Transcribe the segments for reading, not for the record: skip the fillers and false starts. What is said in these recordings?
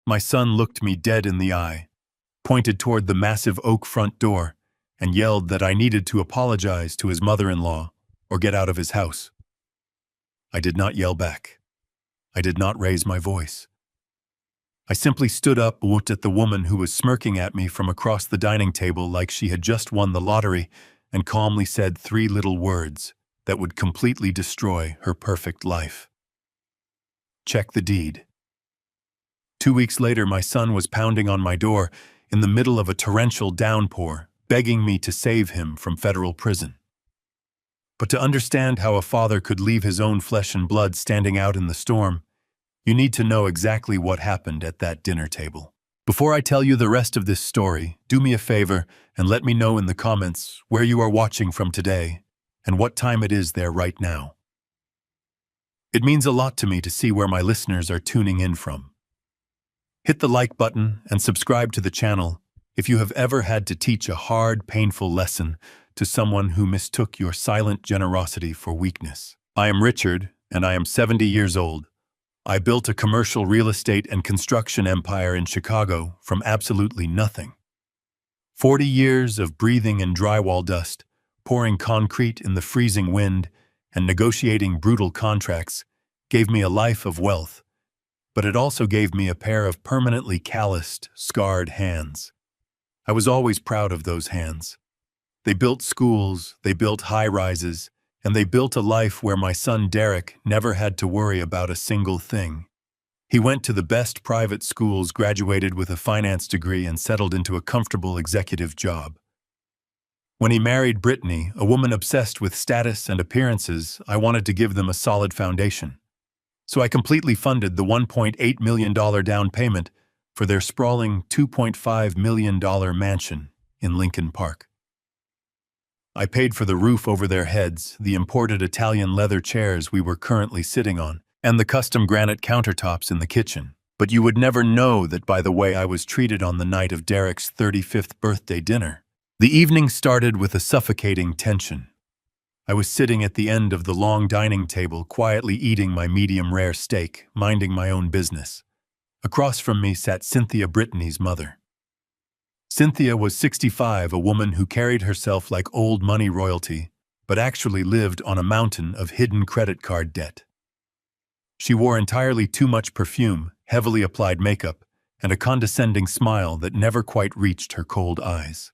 My son looked me dead in the eye, pointed toward the massive oak front door, and yelled that I needed to apologize to his mother-in-law or get out of his house. I did not yell back. I did not raise my voice. I simply stood up, looked at the woman who was smirking at me from across the dining table like she had just won the lottery, and calmly said 3 little words that would completely destroy her perfect life. Check the deed. 2 weeks later, my son was pounding on my door in the middle of a torrential downpour, begging me to save him from federal prison. But to understand how a father could leave his own flesh and blood standing out in the storm, you need to know exactly what happened at that dinner table. Before I tell you the rest of this story, do me a favor and let me know in the comments where you are watching from today and what time it is there right now. It means a lot to me to see where my listeners are tuning in from. Hit the like button and subscribe to the channel if you have ever had to teach a hard, painful lesson to someone who mistook your silent generosity for weakness. I am Richard, and I am 70 years old. I built a commercial real estate and construction empire in Chicago from absolutely nothing. 40 years of breathing in drywall dust, pouring concrete in the freezing wind, and negotiating brutal contracts gave me a life of wealth, but it also gave me a pair of permanently calloused, scarred hands. I was always proud of those hands. They built schools, they built high-rises, and they built a life where my son Derek never had to worry about a single thing. He went to the best private schools, graduated with a finance degree, and settled into a comfortable executive job. When he married Brittany, a woman obsessed with status and appearances, I wanted to give them a solid foundation. So I completely funded the $1.8 million down payment for their sprawling $2.5 million mansion in Lincoln Park. I paid for the roof over their heads, the imported Italian leather chairs we were currently sitting on, and the custom granite countertops in the kitchen. But you would never know that by the way I was treated on the night of Derek's 35th birthday dinner. The evening started with a suffocating tension. I was sitting at the end of the long dining table, quietly eating my medium-rare steak, minding my own business. Across from me sat Cynthia, Brittany's mother. Cynthia was 65, a woman who carried herself like old money royalty, but actually lived on a mountain of hidden credit card debt. She wore entirely too much perfume, heavily applied makeup, and a condescending smile that never quite reached her cold eyes.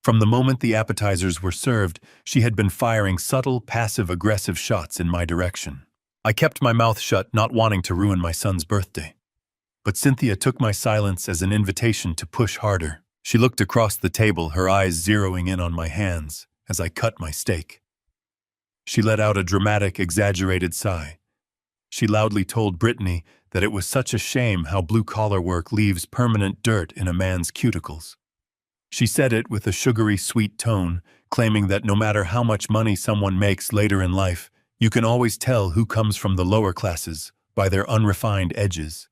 From the moment the appetizers were served, she had been firing subtle, passive-aggressive shots in my direction. I kept my mouth shut, not wanting to ruin my son's birthday. But Cynthia took my silence as an invitation to push harder. She looked across the table, her eyes zeroing in on my hands as I cut my steak. She let out a dramatic, exaggerated sigh. She loudly told Brittany that it was such a shame how blue-collar work leaves permanent dirt in a man's cuticles. She said it with a sugary, sweet tone, claiming that no matter how much money someone makes later in life, you can always tell who comes from the lower classes by their unrefined edges.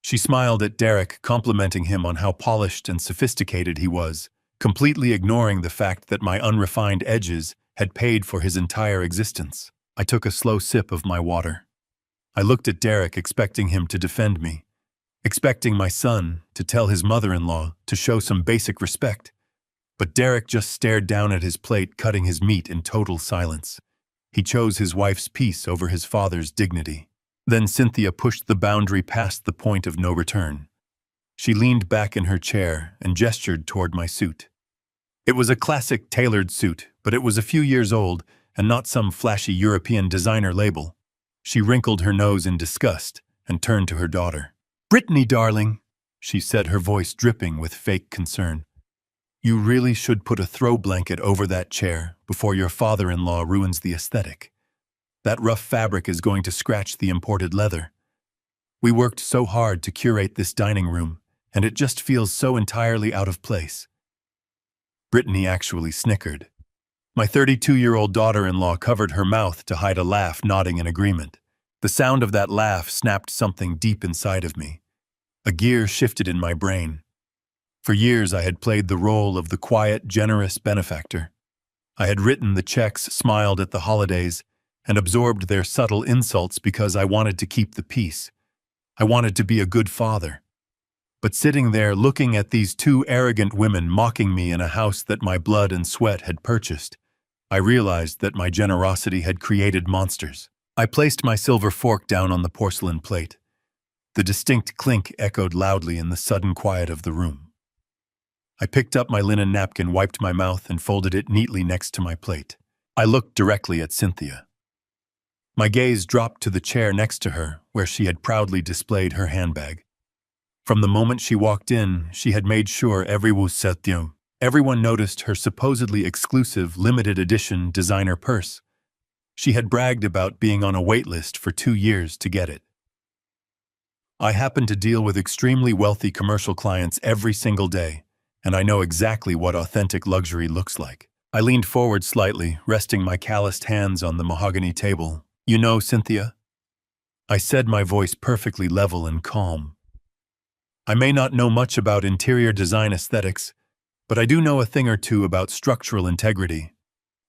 She smiled at Derek, complimenting him on how polished and sophisticated he was, completely ignoring the fact that my unrefined edges had paid for his entire existence. I took a slow sip of my water. I looked at Derek, expecting him to defend me, expecting my son to tell his mother-in-law to show some basic respect. But Derek just stared down at his plate, cutting his meat in total silence. He chose his wife's peace over his father's dignity. Then Cynthia pushed the boundary past the point of no return. She leaned back in her chair and gestured toward my suit. It was a classic tailored suit, but it was a few years old and not some flashy European designer label. She wrinkled her nose in disgust and turned to her daughter. "Brittany, darling," she said, her voice dripping with fake concern. "You really should put a throw blanket over that chair before your father-in-law ruins the aesthetic. That rough fabric is going to scratch the imported leather. We worked so hard to curate this dining room, and it just feels so entirely out of place." Brittany actually snickered. My 32-year-old daughter-in-law covered her mouth to hide a laugh, nodding in agreement. The sound of that laugh snapped something deep inside of me. A gear shifted in my brain. For years I had played the role of the quiet, generous benefactor. I had written the checks, smiled at the holidays, and absorbed their subtle insults because I wanted to keep the peace. I wanted to be a good father. But sitting there looking at these two arrogant women mocking me in a house that my blood and sweat had purchased, I realized that my generosity had created monsters. I placed my silver fork down on the porcelain plate. The distinct clink echoed loudly in the sudden quiet of the room. I picked up my linen napkin, wiped my mouth, and folded it neatly next to my plate. I looked directly at Cynthia. My gaze dropped to the chair next to her, where she had proudly displayed her handbag. From the moment she walked in, she had made sure everyone noticed her supposedly exclusive, limited edition designer purse. She had bragged about being on a wait list for 2 years to get it. I happen to deal with extremely wealthy commercial clients every single day, and I know exactly what authentic luxury looks like. I leaned forward slightly, resting my calloused hands on the mahogany table. You know, Cynthia? I said, my voice perfectly level and calm. I may not know much about interior design aesthetics, but I do know a thing or two about structural integrity.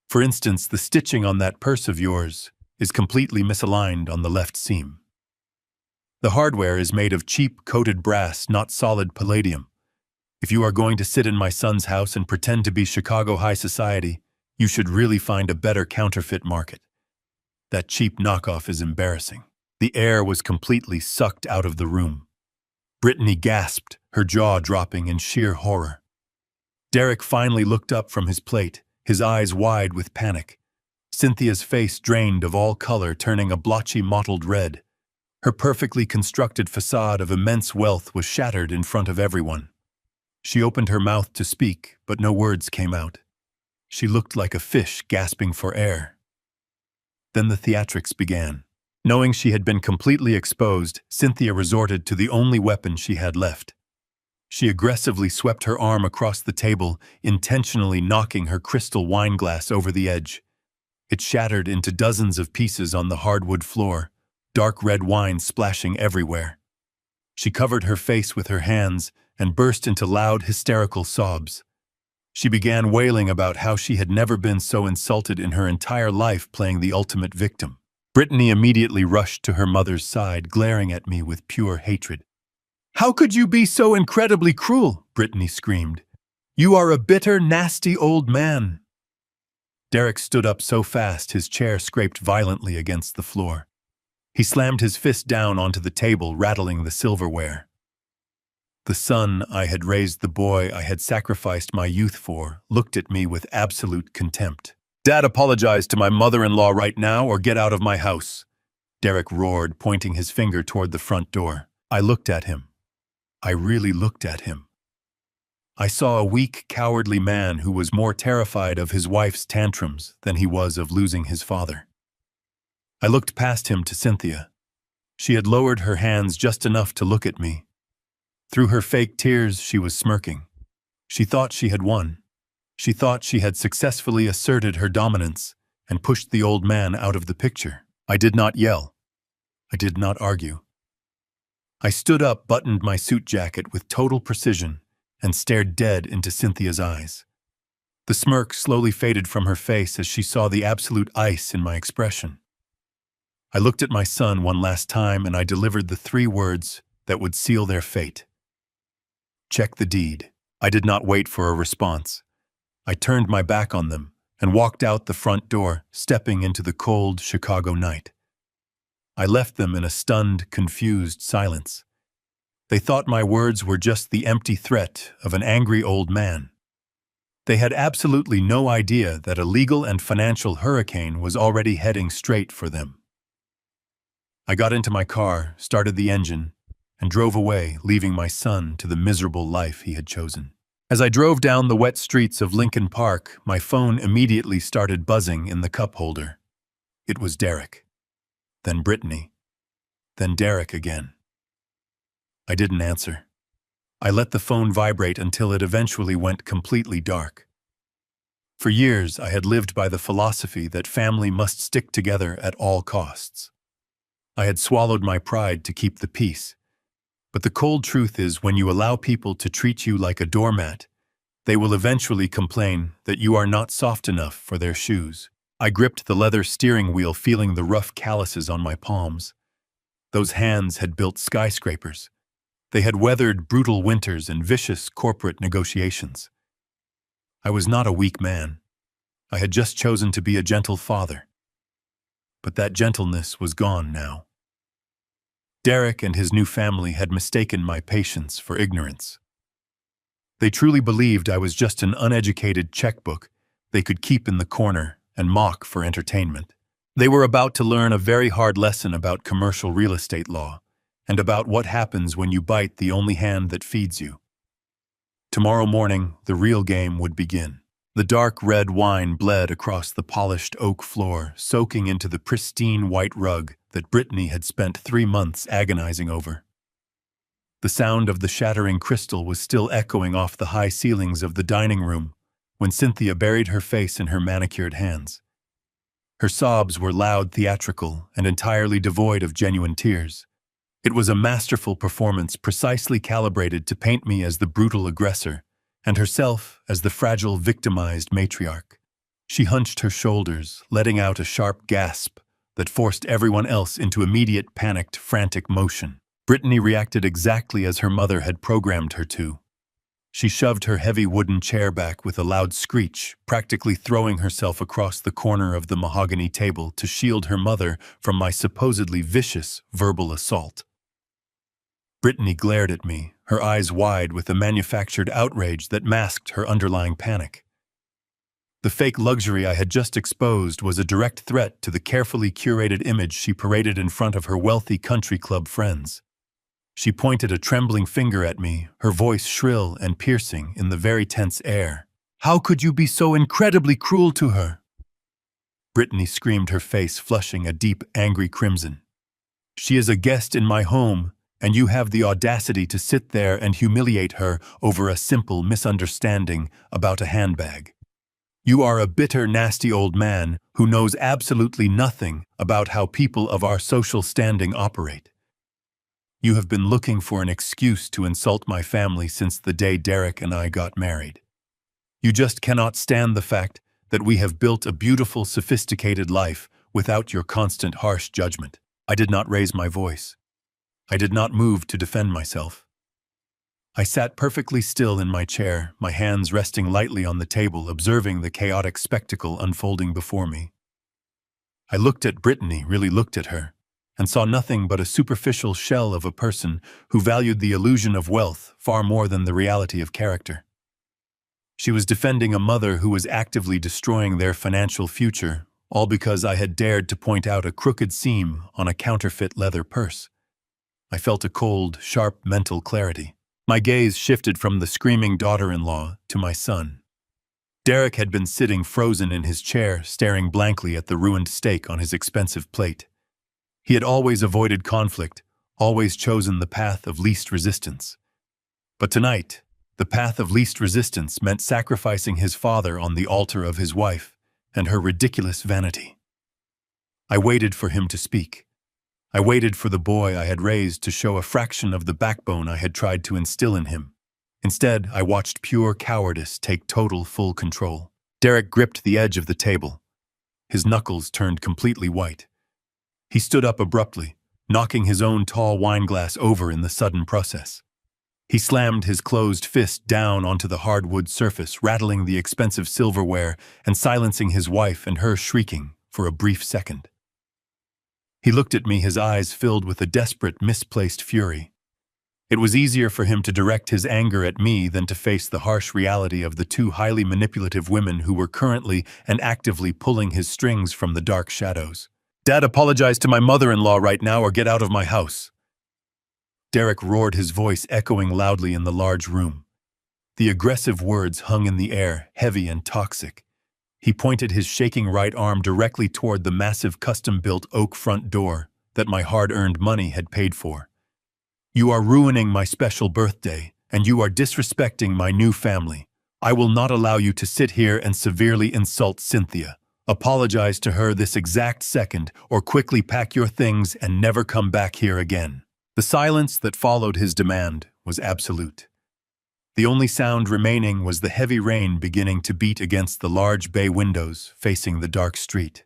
For instance, the stitching on that purse of yours is completely misaligned on the left seam. The hardware is made of cheap coated brass, not solid palladium. If you are going to sit in my son's house and pretend to be Chicago high society, you should really find a better counterfeit market. That cheap knockoff is embarrassing. The air was completely sucked out of the room. Brittany gasped, her jaw dropping in sheer horror. Derek finally looked up from his plate, his eyes wide with panic. Cynthia's face drained of all color, turning a blotchy mottled red. Her perfectly constructed facade of immense wealth was shattered in front of everyone. She opened her mouth to speak, but no words came out. She looked like a fish gasping for air. Then the theatrics began. Knowing she had been completely exposed, Cynthia resorted to the only weapon she had left. She aggressively swept her arm across the table, intentionally knocking her crystal wine glass over the edge. It shattered into dozens of pieces on the hardwood floor, dark red wine splashing everywhere. She covered her face with her hands and burst into loud, hysterical sobs. She began wailing about how she had never been so insulted in her entire life, playing the ultimate victim. Brittany immediately rushed to her mother's side, glaring at me with pure hatred. "How could you be so incredibly cruel?" Brittany screamed. "You are a bitter, nasty old man." Derek stood up so fast his chair scraped violently against the floor. He slammed his fist down onto the table, rattling the silverware. The son I had raised, the boy I had sacrificed my youth for, looked at me with absolute contempt. "Dad, apologize to my mother-in-law right now or get out of my house," Derek roared, pointing his finger toward the front door. I looked at him. I really looked at him. I saw a weak, cowardly man who was more terrified of his wife's tantrums than he was of losing his father. I looked past him to Cynthia. She had lowered her hands just enough to look at me. Through her fake tears, she was smirking. She thought she had won. She thought she had successfully asserted her dominance and pushed the old man out of the picture. I did not yell. I did not argue. I stood up, buttoned my suit jacket with total precision, and stared dead into Cynthia's eyes. The smirk slowly faded from her face as she saw the absolute ice in my expression. I looked at my son one last time and I delivered the 3 words that would seal their fate. Check the deed. I did not wait for a response. I turned my back on them and walked out the front door, stepping into the cold Chicago night. I left them in a stunned, confused silence. They thought my words were just the empty threat of an angry old man. They had absolutely no idea that a legal and financial hurricane was already heading straight for them. I got into my car, started the engine, and drove away, leaving my son to the miserable life he had chosen. As I drove down the wet streets of Lincoln Park, my phone immediately started buzzing in the cup holder. It was Derek. Then Brittany. Then Derek again. I didn't answer. I let the phone vibrate until it eventually went completely dark. For years, I had lived by the philosophy that family must stick together at all costs. I had swallowed my pride to keep the peace. But the cold truth is, when you allow people to treat you like a doormat, they will eventually complain that you are not soft enough for their shoes. I gripped the leather steering wheel, feeling the rough calluses on my palms. Those hands had built skyscrapers. They had weathered brutal winters and vicious corporate negotiations. I was not a weak man. I had just chosen to be a gentle father. But that gentleness was gone now. Derek and his new family had mistaken my patience for ignorance. They truly believed I was just an uneducated checkbook they could keep in the corner and mock for entertainment. They were about to learn a very hard lesson about commercial real estate law and about what happens when you bite the only hand that feeds you. Tomorrow morning, the real game would begin. The dark red wine bled across the polished oak floor, soaking into the pristine white rug that Brittany had spent 3 months agonizing over. The sound of the shattering crystal was still echoing off the high ceilings of the dining room when Cynthia buried her face in her manicured hands. Her sobs were loud, theatrical, and entirely devoid of genuine tears. It was a masterful performance precisely calibrated to paint me as the brutal aggressor and herself as the fragile, victimized matriarch. She hunched her shoulders, letting out a sharp gasp that forced everyone else into immediate, panicked, frantic motion. Brittany reacted exactly as her mother had programmed her to. She shoved her heavy wooden chair back with a loud screech, practically throwing herself across the corner of the mahogany table to shield her mother from my supposedly vicious verbal assault. Brittany glared at me, her eyes wide with a manufactured outrage that masked her underlying panic. The fake luxury I had just exposed was a direct threat to the carefully curated image she paraded in front of her wealthy country club friends. She pointed a trembling finger at me, her voice shrill and piercing in the very tense air. "How could you be so incredibly cruel to her?" Brittany screamed, her face flushing a deep, angry crimson. "She is a guest in my home, and you have the audacity to sit there and humiliate her over a simple misunderstanding about a handbag. You are a bitter, nasty old man who knows absolutely nothing about how people of our social standing operate. You have been looking for an excuse to insult my family since the day Derek and I got married. You just cannot stand the fact that we have built a beautiful, sophisticated life without your constant harsh judgment." I did not raise my voice. I did not move to defend myself. I sat perfectly still in my chair, my hands resting lightly on the table, observing the chaotic spectacle unfolding before me. I looked at Brittany, really looked at her, and saw nothing but a superficial shell of a person who valued the illusion of wealth far more than the reality of character. She was defending a mother who was actively destroying their financial future, all because I had dared to point out a crooked seam on a counterfeit leather purse. I felt a cold, sharp mental clarity. My gaze shifted from the screaming daughter-in-law to my son. Derek had been sitting frozen in his chair, staring blankly at the ruined steak on his expensive plate. He had always avoided conflict, always chosen the path of least resistance. But tonight, the path of least resistance meant sacrificing his father on the altar of his wife and her ridiculous vanity. I waited for him to speak. I waited for the boy I had raised to show a fraction of the backbone I had tried to instill in him. Instead, I watched pure cowardice take total, full control. Derek gripped the edge of the table. His knuckles turned completely white. He stood up abruptly, knocking his own tall wineglass over in the sudden process. He slammed his closed fist down onto the hardwood surface, rattling the expensive silverware and silencing his wife and her shrieking for a brief second. He looked at me, his eyes filled with a desperate, misplaced fury. It was easier for him to direct his anger at me than to face the harsh reality of the two highly manipulative women who were currently and actively pulling his strings from the dark shadows. "Dad, apologize to my mother-in-law right now or get out of my house." Derek roared, his voice echoing loudly in the large room. The aggressive words hung in the air, heavy and toxic. He pointed his shaking right arm directly toward the massive custom-built oak front door that my hard-earned money had paid for. "You are ruining my special birthday, and you are disrespecting my new family. I will not allow you to sit here and severely insult Cynthia. Apologize to her this exact second, or quickly pack your things and never come back here again." The silence that followed his demand was absolute. The only sound remaining was the heavy rain beginning to beat against the large bay windows facing the dark street.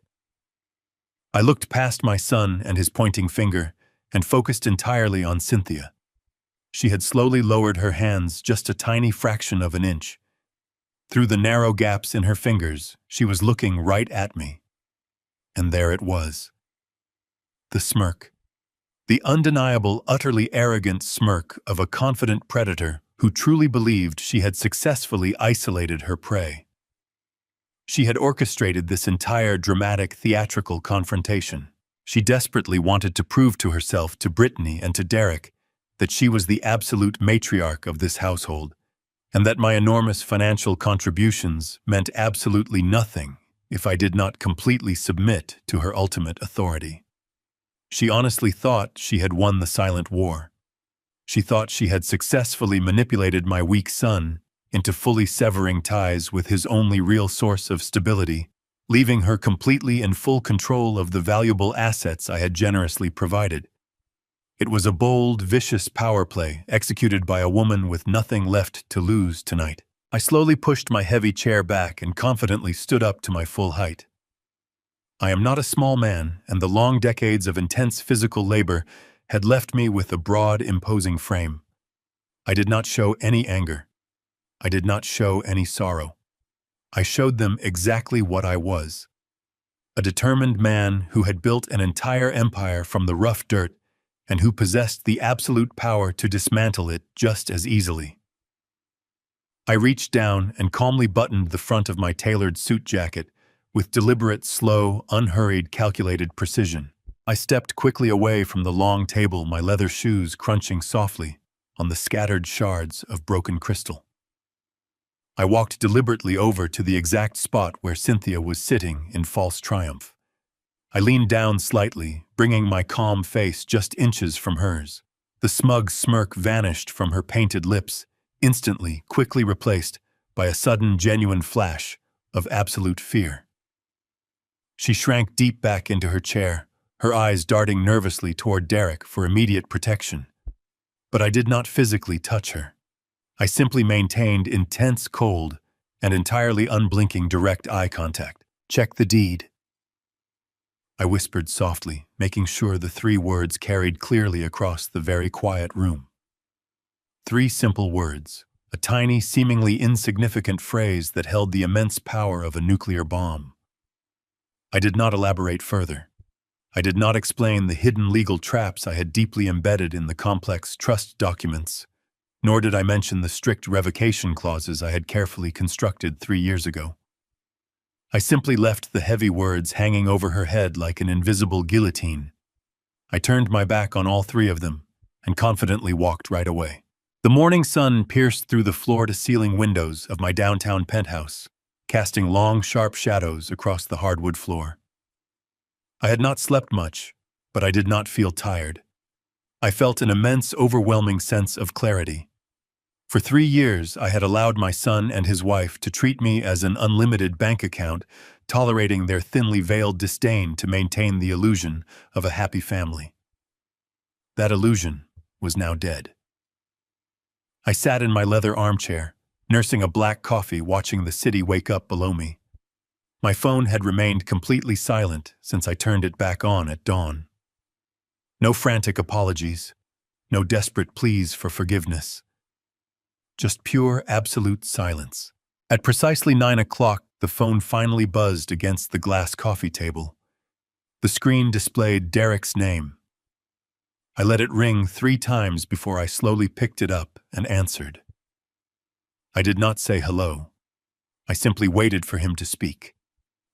I looked past my son and his pointing finger and focused entirely on Cynthia. She had slowly lowered her hands just a tiny fraction of an inch. Through the narrow gaps in her fingers, she was looking right at me. And there it was. The smirk. The undeniable, utterly arrogant smirk of a confident predator who truly believed she had successfully isolated her prey. She had orchestrated this entire dramatic, theatrical confrontation. She desperately wanted to prove to herself, to Brittany, and to Derek that she was the absolute matriarch of this household, and that my enormous financial contributions meant absolutely nothing if I did not completely submit to her ultimate authority. She honestly thought she had won the silent war. She thought she had successfully manipulated my weak son into fully severing ties with his only real source of stability, leaving her completely in full control of the valuable assets I had generously provided. It was a bold, vicious power play executed by a woman with nothing left to lose tonight. I slowly pushed my heavy chair back and confidently stood up to my full height. I am not a small man, and the long decades of intense physical labor had left me with a broad, imposing frame. I did not show any anger. I did not show any sorrow. I showed them exactly what I was. A determined man who had built an entire empire from the rough dirt and who possessed the absolute power to dismantle it just as easily. I reached down and calmly buttoned the front of my tailored suit jacket with deliberate, slow, unhurried, calculated precision. I stepped quickly away from the long table, my leather shoes crunching softly on the scattered shards of broken crystal. I walked deliberately over to the exact spot where Cynthia was sitting in false triumph. I leaned down slightly, bringing my calm face just inches from hers. The smug smirk vanished from her painted lips, instantly, quickly replaced by a sudden, genuine flash of absolute fear. She shrank deep back into her chair, her eyes darting nervously toward Derek for immediate protection. But I did not physically touch her. I simply maintained intense, cold, and entirely unblinking direct eye contact. "Check the deed," I whispered softly, making sure the 3 words carried clearly across the very quiet room. 3 simple words, a tiny, seemingly insignificant phrase that held the immense power of a nuclear bomb. I did not elaborate further. I did not explain the hidden legal traps I had deeply embedded in the complex trust documents, nor did I mention the strict revocation clauses I had carefully constructed 3 years ago. I simply left the heavy words hanging over her head like an invisible guillotine. I turned my back on all 3 of them and confidently walked right away. The morning sun pierced through the floor-to-ceiling windows of my downtown penthouse, casting long, sharp shadows across the hardwood floor. I had not slept much, but I did not feel tired. I felt an immense, overwhelming sense of clarity. For 3 years, I had allowed my son and his wife to treat me as an unlimited bank account, tolerating their thinly veiled disdain to maintain the illusion of a happy family. That illusion was now dead. I sat in my leather armchair, nursing a black coffee, watching the city wake up below me. My phone had remained completely silent since I turned it back on at dawn. No frantic apologies, no desperate pleas for forgiveness. Just pure, absolute silence. At precisely 9 o'clock, the phone finally buzzed against the glass coffee table. The screen displayed Derek's name. I let it ring 3 times before I slowly picked it up and answered. I did not say hello. I simply waited for him to speak.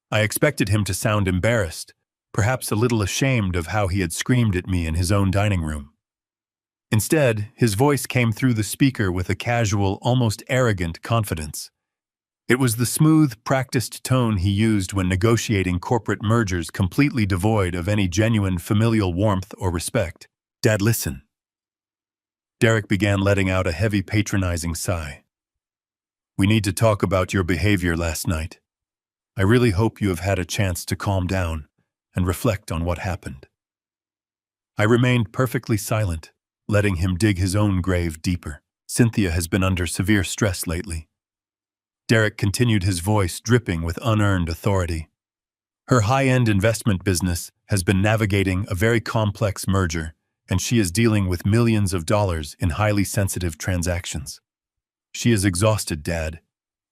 I expected him to sound embarrassed, perhaps a little ashamed of how he had screamed at me in his own dining room. Instead, his voice came through the speaker with a casual, almost arrogant confidence. It was the smooth, practiced tone he used when negotiating corporate mergers, completely devoid of any genuine familial warmth or respect. "Dad, listen." Derek began letting out a heavy, patronizing sigh. "We need to talk about your behavior last night. I really hope you have had a chance to calm down and reflect on what happened." I remained perfectly silent, letting him dig his own grave deeper. "Cynthia has been under severe stress lately." Derek continued, his voice dripping with unearned authority. "Her high-end investment business has been navigating a very complex merger, and she is dealing with millions of dollars in highly sensitive transactions. She is exhausted, Dad.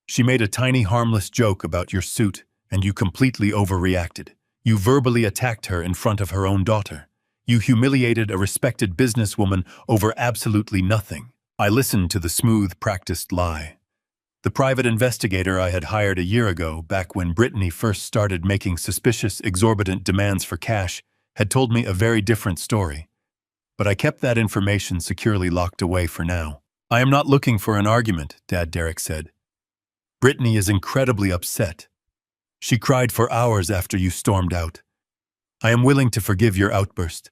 She made a tiny harmless joke about your suit, and you completely overreacted. You verbally attacked her in front of her own daughter. You humiliated a respected businesswoman over absolutely nothing. I listened to the smooth, practiced lie. The private investigator I had hired a year ago, back when Brittany first started making suspicious, exorbitant demands for cash, had told me a very different story. But I kept that information securely locked away for now. I am not looking for an argument, Dad, Derek said. Brittany is incredibly upset. She cried for hours after you stormed out. I am willing to forgive your outburst.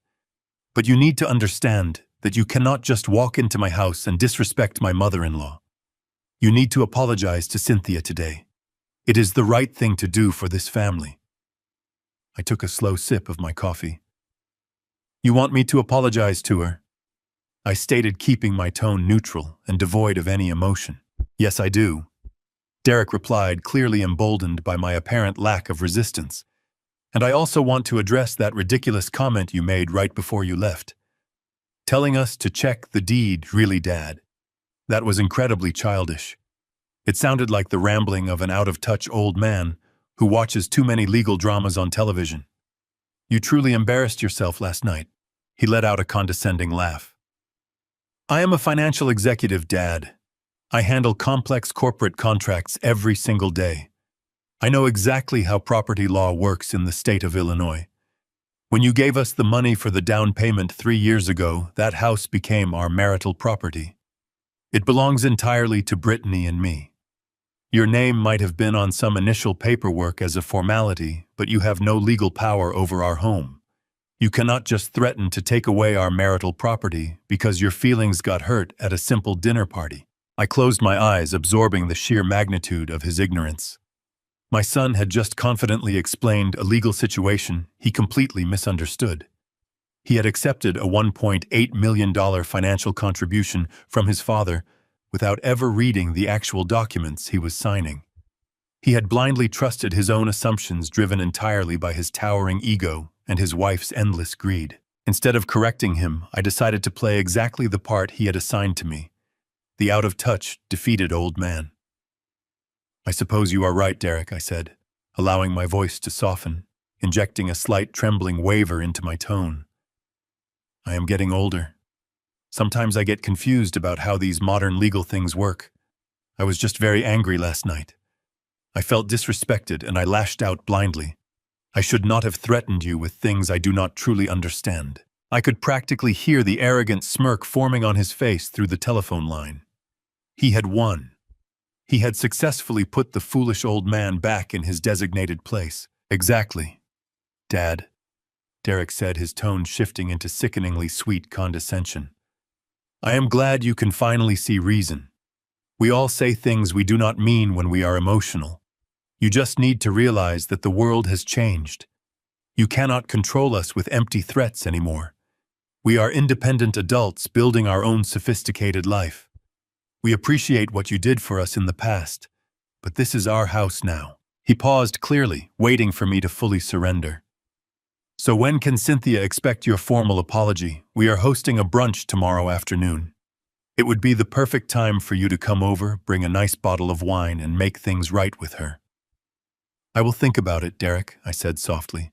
But you need to understand that you cannot just walk into my house and disrespect my mother-in-law. You need to apologize to Cynthia today. It is the right thing to do for this family. I took a slow sip of my coffee. You want me to apologize to her? I stated, keeping my tone neutral and devoid of any emotion. Yes, I do. Derek replied, clearly emboldened by my apparent lack of resistance. And I also want to address that ridiculous comment you made right before you left. Telling us to check the deed, really, Dad. That was incredibly childish. It sounded like the rambling of an out-of-touch old man who watches too many legal dramas on television. You truly embarrassed yourself last night. He let out a condescending laugh. I am a financial executive, Dad. I handle complex corporate contracts every single day. I know exactly how property law works in the state of Illinois. When you gave us the money for the down payment 3 years ago, that house became our marital property. It belongs entirely to Brittany and me. Your name might have been on some initial paperwork as a formality, but you have no legal power over our home. You cannot just threaten to take away our marital property because your feelings got hurt at a simple dinner party. I closed my eyes, absorbing the sheer magnitude of his ignorance. My son had just confidently explained a legal situation he completely misunderstood. He had accepted a $1.8 million financial contribution from his father without ever reading the actual documents he was signing. He had blindly trusted his own assumptions, driven entirely by his towering ego and his wife's endless greed. Instead of correcting him, I decided to play exactly the part he had assigned to me, the out-of-touch, defeated old man. I suppose you are right, Derek, I said, allowing my voice to soften, injecting a slight trembling waver into my tone. I am getting older. Sometimes I get confused about how these modern legal things work. I was just very angry last night. I felt disrespected and I lashed out blindly. I should not have threatened you with things I do not truly understand. I could practically hear the arrogant smirk forming on his face through the telephone line. He had won. He had successfully put the foolish old man back in his designated place. Exactly, Dad, Derek said, his tone shifting into sickeningly sweet condescension. I am glad you can finally see reason. We all say things we do not mean when we are emotional. You just need to realize that the world has changed. You cannot control us with empty threats anymore. We are independent adults building our own sophisticated life. We appreciate what you did for us in the past, but this is our house now. He paused, clearly waiting for me to fully surrender. So when can Cynthia expect your formal apology? We are hosting a brunch tomorrow afternoon. It would be the perfect time for you to come over, bring a nice bottle of wine, and make things right with her. I will think about it, Derek, I said softly.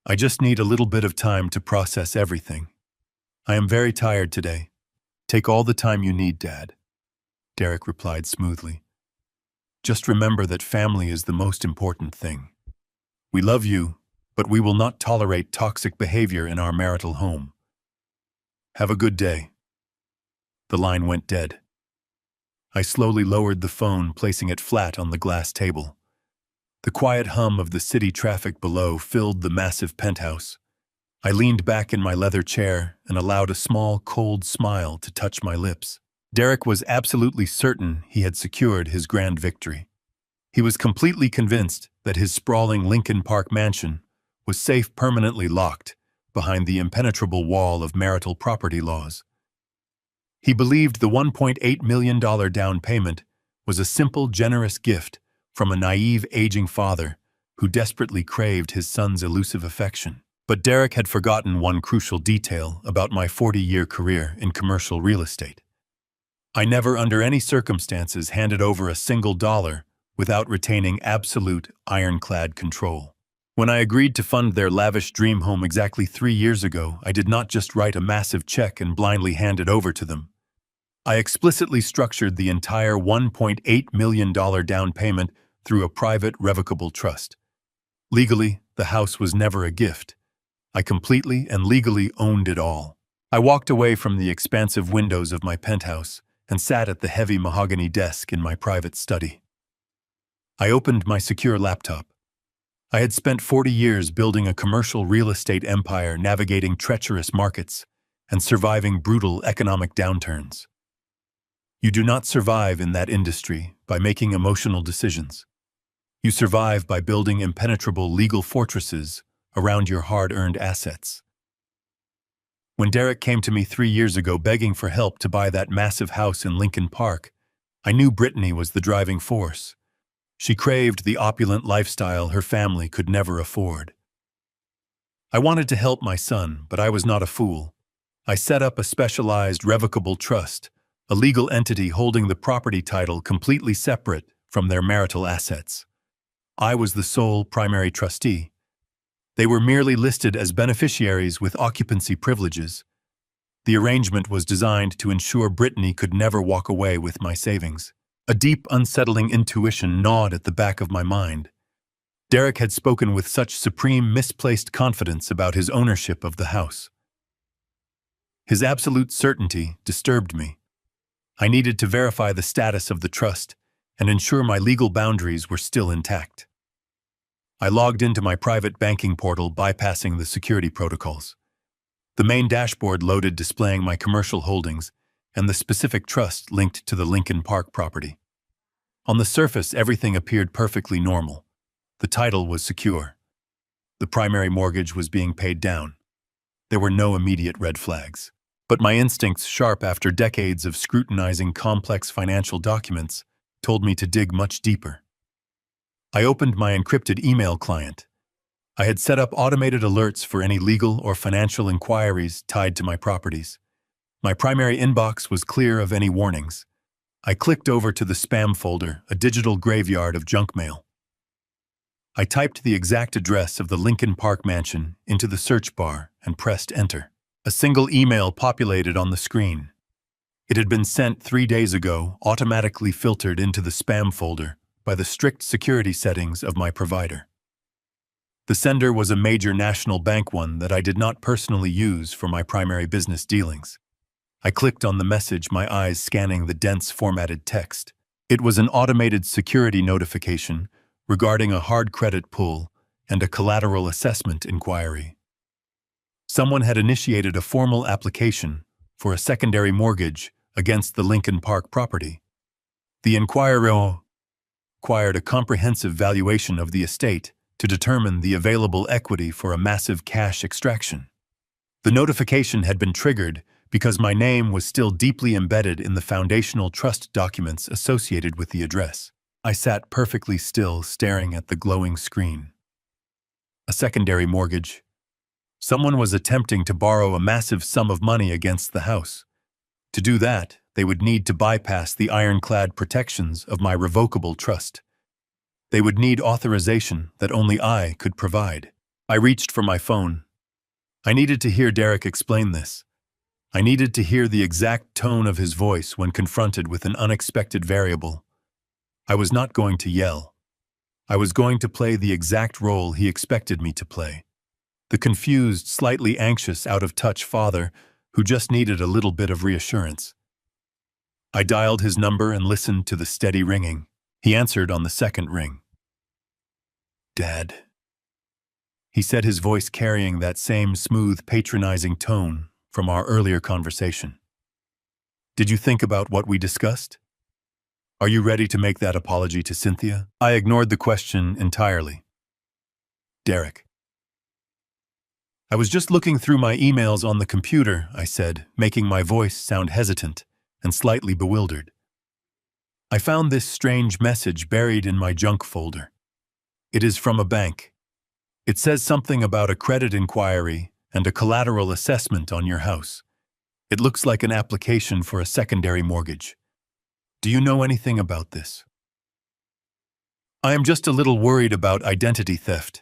I just need a little bit of time to process everything. I am very tired today. Take all the time you need, Dad, Derek replied smoothly. Just remember that family is the most important thing. We love you, but we will not tolerate toxic behavior in our marital home. Have a good day. The line went dead. I slowly lowered the phone, placing it flat on the glass table. The quiet hum of the city traffic below filled the massive penthouse. I leaned back in my leather chair and allowed a small, cold smile to touch my lips. Derek was absolutely certain he had secured his grand victory. He was completely convinced that his sprawling Lincoln Park mansion was safe, permanently locked behind the impenetrable wall of marital property laws. He believed the $1.8 million down payment was a simple, generous gift from a naive, aging father who desperately craved his son's elusive affection. But Derek had forgotten one crucial detail about my 40-year career in commercial real estate. I never under any circumstances handed over a single dollar without retaining absolute ironclad control. When I agreed to fund their lavish dream home exactly 3 years ago, I did not just write a massive check and blindly hand it over to them. I explicitly structured the entire $1.8 million down payment through a private revocable trust. Legally, the house was never a gift. I completely and legally owned it all. I walked away from the expansive windows of my penthouse and sat at the heavy mahogany desk in my private study. I opened my secure laptop. I had spent 40 years building a commercial real estate empire, navigating treacherous markets and surviving brutal economic downturns. You do not survive in that industry by making emotional decisions. You survive by building impenetrable legal fortresses around your hard-earned assets. When Derek came to me 3 years ago begging for help to buy that massive house in Lincoln Park, I knew Brittany was the driving force. She craved the opulent lifestyle her family could never afford. I wanted to help my son, but I was not a fool. I set up a specialized revocable trust, a legal entity holding the property title completely separate from their marital assets. I was the sole primary trustee. They were merely listed as beneficiaries with occupancy privileges. The arrangement was designed to ensure Brittany could never walk away with my savings. A deep, unsettling intuition gnawed at the back of my mind. Derek had spoken with such supreme, misplaced confidence about his ownership of the house. His absolute certainty disturbed me. I needed to verify the status of the trust and ensure my legal boundaries were still intact. I logged into my private banking portal, bypassing the security protocols. The main dashboard loaded, displaying my commercial holdings and the specific trust linked to the Lincoln Park property. On the surface, everything appeared perfectly normal. The title was secure. The primary mortgage was being paid down. There were no immediate red flags. But my instincts, sharp after decades of scrutinizing complex financial documents, told me to dig much deeper. I opened my encrypted email client. I had set up automated alerts for any legal or financial inquiries tied to my properties. My primary inbox was clear of any warnings. I clicked over to the spam folder, a digital graveyard of junk mail. I typed the exact address of the Lincoln Park mansion into the search bar and pressed enter. A single email populated on the screen. It had been sent 3 days ago, automatically filtered into the spam folder by the strict security settings of my provider. The sender was a major national bank, one that I did not personally use for my primary business dealings. I clicked on the message, my eyes scanning the dense formatted text. It was an automated security notification regarding a hard credit pull and a collateral assessment inquiry. Someone had initiated a formal application for a secondary mortgage against the Lincoln Park property. The inquirer required a comprehensive valuation of the estate to determine the available equity for a massive cash extraction. The notification had been triggered because my name was still deeply embedded in the foundational trust documents associated with the address. I sat perfectly still, staring at the glowing screen. A secondary mortgage. Someone was attempting to borrow a massive sum of money against the house. To do that, they would need to bypass the ironclad protections of my revocable trust. They would need authorization that only I could provide. I reached for my phone. I needed to hear Derek explain this. I needed to hear the exact tone of his voice when confronted with an unexpected variable. I was not going to yell. I was going to play the exact role he expected me to play. The confused, slightly anxious, out-of-touch father who just needed a little bit of reassurance. I dialed his number and listened to the steady ringing. He answered on the second ring. "Dad," he said, his voice carrying that same smooth, patronizing tone from our earlier conversation. "Did you think about what we discussed? Are you ready to make that apology to Cynthia?" I ignored the question entirely. "Derek." "I was just looking through my emails on the computer," I said, making my voice sound hesitant and slightly bewildered. "I found this strange message buried in my junk folder. It is from a bank. It says something about a credit inquiry and a collateral assessment on your house. It looks like an application for a secondary mortgage. Do you know anything about this? I am just a little worried about identity theft.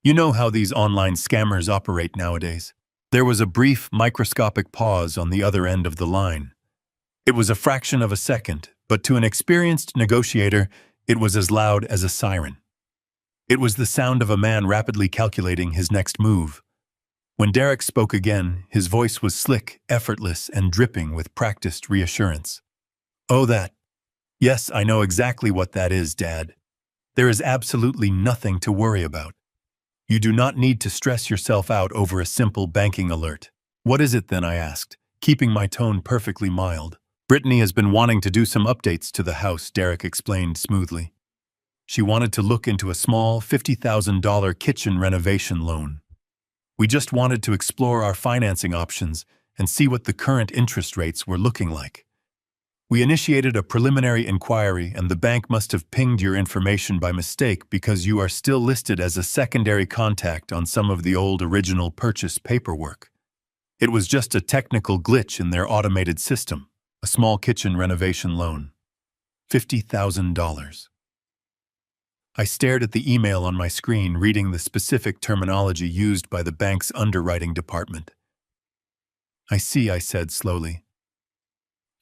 You know how these online scammers operate nowadays. There was a brief, microscopic pause on the other end of the line. It was a fraction of a second, but to an experienced negotiator, it was as loud as a siren. It was the sound of a man rapidly calculating his next move. When Derek spoke again, his voice was slick, effortless, and dripping with practiced reassurance. Oh, that. Yes, I know exactly what that is, Dad. There is absolutely nothing to worry about. You do not need to stress yourself out over a simple banking alert. What is it then, I asked, keeping my tone perfectly mild. Brittany has been wanting to do some updates to the house, Derek explained smoothly. She wanted to look into a small $50,000 kitchen renovation loan. We just wanted to explore our financing options and see what the current interest rates were looking like. We initiated a preliminary inquiry, and the bank must have pinged your information by mistake because you are still listed as a secondary contact on some of the old original purchase paperwork. It was just a technical glitch in their automated system, a small kitchen renovation loan. $50,000. I stared at the email on my screen, reading the specific terminology used by the bank's underwriting department. I see, I said slowly.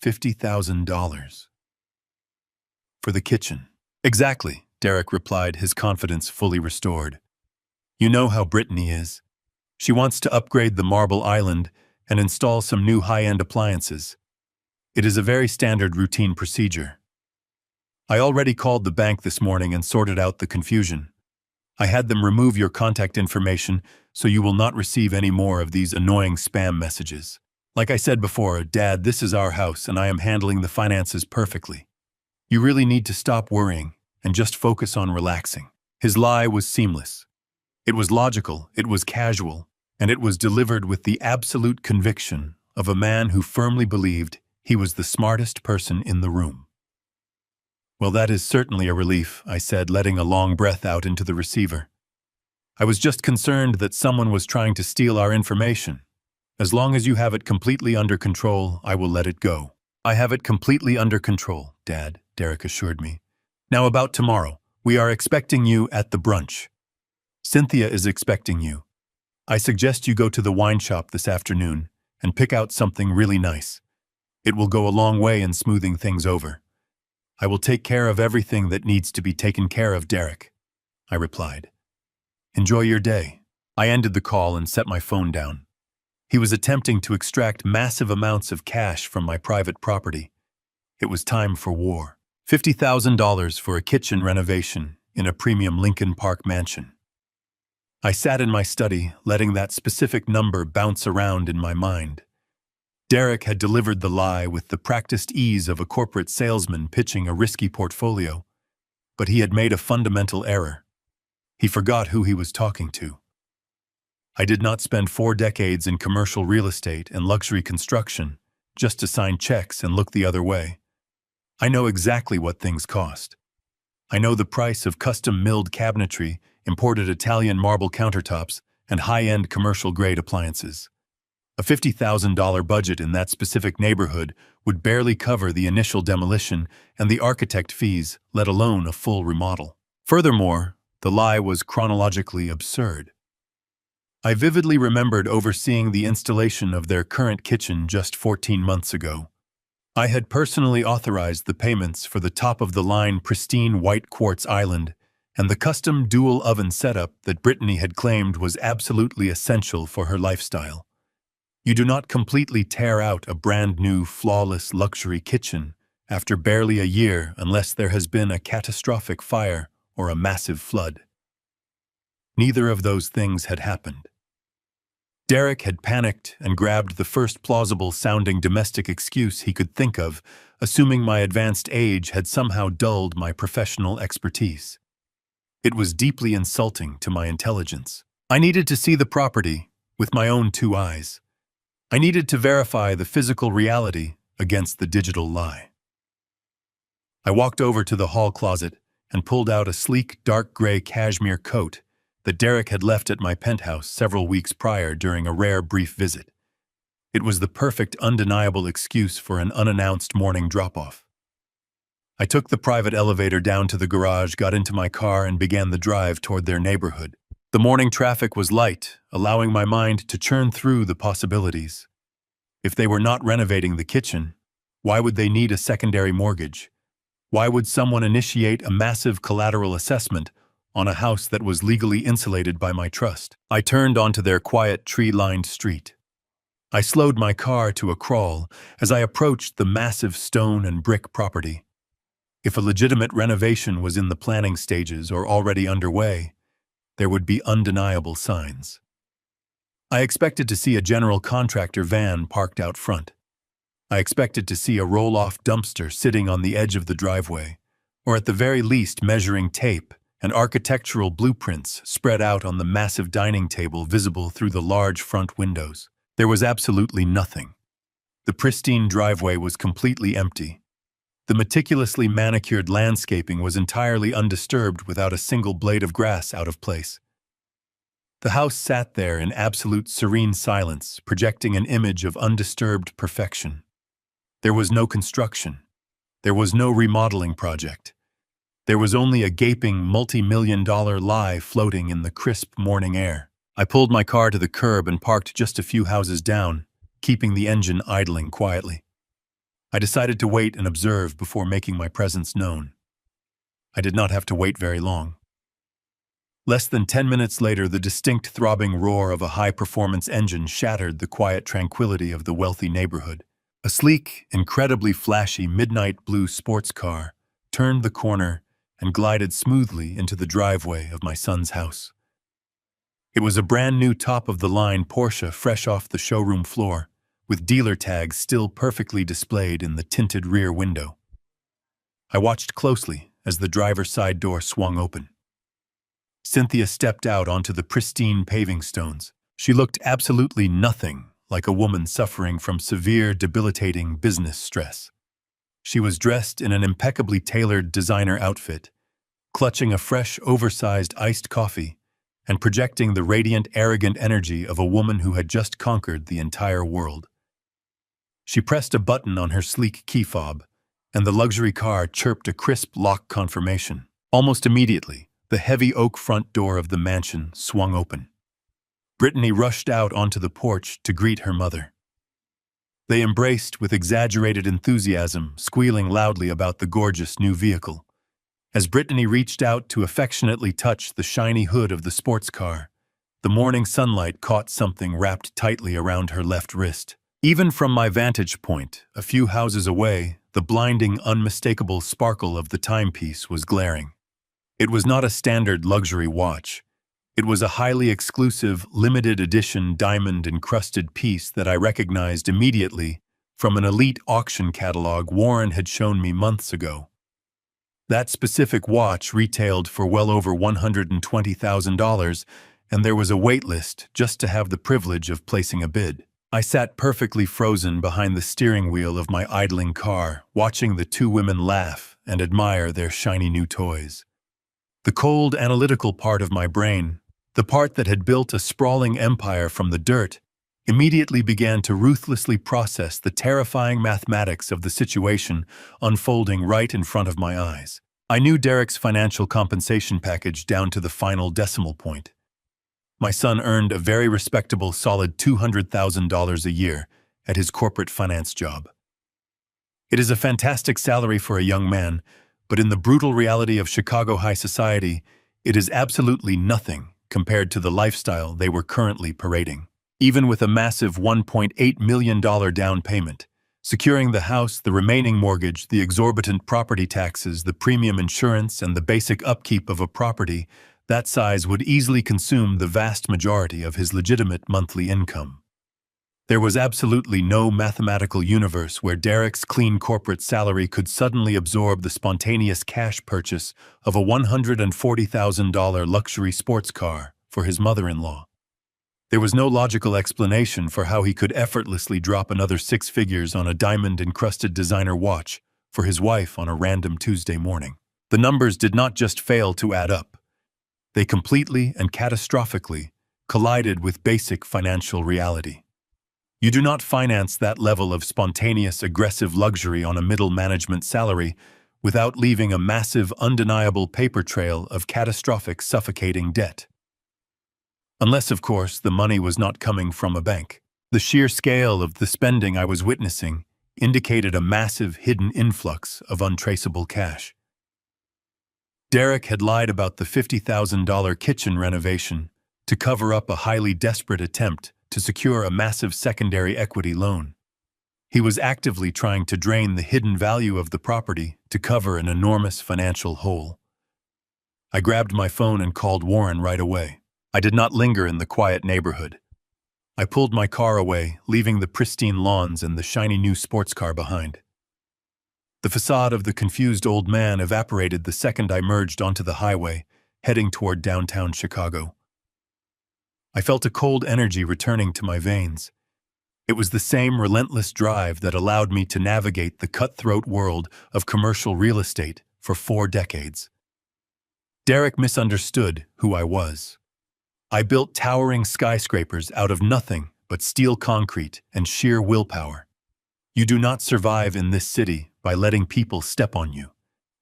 $50,000. For the kitchen. Exactly, Derek replied, his confidence fully restored. You know how Brittany is. She wants to upgrade the marble island and install some new high-end appliances. It is a very standard routine procedure. I already called the bank this morning and sorted out the confusion. I had them remove your contact information so you will not receive any more of these annoying spam messages. Like I said before, Dad, this is our house and I am handling the finances perfectly. You really need to stop worrying and just focus on relaxing. His lie was seamless. It was logical, it was casual, and it was delivered with the absolute conviction of a man who firmly believed he was the smartest person in the room. Well, that is certainly a relief, I said, letting a long breath out into the receiver. I was just concerned that someone was trying to steal our information. As long as you have it completely under control, I will let it go. I have it completely under control, Dad, Derek assured me. Now about tomorrow. We are expecting you at the brunch. Cynthia is expecting you. I suggest you go to the wine shop this afternoon and pick out something really nice. It will go a long way in smoothing things over. I will take care of everything that needs to be taken care of, Derek, I replied. Enjoy your day. I ended the call and set my phone down. He was attempting to extract massive amounts of cash from my private property. It was time for war. $50,000 for a kitchen renovation in a premium Lincoln Park mansion. I sat in my study, letting that specific number bounce around in my mind. Derek had delivered the lie with the practiced ease of a corporate salesman pitching a risky portfolio, but he had made a fundamental error. He forgot who he was talking to. I did not spend 4 decades in commercial real estate and luxury construction just to sign checks and look the other way. I know exactly what things cost. I know the price of custom-milled cabinetry, imported Italian marble countertops, and high-end commercial-grade appliances. A $50,000 budget in that specific neighborhood would barely cover the initial demolition and the architect fees, let alone a full remodel. Furthermore, the lie was chronologically absurd. I vividly remembered overseeing the installation of their current kitchen just 14 months ago. I had personally authorized the payments for the top-of-the-line pristine white quartz island and the custom dual oven setup that Brittany had claimed was absolutely essential for her lifestyle. You do not completely tear out a brand-new, flawless luxury kitchen after barely a year unless there has been a catastrophic fire or a massive flood. Neither of those things had happened. Derek had panicked and grabbed the first plausible-sounding domestic excuse he could think of, assuming my advanced age had somehow dulled my professional expertise. It was deeply insulting to my intelligence. I needed to see the property with my own 2 eyes. I needed to verify the physical reality against the digital lie. I walked over to the hall closet and pulled out a sleek, dark gray cashmere coat that Derek had left at my penthouse several weeks prior during a rare brief visit. It was the perfect, undeniable excuse for an unannounced morning drop-off. I took the private elevator down to the garage, got into my car, and began the drive toward their neighborhood. The morning traffic was light, allowing my mind to churn through the possibilities. If they were not renovating the kitchen, why would they need a secondary mortgage? Why would someone initiate a massive collateral assessment on a house that was legally insulated by my trust? I turned onto their quiet, tree-lined street. I slowed my car to a crawl as I approached the massive stone and brick property. If a legitimate renovation was in the planning stages or already underway, there would be undeniable signs. I expected to see a general contractor van parked out front. I expected to see a roll-off dumpster sitting on the edge of the driveway, or at the very least measuring tape and architectural blueprints spread out on the massive dining table visible through the large front windows. There was absolutely nothing. The pristine driveway was completely empty. The meticulously manicured landscaping was entirely undisturbed without a single blade of grass out of place. The house sat there in absolute serene silence, projecting an image of undisturbed perfection. There was no construction. There was no remodeling project. There was only a gaping multi-million-dollar lie floating in the crisp morning air. I pulled my car to the curb and parked just a few houses down, keeping the engine idling quietly. I decided to wait and observe before making my presence known. I did not have to wait very long. Less than 10 minutes later, the distinct throbbing roar of a high-performance engine shattered the quiet tranquility of the wealthy neighborhood. A sleek, incredibly flashy midnight blue sports car turned the corner and glided smoothly into the driveway of my son's house. It was a brand-new top-of-the-line Porsche fresh off the showroom floor, with dealer tags still perfectly displayed in the tinted rear window. I watched closely as the driver's side door swung open. Cynthia stepped out onto the pristine paving stones. She looked absolutely nothing like a woman suffering from severe, debilitating business stress. She was dressed in an impeccably tailored designer outfit, clutching a fresh, oversized iced coffee and projecting the radiant, arrogant energy of a woman who had just conquered the entire world. She pressed a button on her sleek key fob, and the luxury car chirped a crisp lock confirmation. Almost immediately, the heavy oak front door of the mansion swung open. Brittany rushed out onto the porch to greet her mother. They embraced with exaggerated enthusiasm, squealing loudly about the gorgeous new vehicle. As Brittany reached out to affectionately touch the shiny hood of the sports car, the morning sunlight caught something wrapped tightly around her left wrist. Even from my vantage point, a few houses away, the blinding, unmistakable sparkle of the timepiece was glaring. It was not a standard luxury watch. It was a highly exclusive, limited edition diamond-encrusted piece that I recognized immediately from an elite auction catalog Warren had shown me months ago. That specific watch retailed for well over $120,000, and there was a wait list just to have the privilege of placing a bid. I sat perfectly frozen behind the steering wheel of my idling car, watching the two women laugh and admire their shiny new toys. The cold, analytical part of my brain, the part that had built a sprawling empire from the dirt, immediately began to ruthlessly process the terrifying mathematics of the situation unfolding right in front of my eyes. I knew Derek's financial compensation package down to the final decimal point. My son earned a very respectable, solid $200,000 a year at his corporate finance job. It is a fantastic salary for a young man, but in the brutal reality of Chicago high society, it is absolutely nothing compared to the lifestyle they were currently parading. Even with a massive $1.8 million down payment, securing the house, the remaining mortgage, the exorbitant property taxes, the premium insurance, and the basic upkeep of a property, that size would easily consume the vast majority of his legitimate monthly income. There was absolutely no mathematical universe where Derek's clean corporate salary could suddenly absorb the spontaneous cash purchase of a $140,000 luxury sports car for his mother-in-law. There was no logical explanation for how he could effortlessly drop another 6 figures on a diamond-encrusted designer watch for his wife on a random Tuesday morning. The numbers did not just fail to add up. They completely and catastrophically collided with basic financial reality. You do not finance that level of spontaneous, aggressive luxury on a middle management salary without leaving a massive, undeniable paper trail of catastrophic, suffocating debt. Unless, of course, the money was not coming from a bank. The sheer scale of the spending I was witnessing indicated a massive, hidden influx of untraceable cash. Derek had lied about the $50,000 kitchen renovation to cover up a highly desperate attempt to secure a massive secondary equity loan. He was actively trying to drain the hidden value of the property to cover an enormous financial hole. I grabbed my phone and called Warren right away. I did not linger in the quiet neighborhood. I pulled my car away, leaving the pristine lawns and the shiny new sports car behind. The facade of the confused old man evaporated the second I merged onto the highway, heading toward downtown Chicago. I felt a cold energy returning to my veins. It was the same relentless drive that allowed me to navigate the cutthroat world of commercial real estate for 4 decades. Derek misunderstood who I was. I built towering skyscrapers out of nothing but steel concrete and sheer willpower. You do not survive in this city by letting people step on you.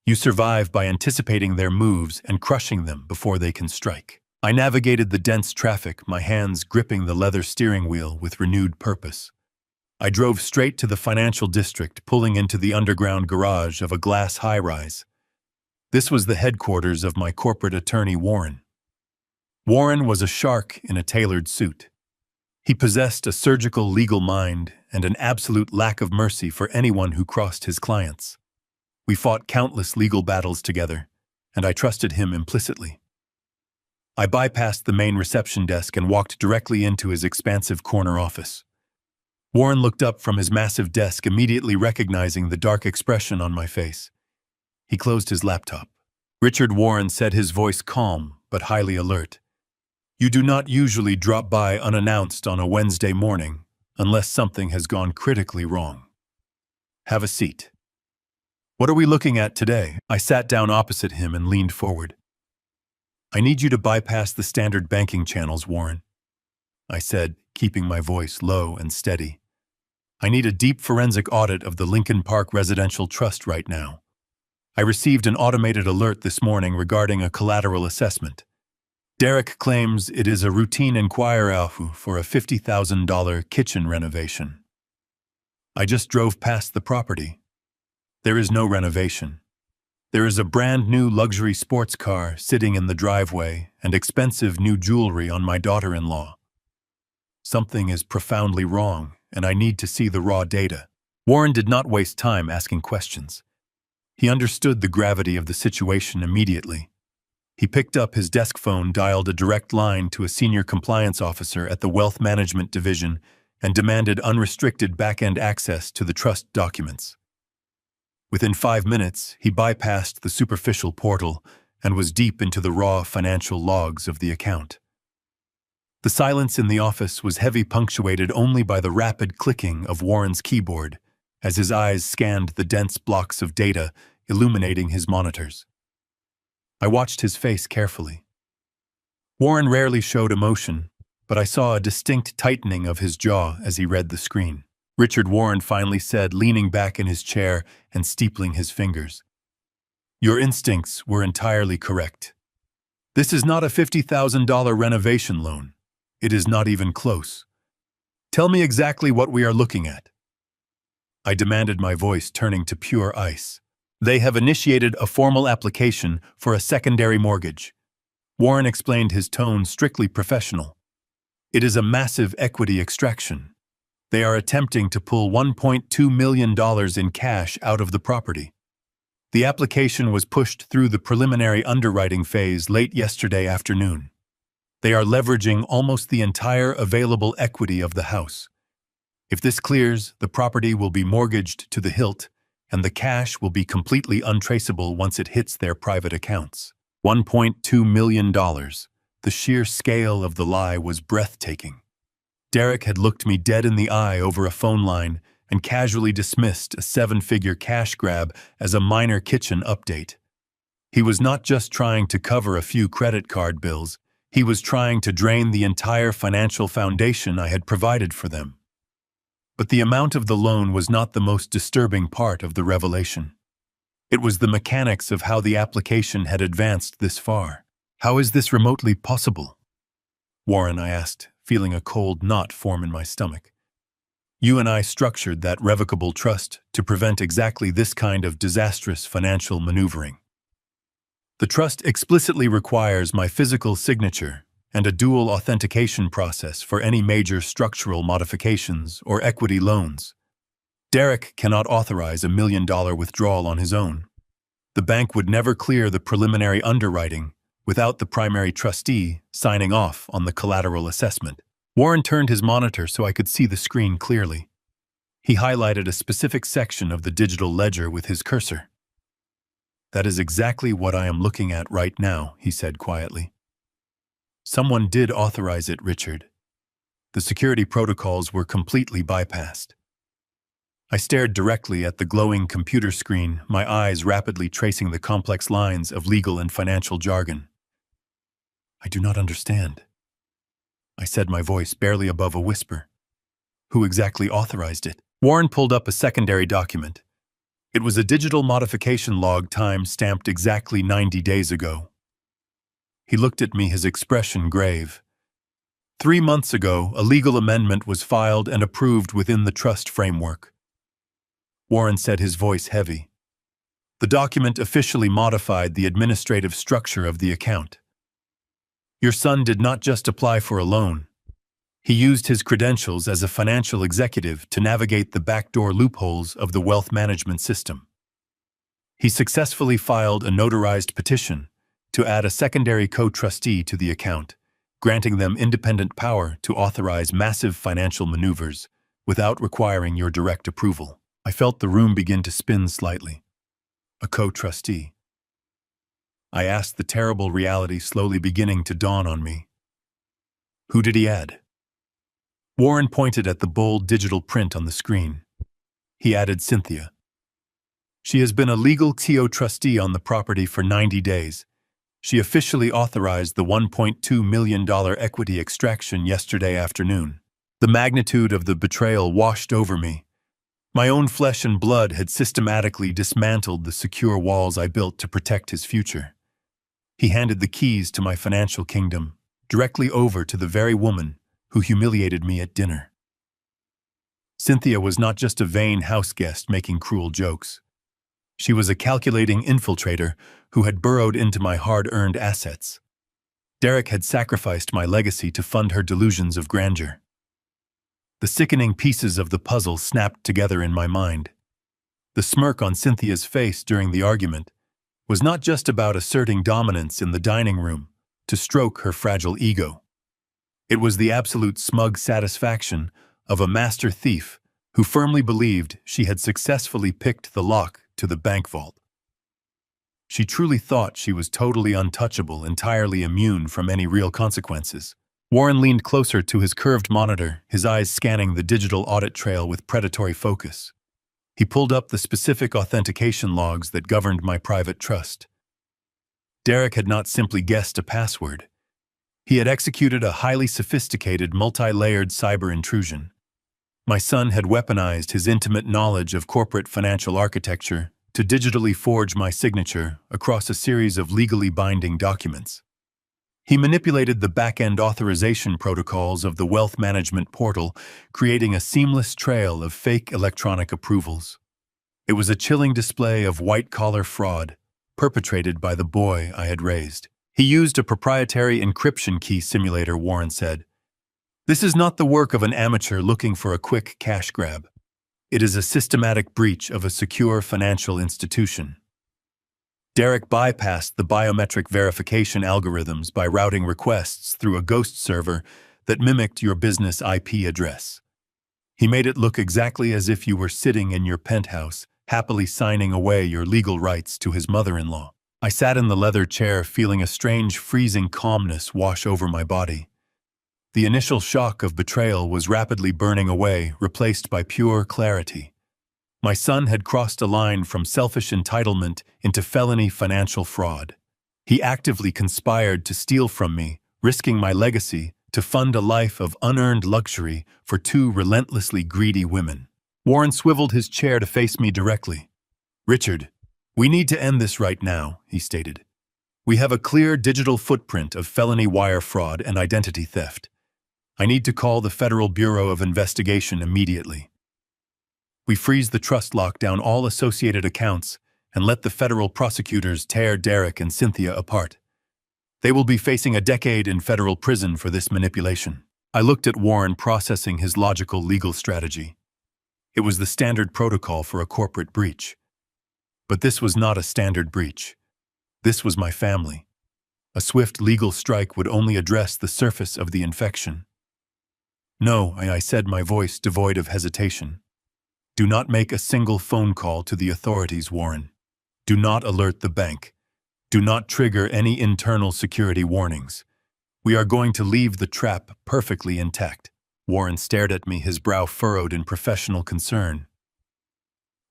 You survive by anticipating their moves and crushing them before they can strike. I navigated the dense traffic, my hands gripping the leather steering wheel with renewed purpose. I drove straight to the financial district, pulling into the underground garage of a glass high-rise. This was the headquarters of my corporate attorney, Warren. Warren was a shark in a tailored suit. He possessed a surgical legal mind and an absolute lack of mercy for anyone who crossed his clients. We fought countless legal battles together, and I trusted him implicitly. I bypassed the main reception desk and walked directly into his expansive corner office. Warren looked up from his massive desk, immediately recognizing the dark expression on my face. He closed his laptop. Richard Warren said, his voice calm but highly alert. "You do not usually drop by unannounced on a Wednesday morning unless something has gone critically wrong. Have a seat." "What are we looking at today?" I sat down opposite him and leaned forward. "I need you to bypass the standard banking channels, Warren," I said, keeping my voice low and steady. "I need a deep forensic audit of the Lincoln Park Residential Trust right now. I received an automated alert this morning regarding a collateral assessment. Derek claims it is a routine inquiry for a $50,000 kitchen renovation. I just drove past the property. There is no renovation. There is a brand new luxury sports car sitting in the driveway and expensive new jewelry on my daughter-in-law. Something is profoundly wrong, and I need to see the raw data." Warren did not waste time asking questions. He understood the gravity of the situation immediately. He picked up his desk phone, dialed a direct line to a senior compliance officer at the Wealth Management Division, and demanded unrestricted back-end access to the trust documents. Within 5 minutes, he bypassed the superficial portal and was deep into the raw financial logs of the account. The silence in the office was heavy, punctuated only by the rapid clicking of Warren's keyboard as his eyes scanned the dense blocks of data illuminating his monitors. I watched his face carefully. Warren rarely showed emotion, but I saw a distinct tightening of his jaw as he read the screen. Richard Warren finally said, leaning back in his chair and steepling his fingers, "Your instincts were entirely correct. This is not a $50,000 renovation loan. It is not even close. Tell me exactly what we are looking at." I demanded, my voice turning to pure ice. "They have initiated a formal application for a secondary mortgage." Warren explained, his tone strictly professional. "It is a massive equity extraction. They are attempting to pull $1.2 million in cash out of the property. The application was pushed through the preliminary underwriting phase late yesterday afternoon. They are leveraging almost the entire available equity of the house. If this clears, the property will be mortgaged to the hilt, and the cash will be completely untraceable once it hits their private accounts." $1.2 million. The sheer scale of the lie was breathtaking. Derek had looked me dead in the eye over a phone line and casually dismissed a 7-figure cash grab as a minor kitchen update. He was not just trying to cover a few credit card bills, he was trying to drain the entire financial foundation I had provided for them. But the amount of the loan was not the most disturbing part of the revelation. It was the mechanics of how the application had advanced this far. How is this remotely possible? Warren, I asked, feeling a cold knot form in my stomach. You and I structured that revocable trust to prevent exactly this kind of disastrous financial maneuvering. The trust explicitly requires my physical signature and a dual authentication process for any major structural modifications or equity loans. Derek cannot authorize a $1 million withdrawal on his own. The bank would never clear the preliminary underwriting without the primary trustee signing off on the collateral assessment. Warren turned his monitor so I could see the screen clearly. He highlighted a specific section of the digital ledger with his cursor. That is exactly what I am looking at right now, he said quietly. Someone did authorize it, Richard. The security protocols were completely bypassed. I stared directly at the glowing computer screen, my eyes rapidly tracing the complex lines of legal and financial jargon. I do not understand, I said, my voice barely above a whisper. Who exactly authorized it? Warren pulled up a secondary document. It was a digital modification log time-stamped exactly 90 days ago. He looked at me, his expression grave. 3 months ago, a legal amendment was filed and approved within the trust framework. Warren said, his voice heavy. The document officially modified the administrative structure of the account. Your son did not just apply for a loan. He used his credentials as a financial executive to navigate the backdoor loopholes of the wealth management system. He successfully filed a notarized petition to add a secondary co-trustee to the account, granting them independent power to authorize massive financial maneuvers without requiring your direct approval. I felt the room begin to spin slightly. A co-trustee. I asked, the terrible reality slowly beginning to dawn on me. Who did he add? Warren pointed at the bold digital print on the screen. He added Cynthia. She has been a legal TO trustee on the property for 90 days. She officially authorized the $1.2 million equity extraction yesterday afternoon. The magnitude of the betrayal washed over me. My own flesh and blood had systematically dismantled the secure walls I built to protect his future. He handed the keys to my financial kingdom directly over to the very woman who humiliated me at dinner. Cynthia was not just a vain houseguest making cruel jokes. She was a calculating infiltrator who had burrowed into my hard-earned assets. Derek had sacrificed my legacy to fund her delusions of grandeur. The sickening pieces of the puzzle snapped together in my mind. The smirk on Cynthia's face during the argument was not just about asserting dominance in the dining room to stroke her fragile ego. It was the absolute smug satisfaction of a master thief who firmly believed she had successfully picked the lock to the bank vault. She truly thought she was totally untouchable, entirely immune from any real consequences. Warren leaned closer to his curved monitor, his eyes scanning the digital audit trail with predatory focus. He pulled up the specific authentication logs that governed my private trust. Derek had not simply guessed a password. He had executed a highly sophisticated, multi-layered cyber intrusion. My son had weaponized his intimate knowledge of corporate financial architecture to digitally forge my signature across a series of legally binding documents. He manipulated the back-end authorization protocols of the wealth management portal, creating a seamless trail of fake electronic approvals. It was a chilling display of white-collar fraud perpetrated by the boy I had raised. He used a proprietary encryption key simulator, Warren said. This is not the work of an amateur looking for a quick cash grab. It is a systematic breach of a secure financial institution. Derek bypassed the biometric verification algorithms by routing requests through a ghost server that mimicked your business IP address. He made it look exactly as if you were sitting in your penthouse, happily signing away your legal rights to his mother-in-law. I sat in the leather chair, feeling a strange, freezing calmness wash over my body. The initial shock of betrayal was rapidly burning away, replaced by pure clarity. My son had crossed a line from selfish entitlement into felony financial fraud. He actively conspired to steal from me, risking my legacy to fund a life of unearned luxury for two relentlessly greedy women. Warren swiveled his chair to face me directly. "Richard, we need to end this right now," he stated. "We have a clear digital footprint of felony wire fraud and identity theft. I need to call the Federal Bureau of Investigation immediately. We freeze the trust lock down all associated accounts and let the federal prosecutors tear Derek and Cynthia apart. They will be facing a decade in federal prison for this manipulation." I looked at Warren processing his logical legal strategy. It was the standard protocol for a corporate breach. But this was not a standard breach. This was my family. A swift legal strike would only address the surface of the infection. "No," I said, my voice devoid of hesitation. "Do not make a single phone call to the authorities, Warren. Do not alert the bank. Do not trigger any internal security warnings. We are going to leave the trap perfectly intact." Warren stared at me, his brow furrowed in professional concern.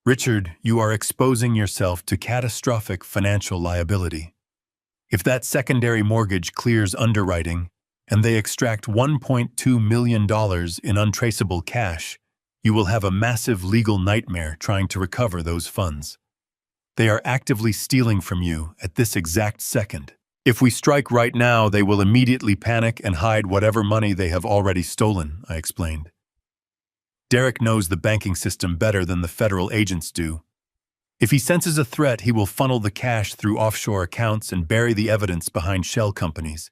"Richard, you are exposing yourself to catastrophic financial liability. If that secondary mortgage clears underwriting and they extract $1.2 million in untraceable cash, you will have a massive legal nightmare trying to recover those funds. They are actively stealing from you at this exact second. If we strike right now, they will immediately panic and hide whatever money they have already stolen," I explained. "Derek knows the banking system better than the federal agents do. If he senses a threat, he will funnel the cash through offshore accounts and bury the evidence behind shell companies.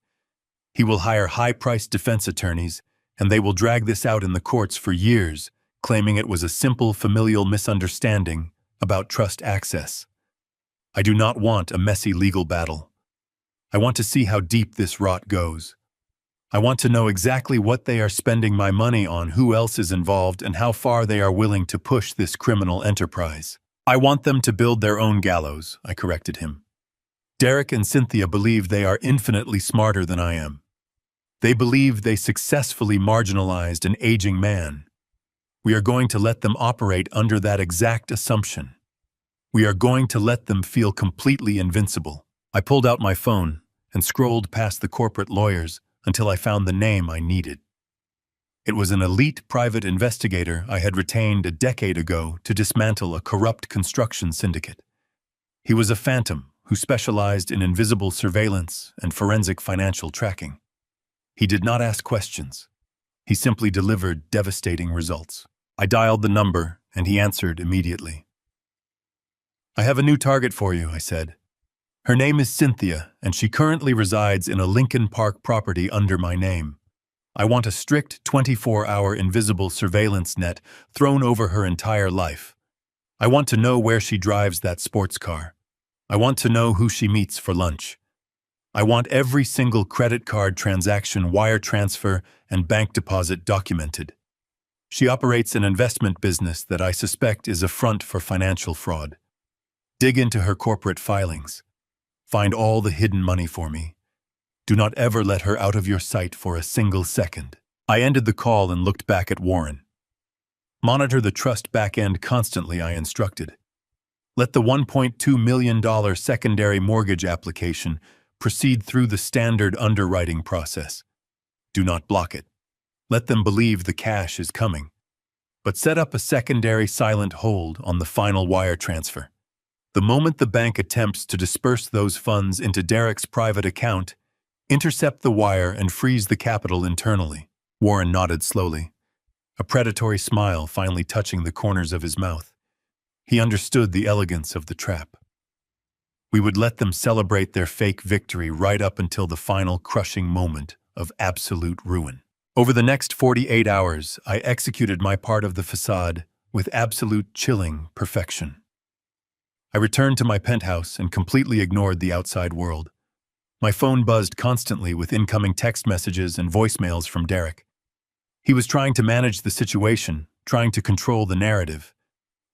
He will hire high-priced defense attorneys, and they will drag this out in the courts for years, claiming it was a simple familial misunderstanding about trust access. I do not want a messy legal battle. I want to see how deep this rot goes. I want to know exactly what they are spending my money on, who else is involved, and how far they are willing to push this criminal enterprise. I want them to build their own gallows," I corrected him. "Derek and Cynthia believe they are infinitely smarter than I am. They believe they successfully marginalized an aging man. We are going to let them operate under that exact assumption. We are going to let them feel completely invincible." I pulled out my phone and scrolled past the corporate lawyers until I found the name I needed. It was an elite private investigator I had retained a decade ago to dismantle a corrupt construction syndicate. He was a phantom who specialized in invisible surveillance and forensic financial tracking. He did not ask questions. He simply delivered devastating results. I dialed the number, and he answered immediately. "I have a new target for you," I said. "Her name is Cynthia, and she currently resides in a Lincoln Park property under my name. I want a strict 24-hour invisible surveillance net thrown over her entire life. I want to know where she drives that sports car. I want to know who she meets for lunch. I want every single credit card transaction, wire transfer, and bank deposit documented. She operates an investment business that I suspect is a front for financial fraud. Dig into her corporate filings. Find all the hidden money for me. Do not ever let her out of your sight for a single second." I ended the call and looked back at Warren. "Monitor the trust back end constantly," I instructed. "Let the $1.2 million secondary mortgage application proceed through the standard underwriting process. Do not block it. Let them believe the cash is coming. But set up a secondary silent hold on the final wire transfer. The moment the bank attempts to disperse those funds into Derek's private account, intercept the wire and freeze the capital internally." Warren nodded slowly, a predatory smile finally touching the corners of his mouth. He understood the elegance of the trap. We would let them celebrate their fake victory right up until the final crushing moment of absolute ruin. Over the next 48 hours, I executed my part of the facade with absolute chilling perfection. I returned to my penthouse and completely ignored the outside world. My phone buzzed constantly with incoming text messages and voicemails from Derek. He was trying to manage the situation, trying to control the narrative.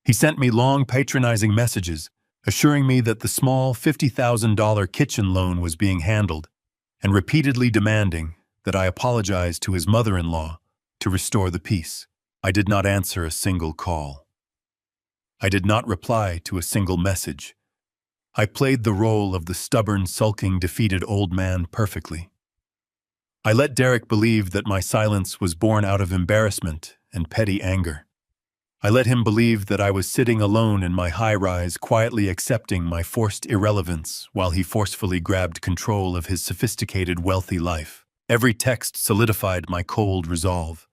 He sent me long, patronizing messages, assuring me that the small $50,000 kitchen loan was being handled, and repeatedly demanding that I apologize to his mother-in-law to restore the peace. I did not answer a single call. I did not reply to a single message. I played the role of the stubborn, sulking, defeated old man perfectly. I let Derek believe that my silence was born out of embarrassment and petty anger. I let him believe that I was sitting alone in my high-rise, quietly accepting my forced irrelevance while he forcefully grabbed control of his sophisticated, wealthy life. Every text solidified my cold resolve.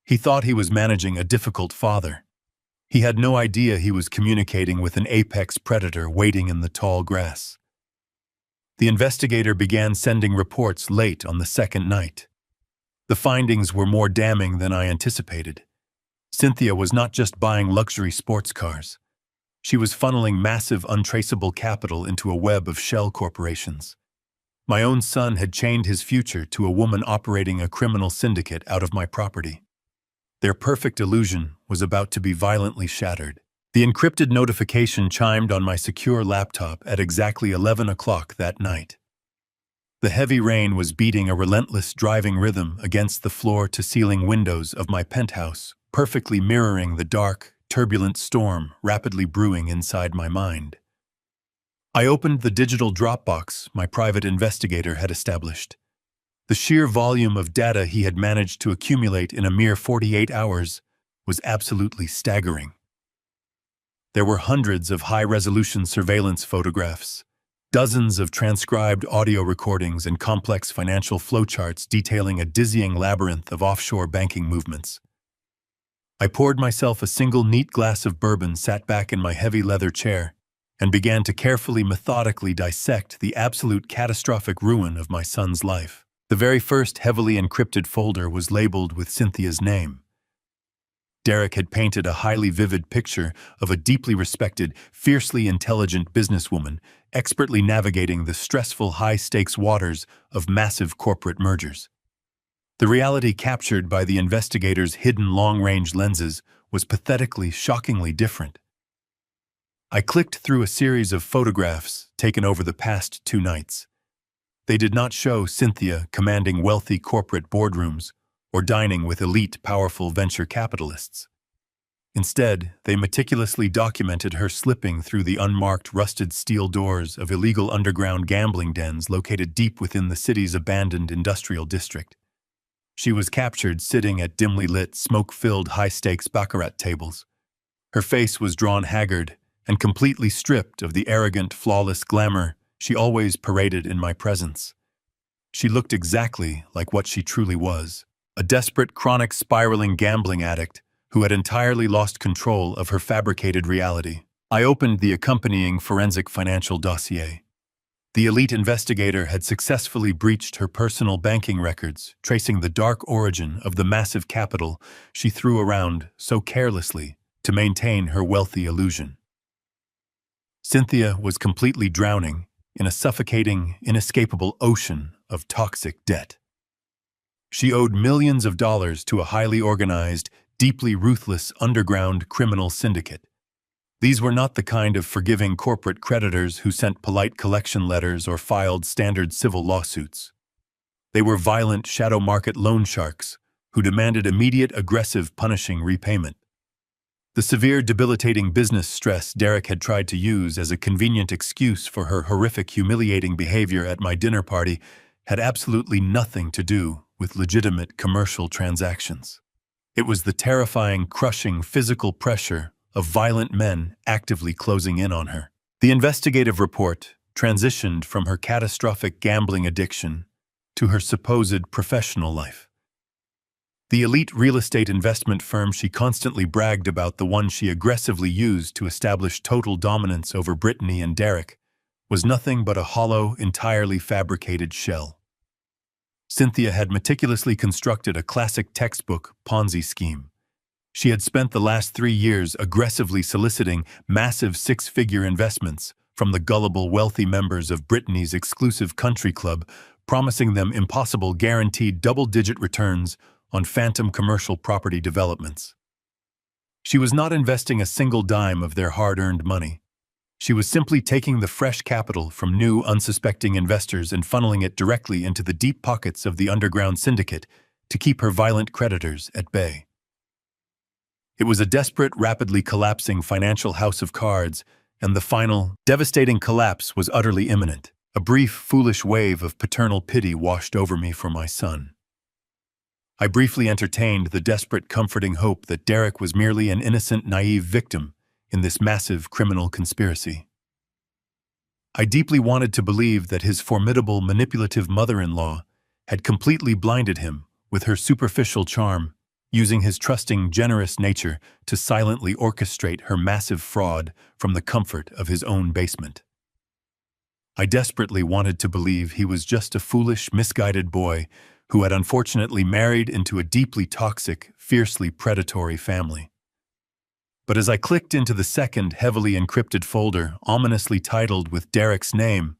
He thought he was managing a difficult father. He had no idea he was communicating with an apex predator waiting in the tall grass. The investigator began sending reports late on the second night. The findings were more damning than I anticipated. Cynthia was not just buying luxury sports cars. She was funneling massive, untraceable capital into a web of shell corporations. My own son had chained his future to a woman operating a criminal syndicate out of my property. Their perfect illusion was about to be violently shattered. The encrypted notification chimed on my secure laptop at exactly 11 o'clock that night. The heavy rain was beating a relentless driving rhythm against the floor-to-ceiling windows of my penthouse, perfectly mirroring the dark, turbulent storm rapidly brewing inside my mind. I opened the digital Dropbox my private investigator had established. The sheer volume of data he had managed to accumulate in a mere 48 hours was absolutely staggering. There were hundreds of high-resolution surveillance photographs, dozens of transcribed audio recordings, and complex financial flowcharts detailing a dizzying labyrinth of offshore banking movements. I poured myself a single neat glass of bourbon, sat back in my heavy leather chair, and began to carefully, methodically dissect the absolute catastrophic ruin of my son's life. The very first heavily encrypted folder was labeled with Cynthia's name. Derek had painted a highly vivid picture of a deeply respected, fiercely intelligent businesswoman, expertly navigating the stressful, high-stakes waters of massive corporate mergers. The reality captured by the investigators' hidden long-range lenses was pathetically, shockingly different. I clicked through a series of photographs taken over the past 2 nights. They did not show Cynthia commanding wealthy corporate boardrooms or dining with elite, powerful venture capitalists. Instead, they meticulously documented her slipping through the unmarked, rusted steel doors of illegal underground gambling dens located deep within the city's abandoned industrial district. She was captured sitting at dimly lit, smoke-filled, high-stakes baccarat tables. Her face was drawn haggard and completely stripped of the arrogant, flawless glamour she always paraded in my presence. She looked exactly like what she truly was, a desperate, chronic, spiraling gambling addict who had entirely lost control of her fabricated reality. I opened the accompanying forensic financial dossier. The elite investigator had successfully breached her personal banking records, tracing the dark origin of the massive capital she threw around so carelessly to maintain her wealthy illusion. Cynthia was completely drowning in a suffocating, inescapable ocean of toxic debt. She owed millions of dollars to a highly organized, deeply ruthless underground criminal syndicate. These were not the kind of forgiving corporate creditors who sent polite collection letters or filed standard civil lawsuits. They were violent shadow market loan sharks who demanded immediate, aggressive, punishing repayment. The severe, debilitating business stress Derek had tried to use as a convenient excuse for her horrific, humiliating behavior at my dinner party had absolutely nothing to do with legitimate commercial transactions. It was the terrifying, crushing physical pressure of violent men actively closing in on her. The investigative report transitioned from her catastrophic gambling addiction to her supposed professional life. The elite real estate investment firm she constantly bragged about, the one she aggressively used to establish total dominance over Brittany and Derek, was nothing but a hollow, entirely fabricated shell. Cynthia had meticulously constructed a classic textbook Ponzi scheme. She had spent the last 3 years aggressively soliciting massive 6-figure investments from the gullible, wealthy members of Brittany's exclusive country club, promising them impossible, guaranteed double-digit returns on phantom commercial property developments. She was not investing a single dime of their hard-earned money. She was simply taking the fresh capital from new, unsuspecting investors and funneling it directly into the deep pockets of the underground syndicate to keep her violent creditors at bay. It was a desperate, rapidly collapsing financial house of cards, and the final, devastating collapse was utterly imminent. A brief, foolish wave of paternal pity washed over me for my son. I briefly entertained the desperate, comforting hope that Derek was merely an innocent, naive victim in this massive criminal conspiracy. I deeply wanted to believe that his formidable, manipulative mother-in-law had completely blinded him with her superficial charm, using his trusting, generous nature to silently orchestrate her massive fraud from the comfort of his own basement. I desperately wanted to believe he was just a foolish, misguided boy who had unfortunately married into a deeply toxic, fiercely predatory family. But as I clicked into the second heavily encrypted folder, ominously titled with Derek's name,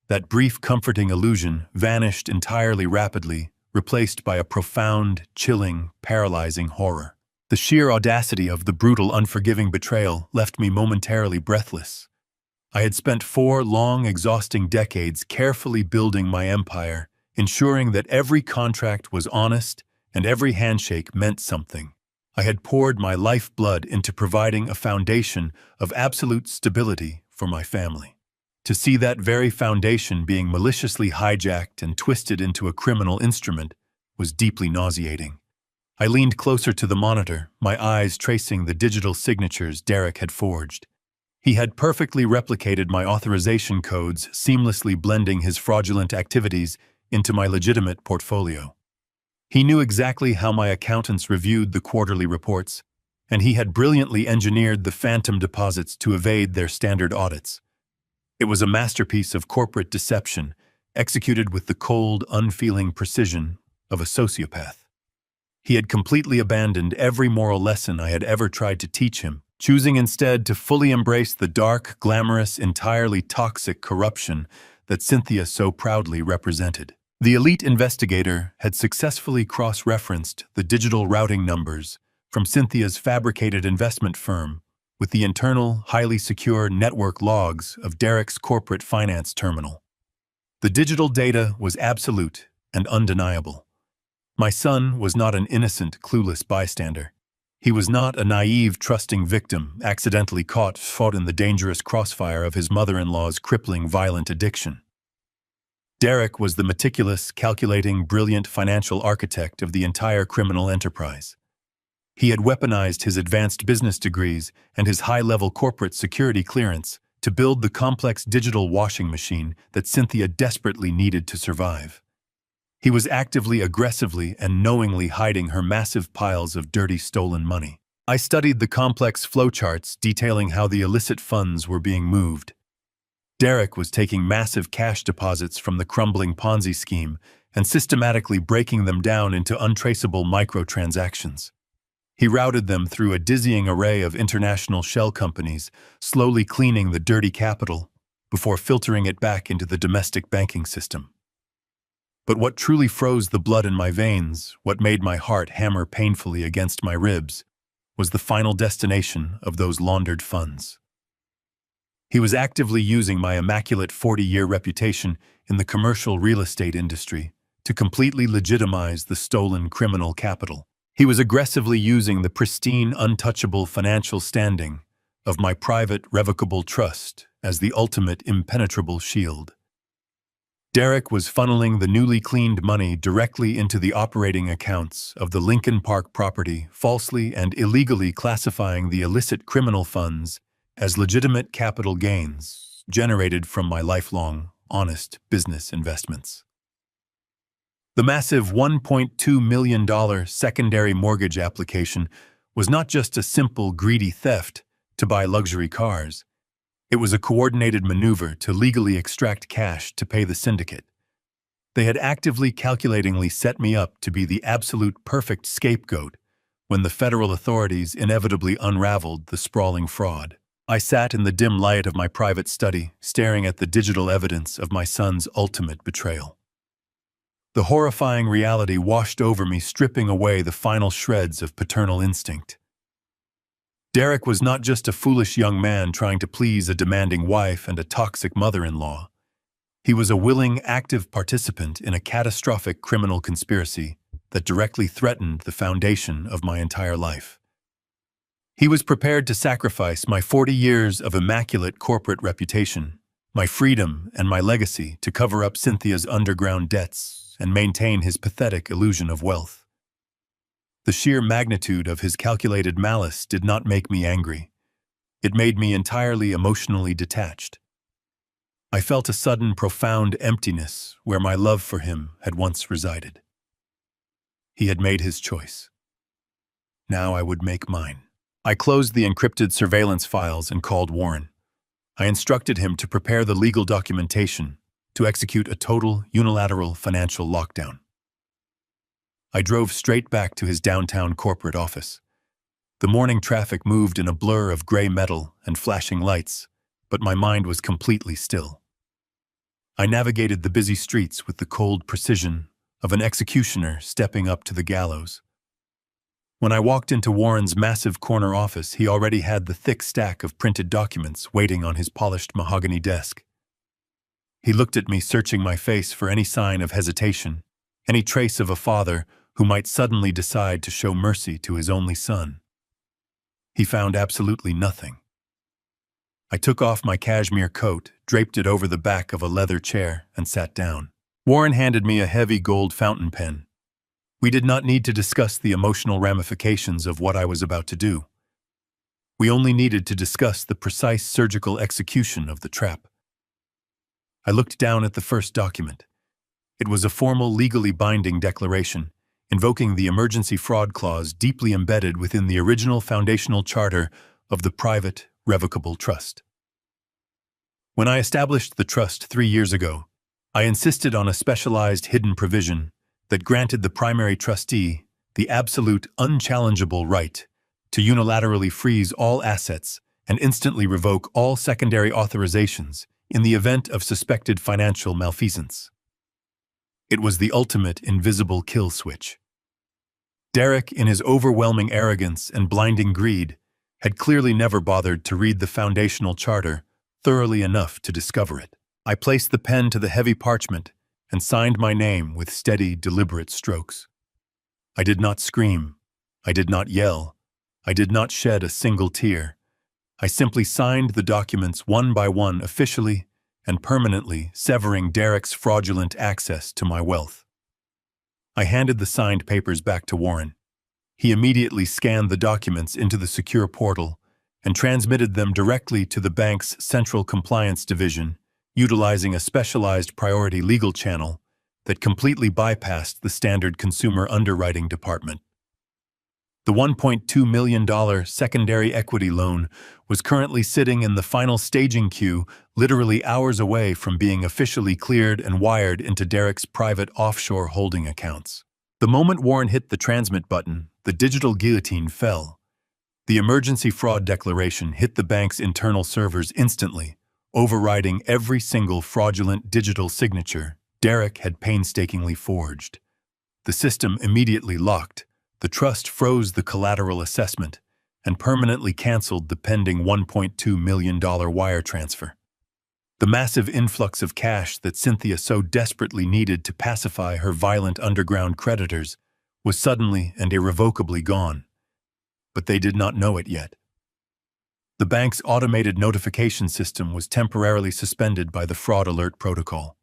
that brief comforting illusion vanished entirely rapidly, replaced by a profound, chilling, paralyzing horror. The sheer audacity of the brutal, unforgiving betrayal left me momentarily breathless. I had spent 4 long, exhausting decades carefully building my empire, ensuring that every contract was honest and every handshake meant something. I had poured my lifeblood into providing a foundation of absolute stability for my family. To see that very foundation being maliciously hijacked and twisted into a criminal instrument was deeply nauseating. I leaned closer to the monitor, my eyes tracing the digital signatures Derek had forged. He had perfectly replicated my authorization codes, seamlessly blending his fraudulent activities into my legitimate portfolio. He knew exactly how my accountants reviewed the quarterly reports, and he had brilliantly engineered the phantom deposits to evade their standard audits. It was a masterpiece of corporate deception, executed with the cold, unfeeling precision of a sociopath. He had completely abandoned every moral lesson I had ever tried to teach him, choosing instead to fully embrace the dark, glamorous, entirely toxic corruption that Cynthia so proudly represented. The elite investigator had successfully cross-referenced the digital routing numbers from Cynthia's fabricated investment firm with the internal, highly secure network logs of Derek's corporate finance terminal. The digital data was absolute and undeniable. My son was not an innocent, clueless bystander. He was not a naive, trusting victim accidentally caught in the dangerous crossfire of his mother-in-law's crippling, violent addiction. Derek was the meticulous, calculating, brilliant financial architect of the entire criminal enterprise. He had weaponized his advanced business degrees and his high-level corporate security clearance to build the complex digital washing machine that Cynthia desperately needed to survive. He was actively, aggressively, and knowingly hiding her massive piles of dirty, stolen money. I studied the complex flowcharts detailing how the illicit funds were being moved. Derek was taking massive cash deposits from the crumbling Ponzi scheme and systematically breaking them down into untraceable microtransactions. He routed them through a dizzying array of international shell companies, slowly cleaning the dirty capital before filtering it back into the domestic banking system. But what truly froze the blood in my veins, what made my heart hammer painfully against my ribs, was the final destination of those laundered funds. He was actively using my immaculate 40-year reputation in the commercial real estate industry to completely legitimize the stolen criminal capital. He was aggressively using the pristine, untouchable financial standing of my private revocable trust as the ultimate impenetrable shield. Derek was funneling the newly cleaned money directly into the operating accounts of the Lincoln Park property, falsely and illegally classifying the illicit criminal funds as legitimate capital gains generated from my lifelong, honest business investments. The massive $1.2 million secondary mortgage application was not just a simple, greedy theft to buy luxury cars. It was a coordinated maneuver to legally extract cash to pay the syndicate. They had actively, calculatingly set me up to be the absolute perfect scapegoat when the federal authorities inevitably unraveled the sprawling fraud. I sat in the dim light of my private study, staring at the digital evidence of my son's ultimate betrayal. The horrifying reality washed over me, stripping away the final shreds of paternal instinct. Derek was not just a foolish young man trying to please a demanding wife and a toxic mother-in-law. He was a willing, active participant in a catastrophic criminal conspiracy that directly threatened the foundation of my entire life. He was prepared to sacrifice my 40 years of immaculate corporate reputation, my freedom, and my legacy to cover up Cynthia's underground debts and maintain his pathetic illusion of wealth. The sheer magnitude of his calculated malice did not make me angry. It made me entirely emotionally detached. I felt a sudden, profound emptiness where my love for him had once resided. He had made his choice. Now I would make mine. I closed the encrypted surveillance files and called Warren. I instructed him to prepare the legal documentation to execute a total, unilateral financial lockdown. I drove straight back to his downtown corporate office. The morning traffic moved in a blur of gray metal and flashing lights, but my mind was completely still. I navigated the busy streets with the cold precision of an executioner stepping up to the gallows. When I walked into Warren's massive corner office, he already had the thick stack of printed documents waiting on his polished mahogany desk. He looked at me, searching my face for any sign of hesitation, any trace of a father who might suddenly decide to show mercy to his only son. He found absolutely nothing. I took off my cashmere coat, draped it over the back of a leather chair, and sat down. Warren handed me a heavy gold fountain pen. We did not need to discuss the emotional ramifications of what I was about to do. We only needed to discuss the precise surgical execution of the trap. I looked down at the first document. It was a formal, legally binding declaration, invoking the emergency fraud clause deeply embedded within the original foundational charter of the private, revocable trust. When I established the trust 3 years ago, I insisted on a specialized hidden provision that granted the primary trustee the absolute, unchallengeable right to unilaterally freeze all assets and instantly revoke all secondary authorizations in the event of suspected financial malfeasance. It was the ultimate invisible kill switch. Derek, in his overwhelming arrogance and blinding greed, had clearly never bothered to read the foundational charter thoroughly enough to discover it. I placed the pen to the heavy parchment and signed my name with steady, deliberate strokes. I did not scream. I did not yell. I did not shed a single tear. I simply signed the documents one by one, officially and permanently severing Derek's fraudulent access to my wealth. I handed the signed papers back to Warren. He immediately scanned the documents into the secure portal and transmitted them directly to the bank's Central Compliance Division, utilizing a specialized priority legal channel that completely bypassed the standard consumer underwriting department. The $1.2 million secondary equity loan was currently sitting in the final staging queue, literally hours away from being officially cleared and wired into Derek's private offshore holding accounts. The moment Warren hit the transmit button, the digital guillotine fell. The emergency fraud declaration hit the bank's internal servers instantly, overriding every single fraudulent digital signature Derek had painstakingly forged. The system immediately locked. The trust froze the collateral assessment and permanently canceled the pending $1.2 million wire transfer. The massive influx of cash that Cynthia so desperately needed to pacify her violent underground creditors was suddenly and irrevocably gone. But they did not know it yet. The bank's automated notification system was temporarily suspended by the fraud alert protocol.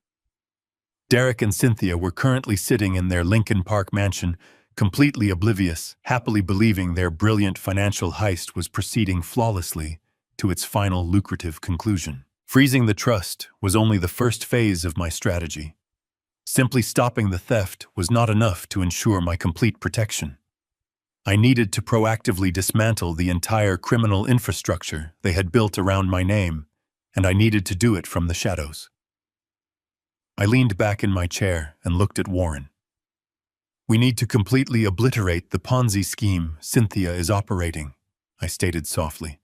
Derek and Cynthia were currently sitting in their Lincoln Park mansion, completely oblivious, happily believing their brilliant financial heist was proceeding flawlessly to its final lucrative conclusion. Freezing the trust was only the first phase of my strategy. Simply stopping the theft was not enough to ensure my complete protection. I needed to proactively dismantle the entire criminal infrastructure they had built around my name, and I needed to do it from the shadows. I leaned back in my chair and looked at Warren. "We need to completely obliterate the Ponzi scheme Cynthia is operating," I stated softly.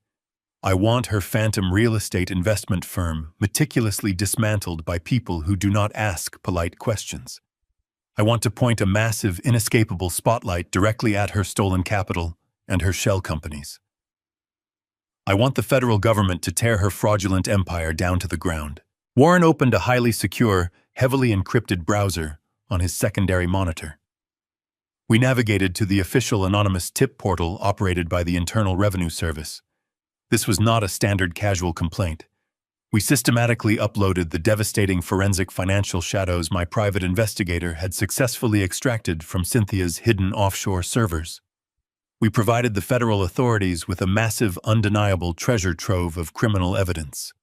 "I want her phantom real estate investment firm meticulously dismantled by people who do not ask polite questions. I want to point a massive, inescapable spotlight directly at her stolen capital and her shell companies. I want the federal government to tear her fraudulent empire down to the ground." Warren opened a highly secure, heavily encrypted browser on his secondary monitor. We navigated to the official anonymous tip portal operated by the Internal Revenue Service. This was not a standard casual complaint. We systematically uploaded the devastating forensic financial shadows my private investigator had successfully extracted from Cynthia's hidden offshore servers. We provided the federal authorities with a massive, undeniable treasure trove of criminal evidence.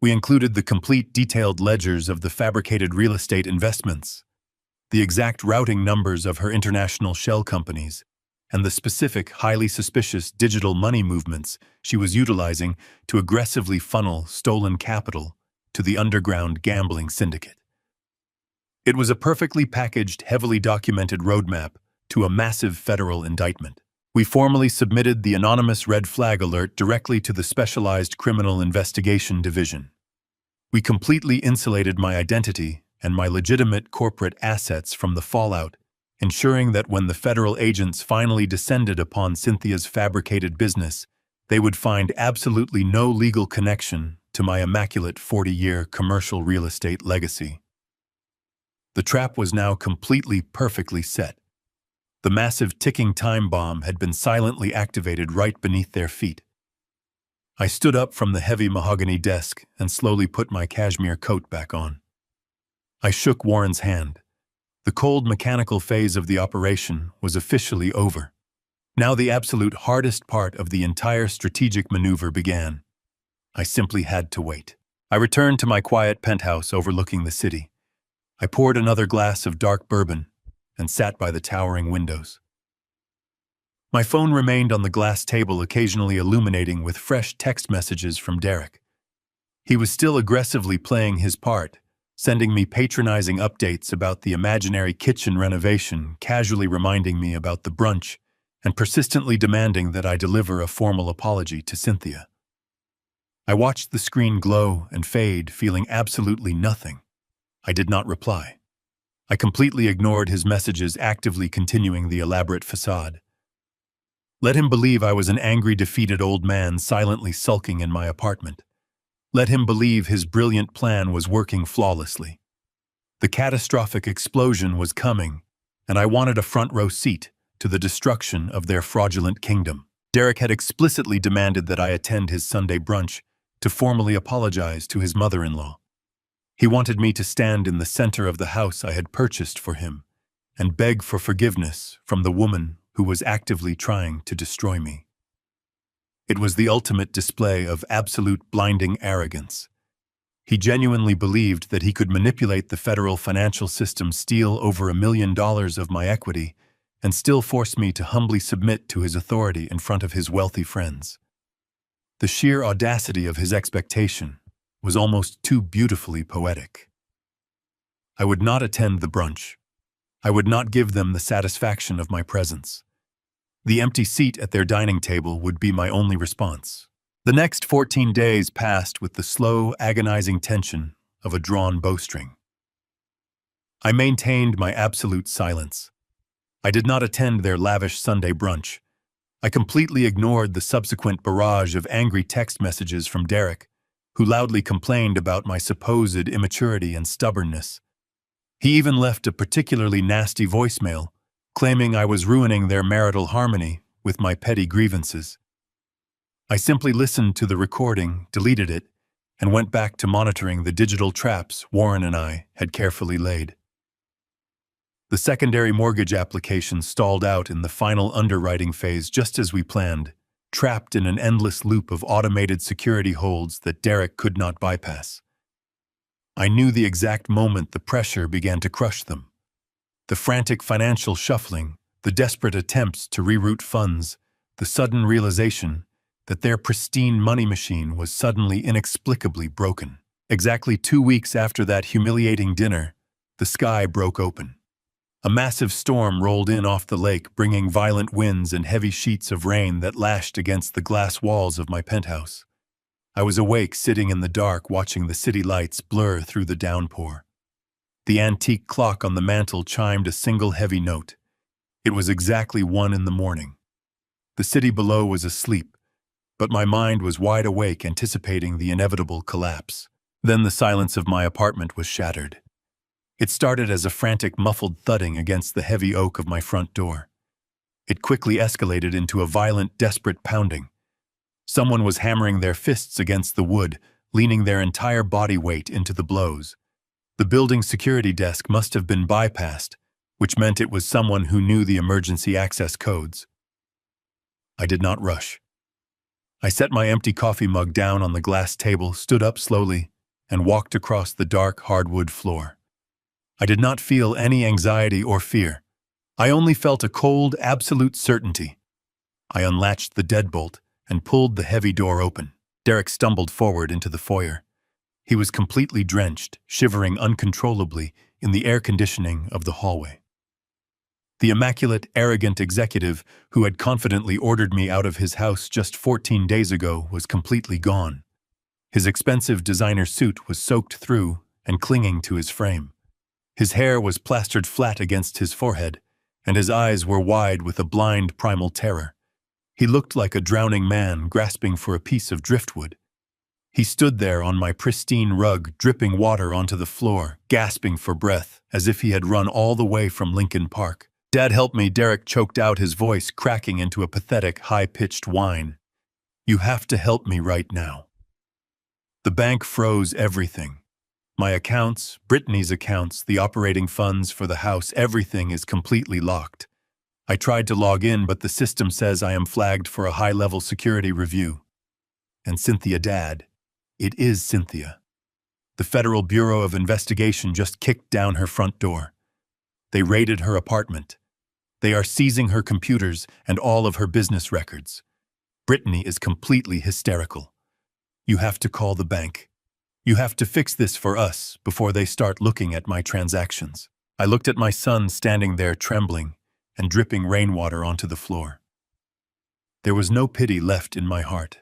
We included the complete detailed ledgers of the fabricated real estate investments, the exact routing numbers of her international shell companies, and the specific, highly suspicious digital money movements she was utilizing to aggressively funnel stolen capital to the underground gambling syndicate. It was a perfectly packaged, heavily documented roadmap to a massive federal indictment. We formally submitted the anonymous red flag alert directly to the Specialized Criminal Investigation Division. We completely insulated my identity and my legitimate corporate assets from the fallout, ensuring that when the federal agents finally descended upon Cynthia's fabricated business, they would find absolutely no legal connection to my immaculate 40-year commercial real estate legacy. The trap was now completely perfectly set. The massive ticking time bomb had been silently activated right beneath their feet. I stood up from the heavy mahogany desk and slowly put my cashmere coat back on. I shook Warren's hand. The cold mechanical phase of the operation was officially over. Now the absolute hardest part of the entire strategic maneuver began. I simply had to wait. I returned to my quiet penthouse overlooking the city. I poured another glass of dark bourbon and sat by the towering windows. My phone remained on the glass table, occasionally illuminating with fresh text messages from Derek. He was still aggressively playing his part, sending me patronizing updates about the imaginary kitchen renovation, casually reminding me about the brunch, and persistently demanding that I deliver a formal apology to Cynthia. I watched the screen glow and fade, feeling absolutely nothing. I did not reply. I completely ignored his messages, actively continuing the elaborate facade. Let him believe I was an angry, defeated old man silently sulking in my apartment. Let him believe his brilliant plan was working flawlessly. The catastrophic explosion was coming, and I wanted a front-row seat to the destruction of their fraudulent kingdom. Derek had explicitly demanded that I attend his Sunday brunch to formally apologize to his mother-in-law. He wanted me to stand in the center of the house I had purchased for him and beg for forgiveness from the woman who was actively trying to destroy me. It was the ultimate display of absolute blinding arrogance. He genuinely believed that he could manipulate the federal financial system, steal over $1 million of my equity, and still force me to humbly submit to his authority in front of his wealthy friends. The sheer audacity of his expectation was almost too beautifully poetic. I would not attend the brunch. I would not give them the satisfaction of my presence. The empty seat at their dining table would be my only response. The next 14 days passed with the slow, agonizing tension of a drawn bowstring. I maintained my absolute silence. I did not attend their lavish Sunday brunch. I completely ignored the subsequent barrage of angry text messages from Derek, who loudly complained about my supposed immaturity and stubbornness. He even left a particularly nasty voicemail, claiming I was ruining their marital harmony with my petty grievances. I simply listened to the recording, deleted it, and went back to monitoring the digital traps Warren and I had carefully laid. The secondary mortgage application stalled out in the final underwriting phase just as we planned, trapped in an endless loop of automated security holds that Derek could not bypass. I knew the exact moment the pressure began to crush them. The frantic financial shuffling, the desperate attempts to reroute funds, the sudden realization that their pristine money machine was suddenly inexplicably broken. Exactly 2 weeks after that humiliating dinner, the sky broke open. A massive storm rolled in off the lake, bringing violent winds and heavy sheets of rain that lashed against the glass walls of my penthouse. I was awake, sitting in the dark, watching the city lights blur through the downpour. The antique clock on the mantel chimed a single heavy note. It was exactly 1 a.m. The city below was asleep, but my mind was wide awake, anticipating the inevitable collapse. Then the silence of my apartment was shattered. It started as a frantic, muffled thudding against the heavy oak of my front door. It quickly escalated into a violent, desperate pounding. Someone was hammering their fists against the wood, leaning their entire body weight into the blows. The building's security desk must have been bypassed, which meant it was someone who knew the emergency access codes. I did not rush. I set my empty coffee mug down on the glass table, stood up slowly, and walked across the dark hardwood floor. I did not feel any anxiety or fear. I only felt a cold, absolute certainty. I unlatched the deadbolt and pulled the heavy door open. Derek stumbled forward into the foyer. He was completely drenched, shivering uncontrollably in the air conditioning of the hallway. The immaculate, arrogant executive who had confidently ordered me out of his house just 14 days ago was completely gone. His expensive designer suit was soaked through and clinging to his frame. His hair was plastered flat against his forehead, and his eyes were wide with a blind, primal terror. He looked like a drowning man grasping for a piece of driftwood. He stood there on my pristine rug, dripping water onto the floor, gasping for breath, as if he had run all the way from Lincoln Park. "Dad, help me," Derek choked out, his voice cracking into a pathetic, high-pitched whine. "You have to help me right now." The bank froze everything. My accounts, Brittany's accounts, the operating funds for the house, everything is completely locked. I tried to log in, but the system says I am flagged for a high-level security review. And Cynthia, Dad, it is Cynthia. The Federal Bureau of Investigation just kicked down her front door. They raided her apartment. They are seizing her computers and all of her business records. Brittany is completely hysterical. You have to call the bank. You have to fix this for us before they start looking at my transactions. I looked at my son standing there trembling and dripping rainwater onto the floor. There was no pity left in my heart.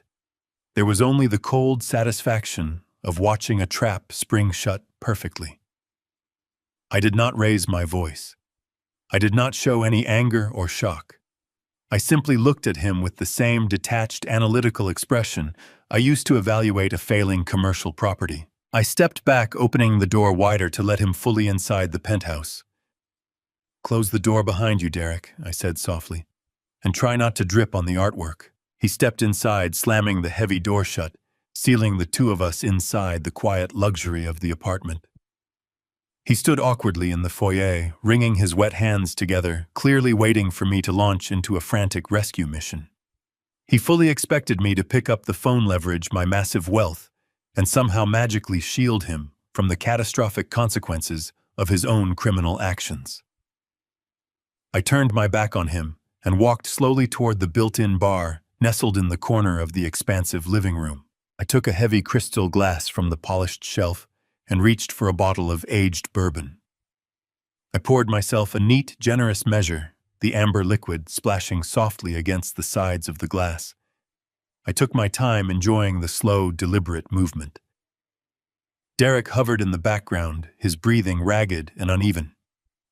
There was only the cold satisfaction of watching a trap spring shut perfectly. I did not raise my voice. I did not show any anger or shock. I simply looked at him with the same detached, analytical expression I used to evaluate a failing commercial property. I stepped back, opening the door wider to let him fully inside the penthouse. "Close the door behind you, Derek," I said softly, "and try not to drip on the artwork." He stepped inside, slamming the heavy door shut, sealing the two of us inside the quiet luxury of the apartment. He stood awkwardly in the foyer, wringing his wet hands together, clearly waiting for me to launch into a frantic rescue mission. He fully expected me to pick up the phone, leverage my massive wealth, and somehow magically shield him from the catastrophic consequences of his own criminal actions. I turned my back on him and walked slowly toward the built-in bar nestled in the corner of the expansive living room. I took a heavy crystal glass from the polished shelf and reached for a bottle of aged bourbon. I poured myself a neat, generous measure, the amber liquid splashing softly against the sides of the glass. I took my time, enjoying the slow, deliberate movement. Derek hovered in the background, his breathing ragged and uneven.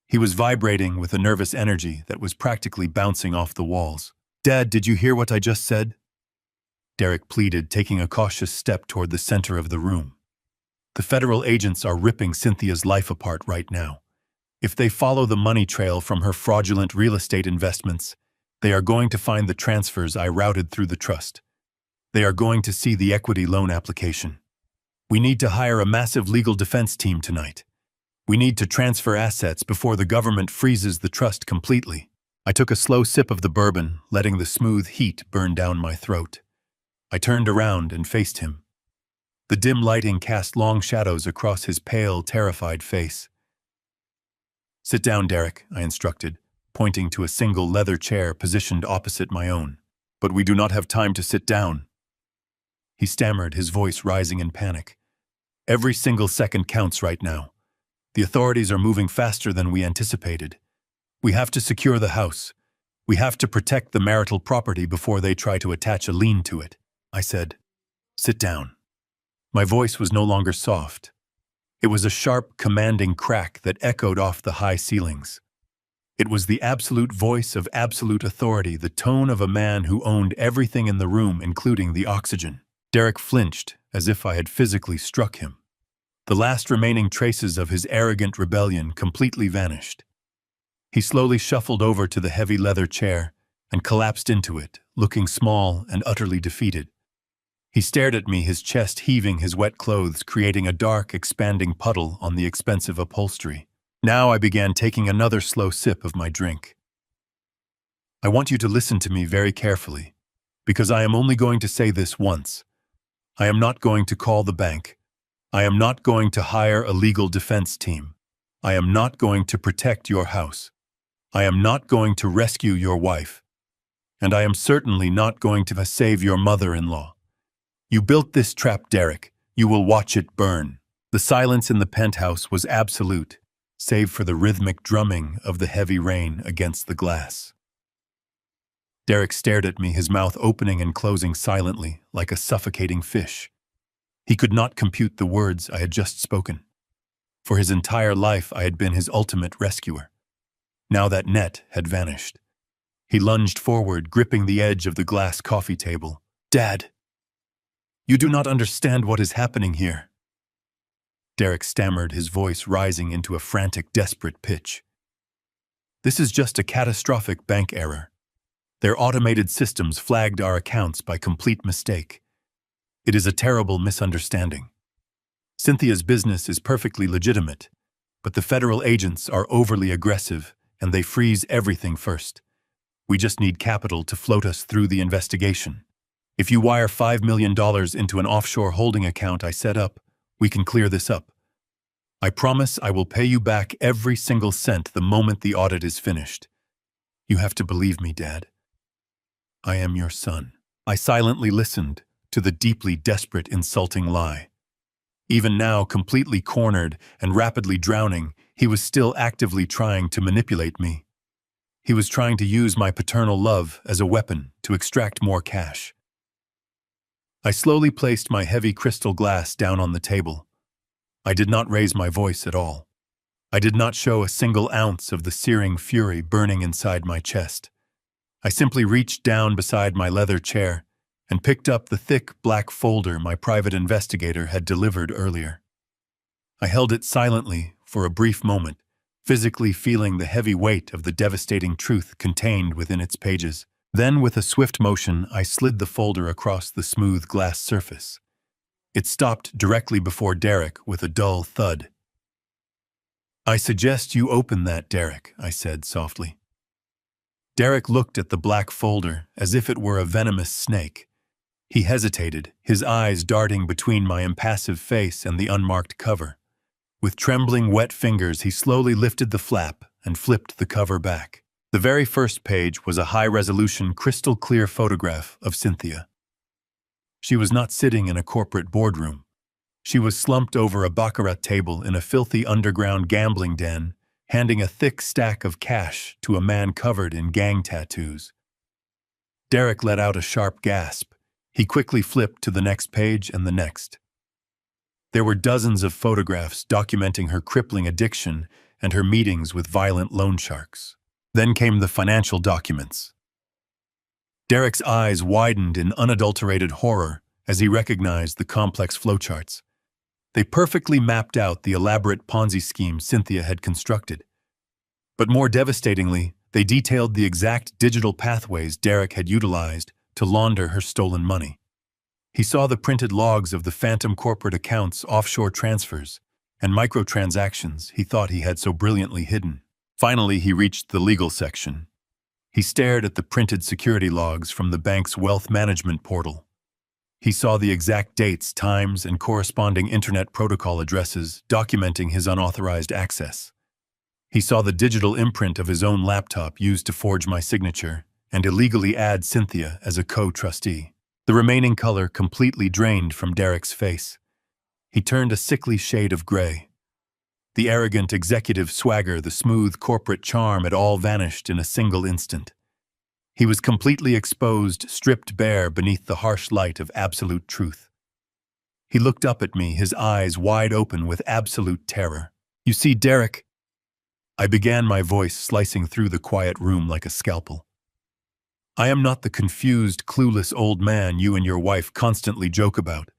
He was vibrating with a nervous energy that was practically bouncing off the walls. "Dad, did you hear what I just said?" Derek pleaded, taking a cautious step toward the center of the room. "The federal agents are ripping Cynthia's life apart right now. If they follow the money trail from her fraudulent real estate investments, they are going to find the transfers I routed through the trust. They are going to see the equity loan application. We need to hire a massive legal defense team tonight. We need to transfer assets before the government freezes the trust completely." I took a slow sip of the bourbon, letting the smooth heat burn down my throat. I turned around and faced him. The dim lighting cast long shadows across his pale, terrified face. "Sit down, Derek," I instructed, pointing to a single leather chair positioned opposite my own. "But we do not have time to sit down." He stammered, his voice rising in panic. "Every single second counts right now. The authorities are moving faster than we anticipated. We have to secure the house. We have to protect the marital property before they try to attach a lien to it." I said, "Sit down." My voice was no longer soft. It was a sharp, commanding crack that echoed off the high ceilings. It was the absolute voice of absolute authority, the tone of a man who owned everything in the room, including the oxygen. Derek flinched, as if I had physically struck him. The last remaining traces of his arrogant rebellion completely vanished. He slowly shuffled over to the heavy leather chair and collapsed into it, looking small and utterly defeated. He stared at me, his chest heaving, his wet clothes creating a dark, expanding puddle on the expensive upholstery. Now I began taking another slow sip of my drink. I want you to listen to me very carefully, because I am only going to say this once. I am not going to call the bank. I am not going to hire a legal defense team. I am not going to protect your house. I am not going to rescue your wife. And I am certainly not going to save your mother-in-law. You built this trap, Derek. You will watch it burn. The silence in the penthouse was absolute, save for the rhythmic drumming of the heavy rain against the glass. Derek stared at me, his mouth opening and closing silently, like a suffocating fish. He could not compute the words I had just spoken. For his entire life I had been his ultimate rescuer. Now that net had vanished. He lunged forward, gripping the edge of the glass coffee table. "Dad, you do not understand what is happening here." Derek stammered, his voice rising into a frantic, desperate pitch. "This is just a catastrophic bank error. Their automated systems flagged our accounts by complete mistake. It is a terrible misunderstanding. Cynthia's business is perfectly legitimate, but the federal agents are overly aggressive and they freeze everything first. We just need capital to float us through the investigation. If you wire $5 million into an offshore holding account I set up, we can clear this up. I promise I will pay you back every single cent the moment the audit is finished. You have to believe me, Dad. I am your son." I silently listened to the deeply desperate, insulting lie. Even now, completely cornered and rapidly drowning, he was still actively trying to manipulate me. He was trying to use my paternal love as a weapon to extract more cash. I slowly placed my heavy crystal glass down on the table. I did not raise my voice at all. I did not show a single ounce of the searing fury burning inside my chest. I simply reached down beside my leather chair and picked up the thick black folder my private investigator had delivered earlier. I held it silently for a brief moment, physically feeling the heavy weight of the devastating truth contained within its pages. Then, with a swift motion, I slid the folder across the smooth glass surface. It stopped directly before Derek with a dull thud. "I suggest you open that, Derek," I said softly. Derek looked at the black folder as if it were a venomous snake. He hesitated, his eyes darting between my impassive face and the unmarked cover. With trembling, wet fingers, he slowly lifted the flap and flipped the cover back. The very first page was a high-resolution, crystal-clear photograph of Cynthia. She was not sitting in a corporate boardroom. She was slumped over a baccarat table in a filthy underground gambling den, handing a thick stack of cash to a man covered in gang tattoos. Derek let out a sharp gasp. He quickly flipped to the next page and the next. There were dozens of photographs documenting her crippling addiction and her meetings with violent loan sharks. Then came the financial documents. Derek's eyes widened in unadulterated horror as he recognized the complex flowcharts. They perfectly mapped out the elaborate Ponzi scheme Cynthia had constructed. But more devastatingly, they detailed the exact digital pathways Derek had utilized to launder her stolen money. He saw the printed logs of the phantom corporate accounts, offshore transfers, and microtransactions he thought he had so brilliantly hidden. Finally, he reached the legal section. He stared at the printed security logs from the bank's wealth management portal. He saw the exact dates, times, and corresponding internet protocol addresses documenting his unauthorized access. He saw the digital imprint of his own laptop used to forge my signature and illegally add Cynthia as a co-trustee. The remaining color completely drained from Derek's face. He turned a sickly shade of gray. The arrogant executive swagger, the smooth corporate charm had all vanished in a single instant. He was completely exposed, stripped bare beneath the harsh light of absolute truth. He looked up at me, his eyes wide open with absolute terror. "You see, Derek," I began, my voice slicing through the quiet room like a scalpel. "I am not the confused, clueless old man you and your wife constantly joke about.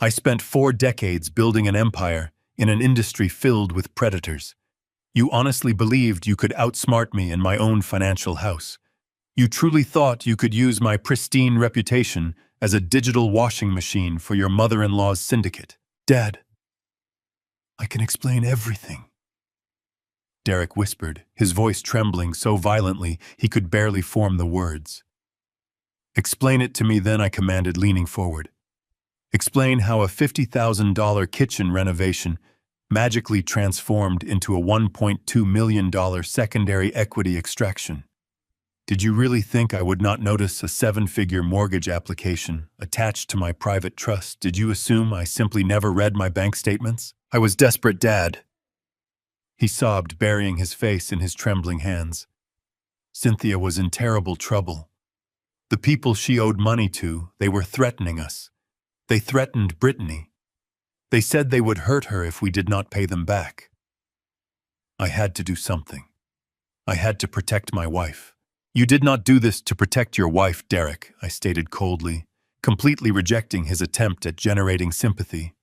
I spent 4 decades building an empire in an industry filled with predators. You honestly believed you could outsmart me in my own financial house. You truly thought you could use my pristine reputation as a digital washing machine for your mother-in-law's syndicate. Dad, I can explain everything, Derek whispered, his voice trembling so violently he could barely form the words. Explain it to me then, I commanded, leaning forward. Explain how a $50,000 kitchen renovation magically transformed into a $1.2 million secondary equity extraction. Did you really think I would not notice a 7-figure mortgage application attached to my private trust? Did you assume I simply never read my bank statements? I was desperate, Dad. He sobbed, burying his face in his trembling hands. Cynthia was in terrible trouble. The people she owed money to, they were threatening us. They threatened Brittany. They said they would hurt her if we did not pay them back. I had to do something. I had to protect my wife. You did not do this to protect your wife, Derek, I stated coldly, completely rejecting his attempt at generating sympathy.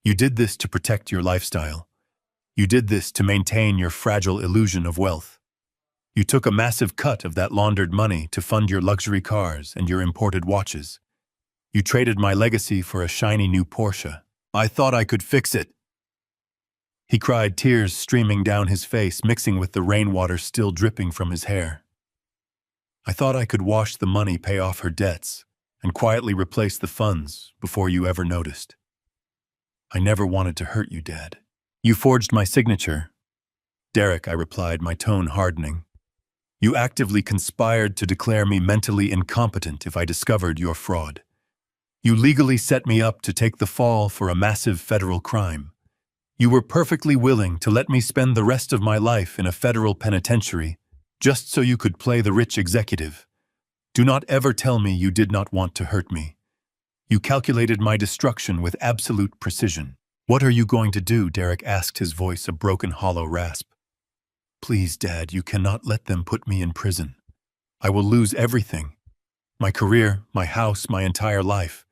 You did this to protect your lifestyle. You did this to maintain your fragile illusion of wealth. You took a massive cut of that laundered money to fund your luxury cars and your imported watches. You traded my legacy for a shiny new Porsche. I thought I could fix it. He cried, tears streaming down his face, mixing with the rainwater still dripping from his hair. I thought I could wash the money, pay off her debts, and quietly replace the funds before you ever noticed. I never wanted to hurt you, Dad. You forged my signature. Derek, I replied, my tone hardening. You actively conspired to declare me mentally incompetent if I discovered your fraud. You legally set me up to take the fall for a massive federal crime. You were perfectly willing to let me spend the rest of my life in a federal penitentiary just so you could play the rich executive. Do not ever tell me you did not want to hurt me. You calculated my destruction with absolute precision. What are you going to do? Derek asked, his voice a broken, hollow rasp. Please, Dad, you cannot let them put me in prison. I will lose everything. My career, my house, my entire life.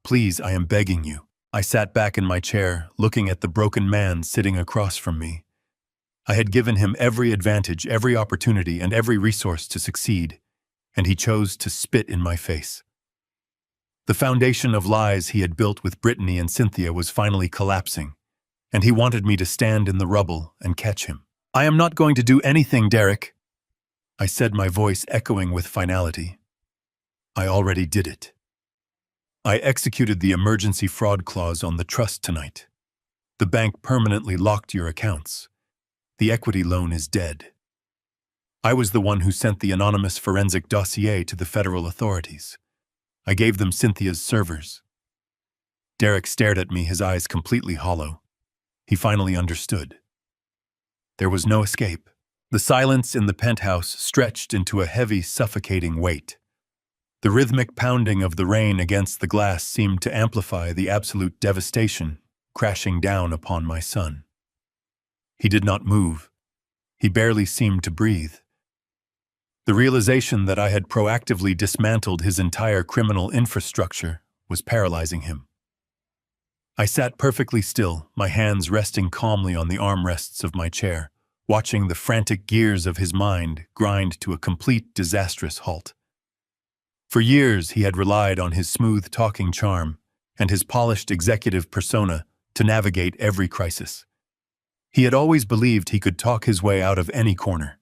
Please, I am begging you. I sat back in my chair, looking at the broken man sitting across from me. I had given him every advantage, every opportunity, and every resource to succeed, and he chose to spit in my face. The foundation of lies he had built with Brittany and Cynthia was finally collapsing, and he wanted me to stand in the rubble and catch him. I am not going to do anything, Derek, I said, my voice echoing with finality. I already did it. I executed the emergency fraud clause on the trust tonight. The bank permanently locked your accounts. The equity loan is dead. I was the one who sent the anonymous forensic dossier to the federal authorities. I gave them Cynthia's servers. Derek stared at me, his eyes completely hollow. He finally understood. There was no escape. The silence in the penthouse stretched into a heavy, suffocating weight. The rhythmic pounding of the rain against the glass seemed to amplify the absolute devastation crashing down upon my son. He did not move. He barely seemed to breathe. The realization that I had proactively dismantled his entire criminal infrastructure was paralyzing him. I sat perfectly still, my hands resting calmly on the armrests of my chair, watching the frantic gears of his mind grind to a complete disastrous halt. For years, he had relied on his smooth-talking charm and his polished executive persona to navigate every crisis. He had always believed he could talk his way out of any corner.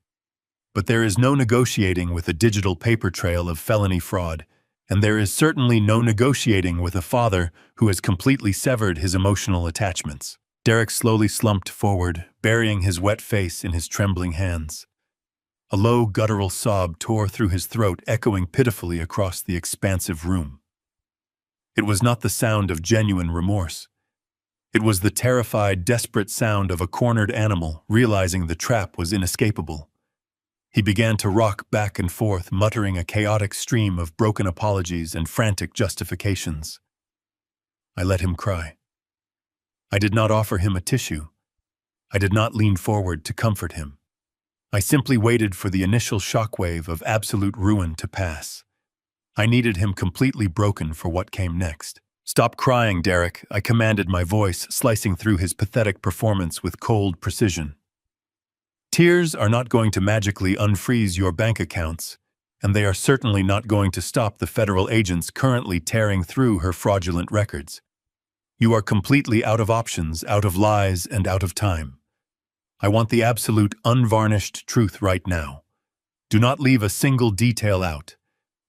But there is no negotiating with a digital paper trail of felony fraud, and there is certainly no negotiating with a father who has completely severed his emotional attachments. Derek slowly slumped forward, burying his wet face in his trembling hands. A low, guttural sob tore through his throat, echoing pitifully across the expansive room. It was not the sound of genuine remorse. It was the terrified, desperate sound of a cornered animal realizing the trap was inescapable. He began to rock back and forth, muttering a chaotic stream of broken apologies and frantic justifications. I let him cry. I did not offer him a tissue. I did not lean forward to comfort him. I simply waited for the initial shockwave of absolute ruin to pass. I needed him completely broken for what came next. Stop crying, Derek, I commanded, my voice slicing through his pathetic performance with cold precision. Tears are not going to magically unfreeze your bank accounts, and they are certainly not going to stop the federal agents currently tearing through her fraudulent records. You are completely out of options, out of lies, and out of time. I want the absolute, unvarnished truth right now. Do not leave a single detail out,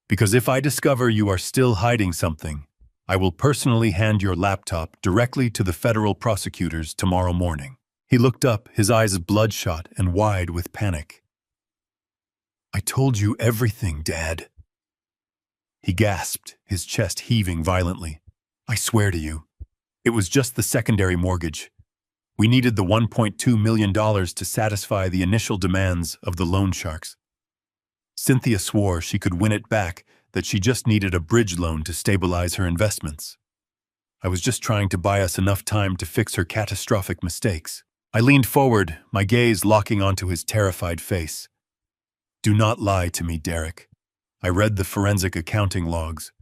because if I discover you are still hiding something, I will personally hand your laptop directly to the federal prosecutors tomorrow morning. He looked up, his eyes bloodshot and wide with panic. I told you everything, Dad. He gasped, his chest heaving violently. I swear to you, it was just the secondary mortgage. We needed the $1.2 million to satisfy the initial demands of the loan sharks. Cynthia swore she could win it back, that she just needed a bridge loan to stabilize her investments. I was just trying to buy us enough time to fix her catastrophic mistakes. I leaned forward, my gaze locking onto his terrified face. Do not lie to me, Derek. I read the forensic accounting logs.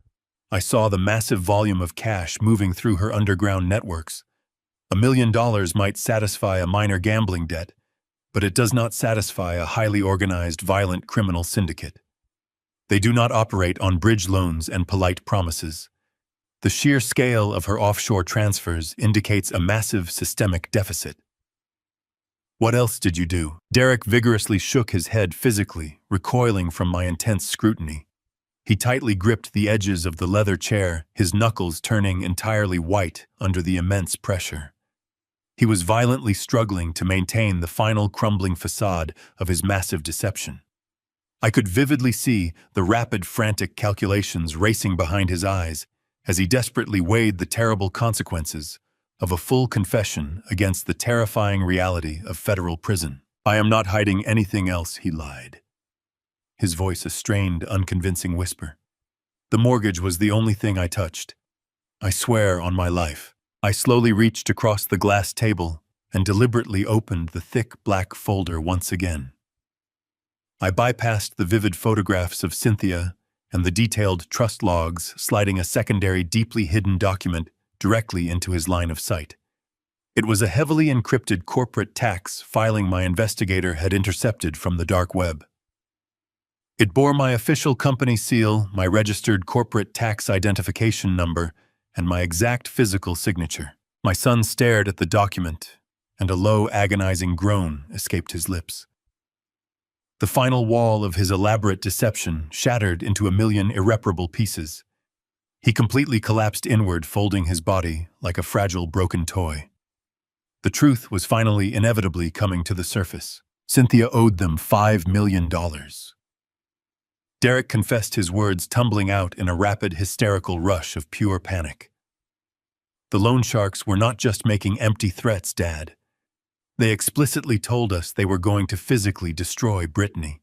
I saw the massive volume of cash moving through her underground networks. $1 million might satisfy a minor gambling debt, but it does not satisfy a highly organized, violent criminal syndicate. They do not operate on bridge loans and polite promises. The sheer scale of her offshore transfers indicates a massive systemic deficit. What else did you do? Derek vigorously shook his head physically, recoiling from my intense scrutiny. He tightly gripped the edges of the leather chair, his knuckles turning entirely white under the immense pressure. He was violently struggling to maintain the final crumbling facade of his massive deception. I could vividly see the rapid, frantic calculations racing behind his eyes as he desperately weighed the terrible consequences of a full confession against the terrifying reality of federal prison. I am not hiding anything else, he lied. His voice a strained, unconvincing whisper. The mortgage was the only thing I touched. I swear on my life. I slowly reached across the glass table and deliberately opened the thick black folder once again. I bypassed the vivid photographs of Cynthia and the detailed trust logs, sliding a secondary, deeply hidden document directly into his line of sight. It was a heavily encrypted corporate tax filing my investigator had intercepted from the dark web. It bore my official company seal, my registered corporate tax identification number, and my exact physical signature. My son stared at the document, and a low, agonizing groan escaped his lips. The final wall of his elaborate deception shattered into a million irreparable pieces. He completely collapsed inward, folding his body like a fragile, broken toy. The truth was finally, inevitably coming to the surface. Cynthia owed them $5 million. Derek confessed, his words tumbling out in a rapid, hysterical rush of pure panic. The loan sharks were not just making empty threats, Dad. They explicitly told us they were going to physically destroy Brittany.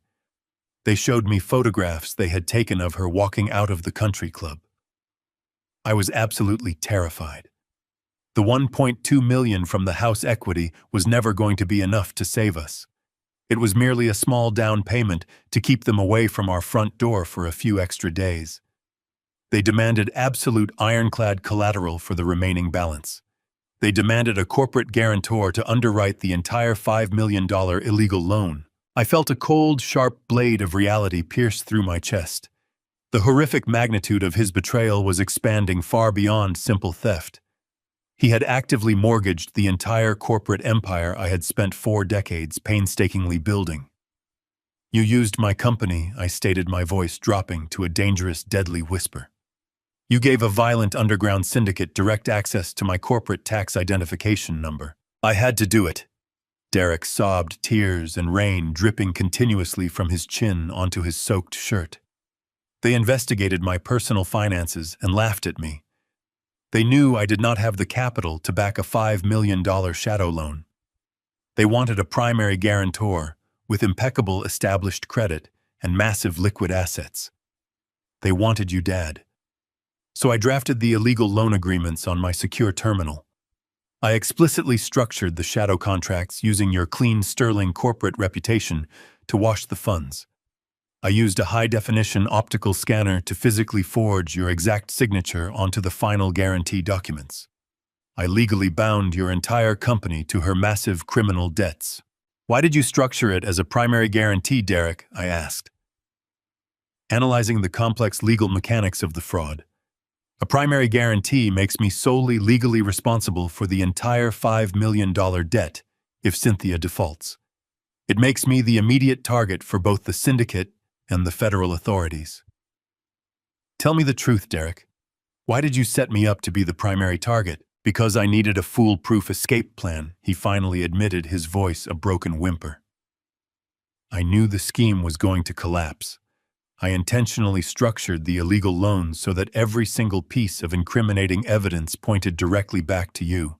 They showed me photographs they had taken of her walking out of the country club. I was absolutely terrified. The $1.2 million from the house equity was never going to be enough to save us. It was merely a small down payment to keep them away from our front door for a few extra days. They demanded absolute ironclad collateral for the remaining balance. They demanded a corporate guarantor to underwrite the entire $5 million illegal loan. I felt a cold, sharp blade of reality pierce through my chest. The horrific magnitude of his betrayal was expanding far beyond simple theft. He had actively mortgaged the entire corporate empire I had spent 4 decades painstakingly building. You used my company, I stated, my voice dropping to a dangerous, deadly whisper. You gave a violent underground syndicate direct access to my corporate tax identification number. I had to do it. Derek sobbed, tears and rain dripping continuously from his chin onto his soaked shirt. They investigated my personal finances and laughed at me. They knew I did not have the capital to back a $5 million shadow loan. They wanted a primary guarantor with impeccable established credit and massive liquid assets. They wanted you, Dad. So I drafted the illegal loan agreements on my secure terminal. I explicitly structured the shadow contracts using your clean sterling corporate reputation to wash the funds. I used a high-definition optical scanner to physically forge your exact signature onto the final guarantee documents. I legally bound your entire company to her massive criminal debts. Why did you structure it as a primary guarantee, Derek? I asked. Analyzing the complex legal mechanics of the fraud. A primary guarantee makes me solely legally responsible for the entire $5 million debt if Cynthia defaults. It makes me the immediate target for both the syndicate and the federal authorities. Tell me the truth, Derek. Why did you set me up to be the primary target? Because I needed a foolproof escape plan, he finally admitted, his voice a broken whimper. I knew the scheme was going to collapse. I intentionally structured the illegal loans so that every single piece of incriminating evidence pointed directly back to you.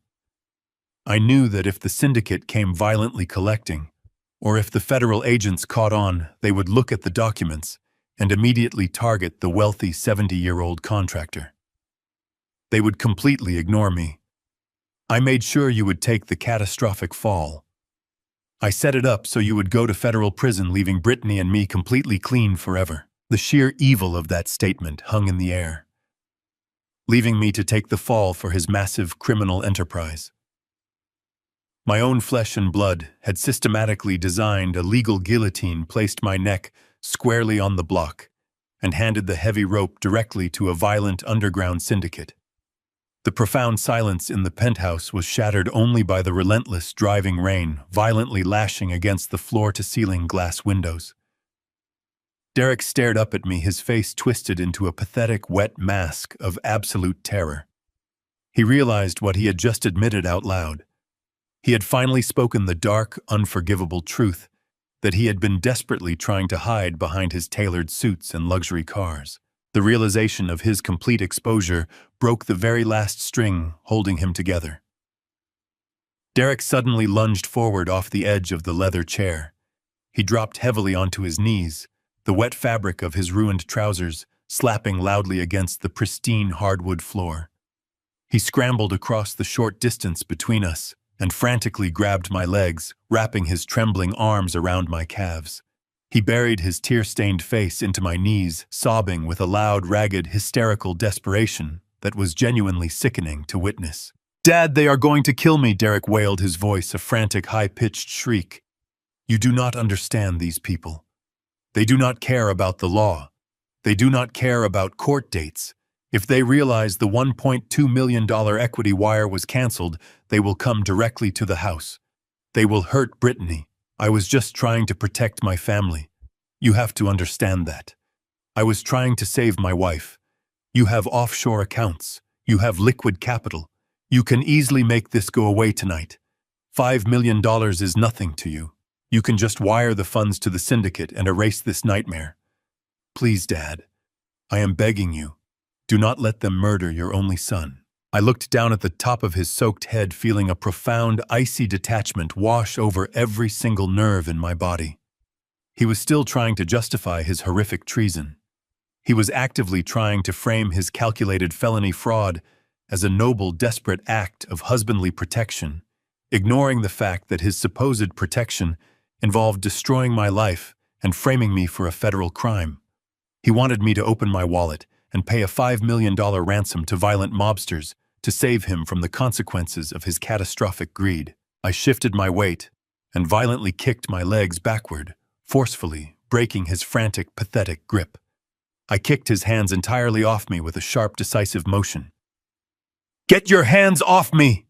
I knew that if the syndicate came violently collecting, or if the federal agents caught on, they would look at the documents and immediately target the wealthy 70-year-old contractor. They would completely ignore me. I made sure you would take the catastrophic fall. I set it up so you would go to federal prison, leaving Brittany and me completely clean forever. The sheer evil of that statement hung in the air, leaving me to take the fall for his massive criminal enterprise. My own flesh and blood had systematically designed a legal guillotine, placed my neck squarely on the block, and handed the heavy rope directly to a violent underground syndicate. The profound silence in the penthouse was shattered only by the relentless driving rain, violently lashing against the floor-to-ceiling glass windows. Derek stared up at me, his face twisted into a pathetic, wet mask of absolute terror. He realized what he had just admitted out loud. He had finally spoken the dark, unforgivable truth that he had been desperately trying to hide behind his tailored suits and luxury cars. The realization of his complete exposure broke the very last string holding him together. Derek suddenly lunged forward off the edge of the leather chair. He dropped heavily onto his knees, the wet fabric of his ruined trousers slapping loudly against the pristine hardwood floor. He scrambled across the short distance between us and frantically grabbed my legs, wrapping his trembling arms around my calves. He buried his tear-stained face into my knees, sobbing with a loud, ragged, hysterical desperation that was genuinely sickening to witness. "Dad, they are going to kill me," Derek wailed, his voice a frantic, high-pitched shriek. "You do not understand these people. They do not care about the law. They do not care about court dates. If they realize the $1.2 million equity wire was canceled, they will come directly to the house. They will hurt Brittany. I was just trying to protect my family. You have to understand that. I was trying to save my wife. You have offshore accounts. You have liquid capital. You can easily make this go away tonight. $5 million is nothing to you. You can just wire the funds to the syndicate and erase this nightmare. Please, Dad, I am begging you. Do not let them murder your only son." I looked down at the top of his soaked head, feeling a profound, icy detachment wash over every single nerve in my body. He was still trying to justify his horrific treason. He was actively trying to frame his calculated felony fraud as a noble, desperate act of husbandly protection, ignoring the fact that his supposed protection involved destroying my life and framing me for a federal crime. He wanted me to open my wallet and pay a $5 million ransom to violent mobsters to save him from the consequences of his catastrophic greed. I shifted my weight and violently kicked my legs backward, forcefully breaking his frantic, pathetic grip. I kicked his hands entirely off me with a sharp, decisive motion. "Get your hands off me!"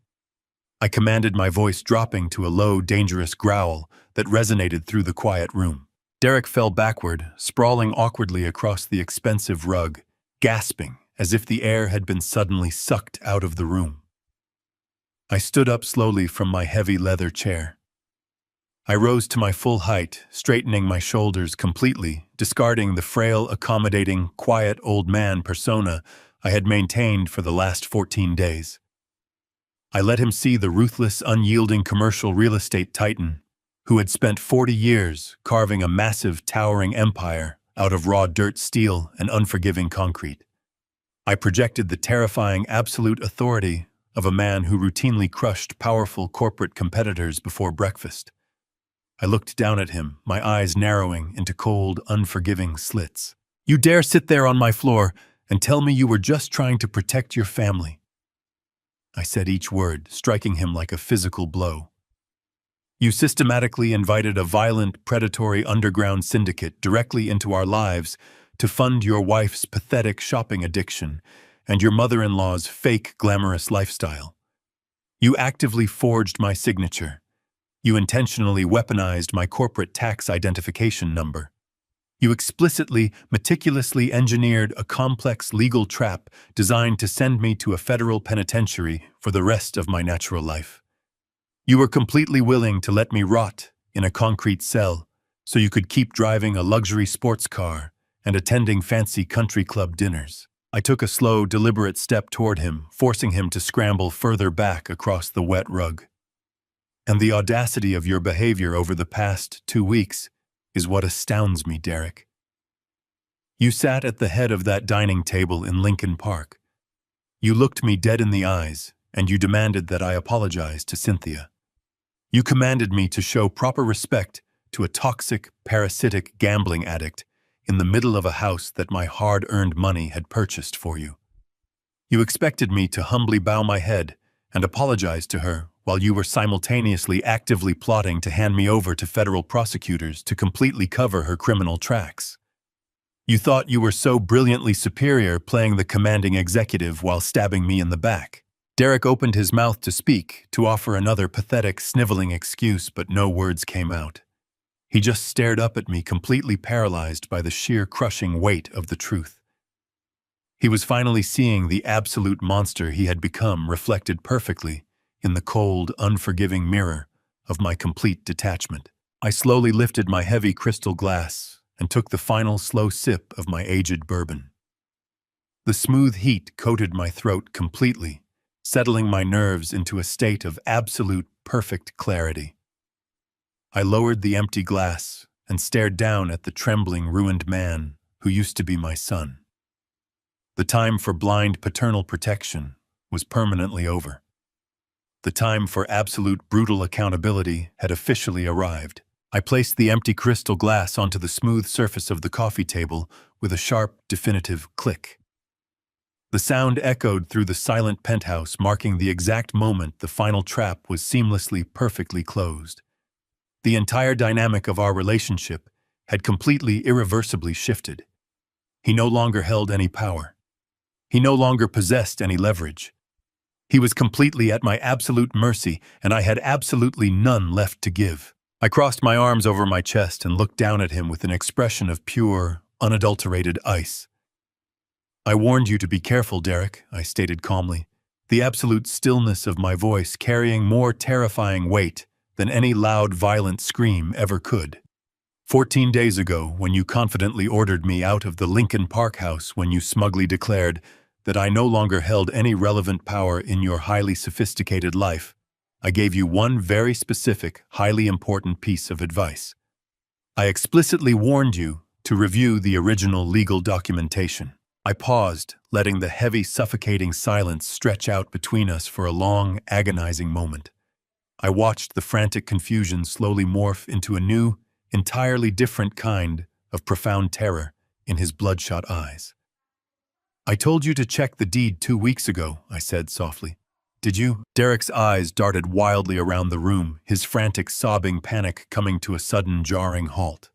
I commanded, my voice dropping to a low, dangerous growl that resonated through the quiet room. Derek fell backward, sprawling awkwardly across the expensive rug, gasping as if the air had been suddenly sucked out of the room. I stood up slowly from my heavy leather chair. I rose to my full height, straightening my shoulders completely, discarding the frail, accommodating, quiet old man persona I had maintained for the last 14 days. I let him see the ruthless, unyielding commercial real estate titan who had spent 40 years carving a massive, towering empire out of raw dirt, steel, and unforgiving concrete. I projected the terrifying absolute authority of a man who routinely crushed powerful corporate competitors before breakfast. I looked down at him, my eyes narrowing into cold, unforgiving slits. "You dare sit there on my floor and tell me you were just trying to protect your family?" I said each word, striking him like a physical blow. "You systematically invited a violent, predatory underground syndicate directly into our lives to fund your wife's pathetic shopping addiction and your mother-in-law's fake glamorous lifestyle. You actively forged my signature. You intentionally weaponized my corporate tax identification number. You explicitly, meticulously engineered a complex legal trap designed to send me to a federal penitentiary for the rest of my natural life. You were completely willing to let me rot in a concrete cell so you could keep driving a luxury sports car and attending fancy country club dinners." I took a slow, deliberate step toward him, forcing him to scramble further back across the wet rug. "And the audacity of your behavior over the past 2 weeks is what astounds me, Derek. You sat at the head of that dining table in Lincoln Park. You looked me dead in the eyes, and you demanded that I apologize to Cynthia. You commanded me to show proper respect to a toxic, parasitic gambling addict in the middle of a house that my hard-earned money had purchased for you. You expected me to humbly bow my head and apologize to her while you were simultaneously actively plotting to hand me over to federal prosecutors to completely cover her criminal tracks. You thought you were so brilliantly superior playing the commanding executive while stabbing me in the back." Derek opened his mouth to speak, to offer another pathetic, sniveling excuse, but no words came out. He just stared up at me, completely paralyzed by the sheer crushing weight of the truth. He was finally seeing the absolute monster he had become reflected perfectly in the cold, unforgiving mirror of my complete detachment. I slowly lifted my heavy crystal glass and took the final slow sip of my aged bourbon. The smooth heat coated my throat completely, settling my nerves into a state of absolute, perfect clarity. I lowered the empty glass and stared down at the trembling, ruined man who used to be my son. The time for blind paternal protection was permanently over. The time for absolute brutal accountability had officially arrived. I placed the empty crystal glass onto the smooth surface of the coffee table with a sharp, definitive click. The sound echoed through the silent penthouse, marking the exact moment the final trap was seamlessly, perfectly closed. The entire dynamic of our relationship had completely, irreversibly shifted. He no longer held any power. He no longer possessed any leverage. He was completely at my absolute mercy, and I had absolutely none left to give. I crossed my arms over my chest and looked down at him with an expression of pure, unadulterated ice. "I warned you to be careful, Derek," I stated calmly, the absolute stillness of my voice carrying more terrifying weight than any loud, violent scream ever could. 14 days ago, when you confidently ordered me out of the Lincoln Park house, when you smugly declared that I no longer held any relevant power in your highly sophisticated life, I gave you one very specific, highly important piece of advice. I explicitly warned you to review the original legal documentation. I paused, letting the heavy, suffocating silence stretch out between us for a long, agonizing moment. I watched the frantic confusion slowly morph into a new, entirely different kind of profound terror in his bloodshot eyes. "I told you to check the deed 2 weeks ago," I said softly. "Did you?" Derek's eyes darted wildly around the room, his frantic, sobbing panic coming to a sudden, jarring halt.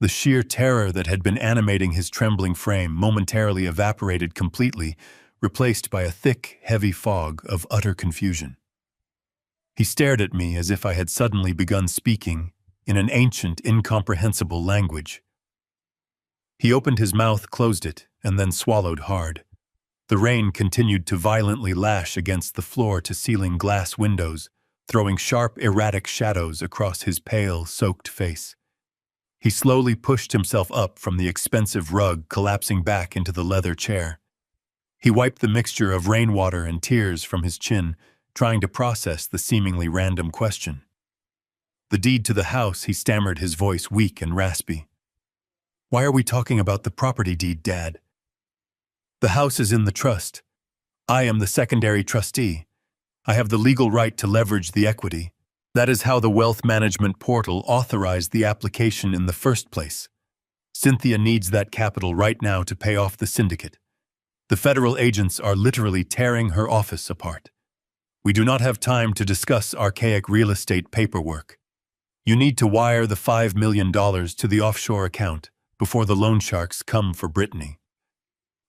The sheer terror that had been animating his trembling frame momentarily evaporated completely, replaced by a thick, heavy fog of utter confusion. He stared at me as if I had suddenly begun speaking in an ancient, incomprehensible language. He opened his mouth, closed it, and then swallowed hard. The rain continued to violently lash against the floor-to-ceiling glass windows, throwing sharp, erratic shadows across his pale, soaked face. He slowly pushed himself up from the expensive rug, collapsing back into the leather chair. He wiped the mixture of rainwater and tears from his chin, trying to process the seemingly random question. "The deed to the house," he stammered, his voice weak and raspy. "Why are we talking about the property deed, Dad? The house is in the trust. I am the secondary trustee. I have the legal right to leverage the equity. That is how the wealth management portal authorized the application in the first place. Cynthia needs that capital right now to pay off the syndicate. The federal agents are literally tearing her office apart. We do not have time to discuss archaic real estate paperwork. You need to wire the $5 million to the offshore account before the loan sharks come for Brittany.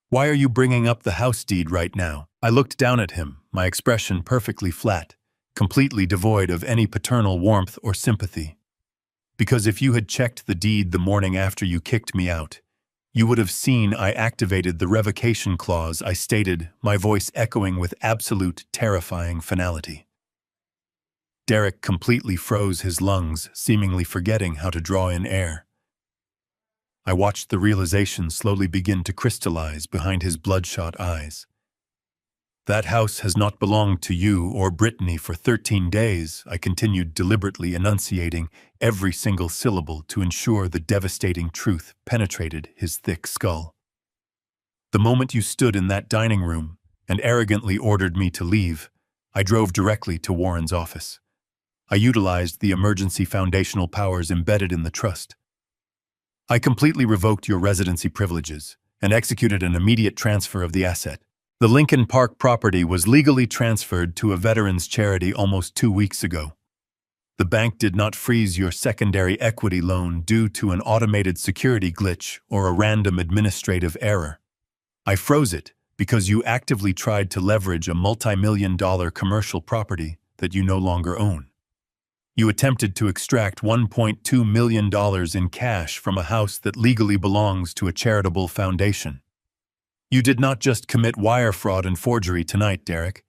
Why are you bringing up the house deed right now? I looked down at him, my expression perfectly flat, completely devoid of any paternal warmth or sympathy. Because if you had checked the deed the morning after you kicked me out, you would have seen I activated the revocation clause I stated, my voice echoing with absolute, terrifying finality. Derek completely froze his lungs, seemingly forgetting how to draw in air. I watched the realization slowly begin to crystallize behind his bloodshot eyes. That house has not belonged to you or Brittany for 13 days, I continued, deliberately enunciating every single syllable to ensure the devastating truth penetrated his thick skull. The moment you stood in that dining room and arrogantly ordered me to leave, I drove directly to Warren's office. I utilized the emergency foundational powers embedded in the trust. I completely revoked your residency privileges and executed an immediate transfer of the asset. The Lincoln Park property was legally transferred to a veterans charity almost 2 weeks ago. The bank did not freeze your secondary equity loan due to an automated security glitch or a random administrative error. I froze it because you actively tried to leverage a multi-million-dollar commercial property that you no longer own. You attempted to extract $1.2 million in cash from a house that legally belongs to a charitable foundation. You did not just commit wire fraud and forgery tonight, Derek.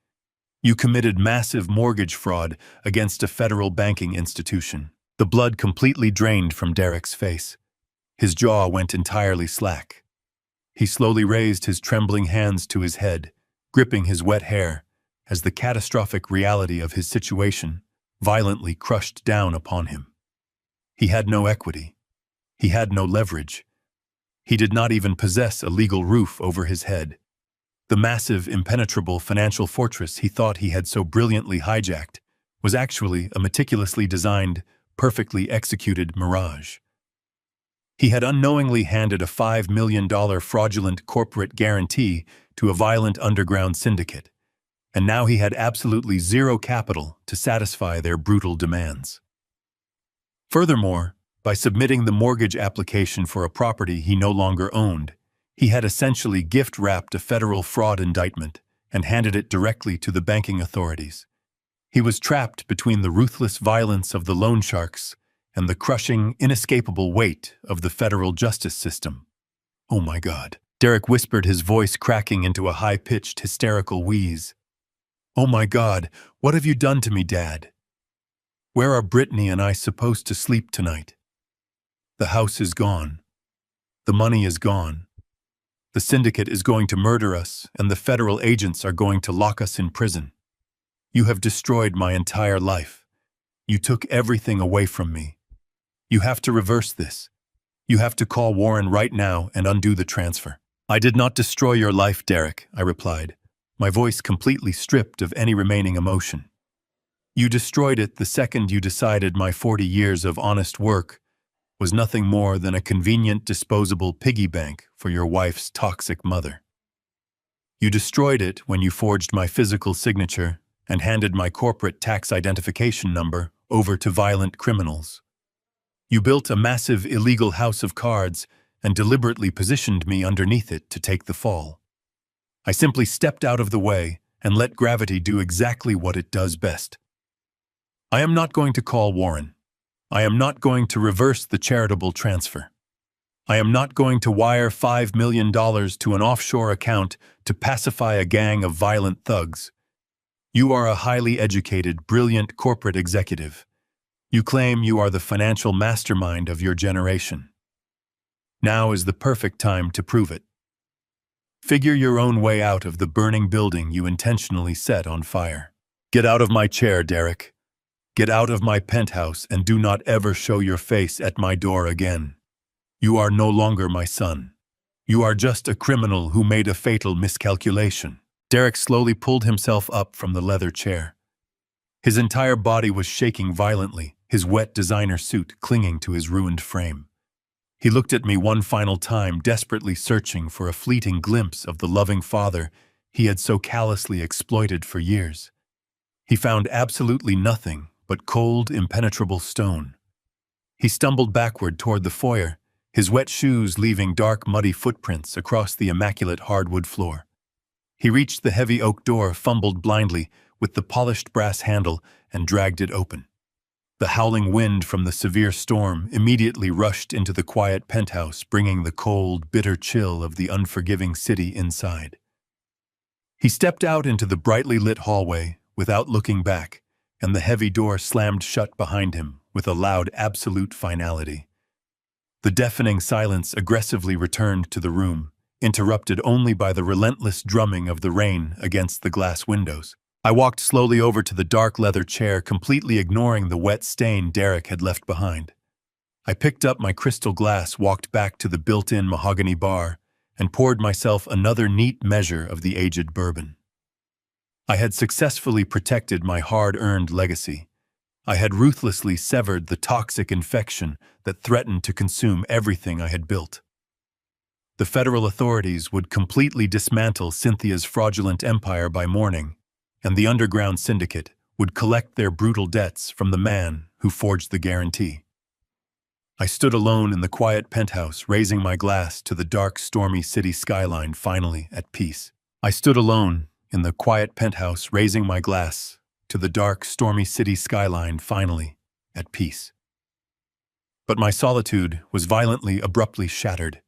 You committed massive mortgage fraud against a federal banking institution. The blood completely drained from Derek's face. His jaw went entirely slack. He slowly raised his trembling hands to his head, gripping his wet hair, as the catastrophic reality of his situation violently crushed down upon him. He had no equity. He had no leverage. He did not even possess a legal roof over his head. The massive, impenetrable financial fortress he thought he had so brilliantly hijacked was actually a meticulously designed, perfectly executed mirage. He had unknowingly handed a $5 million fraudulent corporate guarantee to a violent underground syndicate, and now he had absolutely zero capital to satisfy their brutal demands. Furthermore, by submitting the mortgage application for a property he no longer owned, he had essentially gift-wrapped a federal fraud indictment and handed it directly to the banking authorities. He was trapped between the ruthless violence of the loan sharks and the crushing, inescapable weight of the federal justice system. Oh my God, Derek whispered, his voice cracking into a high-pitched, hysterical wheeze. Oh my God, what have you done to me, Dad? Where are Brittany and I supposed to sleep tonight? The house is gone. The money is gone. The syndicate is going to murder us, and the federal agents are going to lock us in prison. You have destroyed my entire life. You took everything away from me. You have to reverse this. You have to call Warren right now and undo the transfer. I did not destroy your life, Derek, I replied, my voice completely stripped of any remaining emotion. You destroyed it the second you decided my 40 years of honest work was nothing more than a convenient disposable piggy bank for your wife's toxic mother. You destroyed it when you forged my physical signature and handed my corporate tax identification number over to violent criminals. You built a massive illegal house of cards and deliberately positioned me underneath it to take the fall. I simply stepped out of the way and let gravity do exactly what it does best. I am not going to call Warren. I am not going to reverse the charitable transfer. I am not going to wire $5 million to an offshore account to pacify a gang of violent thugs. You are a highly educated, brilliant corporate executive. You claim you are the financial mastermind of your generation. Now is the perfect time to prove it. Figure your own way out of the burning building you intentionally set on fire. Get out of my chair, Derek. Get out of my penthouse and do not ever show your face at my door again. You are no longer my son. You are just a criminal who made a fatal miscalculation. Derek slowly pulled himself up from the leather chair. His entire body was shaking violently, his wet designer suit clinging to his ruined frame. He looked at me one final time, desperately searching for a fleeting glimpse of the loving father he had so callously exploited for years. He found absolutely nothing but cold, impenetrable stone. He stumbled backward toward the foyer, his wet shoes leaving dark, muddy footprints across the immaculate hardwood floor. He reached the heavy oak door, fumbled blindly with the polished brass handle, and dragged it open. The howling wind from the severe storm immediately rushed into the quiet penthouse, bringing the cold, bitter chill of the unforgiving city inside. He stepped out into the brightly lit hallway without looking back, and the heavy door slammed shut behind him with a loud, absolute finality. The deafening silence aggressively returned to the room, interrupted only by the relentless drumming of the rain against the glass windows. I walked slowly over to the dark leather chair, completely ignoring the wet stain Derek had left behind. I picked up my crystal glass, walked back to the built-in mahogany bar, and poured myself another neat measure of the aged bourbon. I had successfully protected my hard-earned legacy. I had ruthlessly severed the toxic infection that threatened to consume everything I had built. The federal authorities would completely dismantle Cynthia's fraudulent empire by morning, and the underground syndicate would collect their brutal debts from the man who forged the guarantee. I stood alone in the quiet penthouse, raising my glass to the dark, stormy city skyline, finally at peace. I stood alone in the quiet penthouse, raising my glass to the dark, stormy city skyline, finally at peace. But my solitude was violently, abruptly shattered.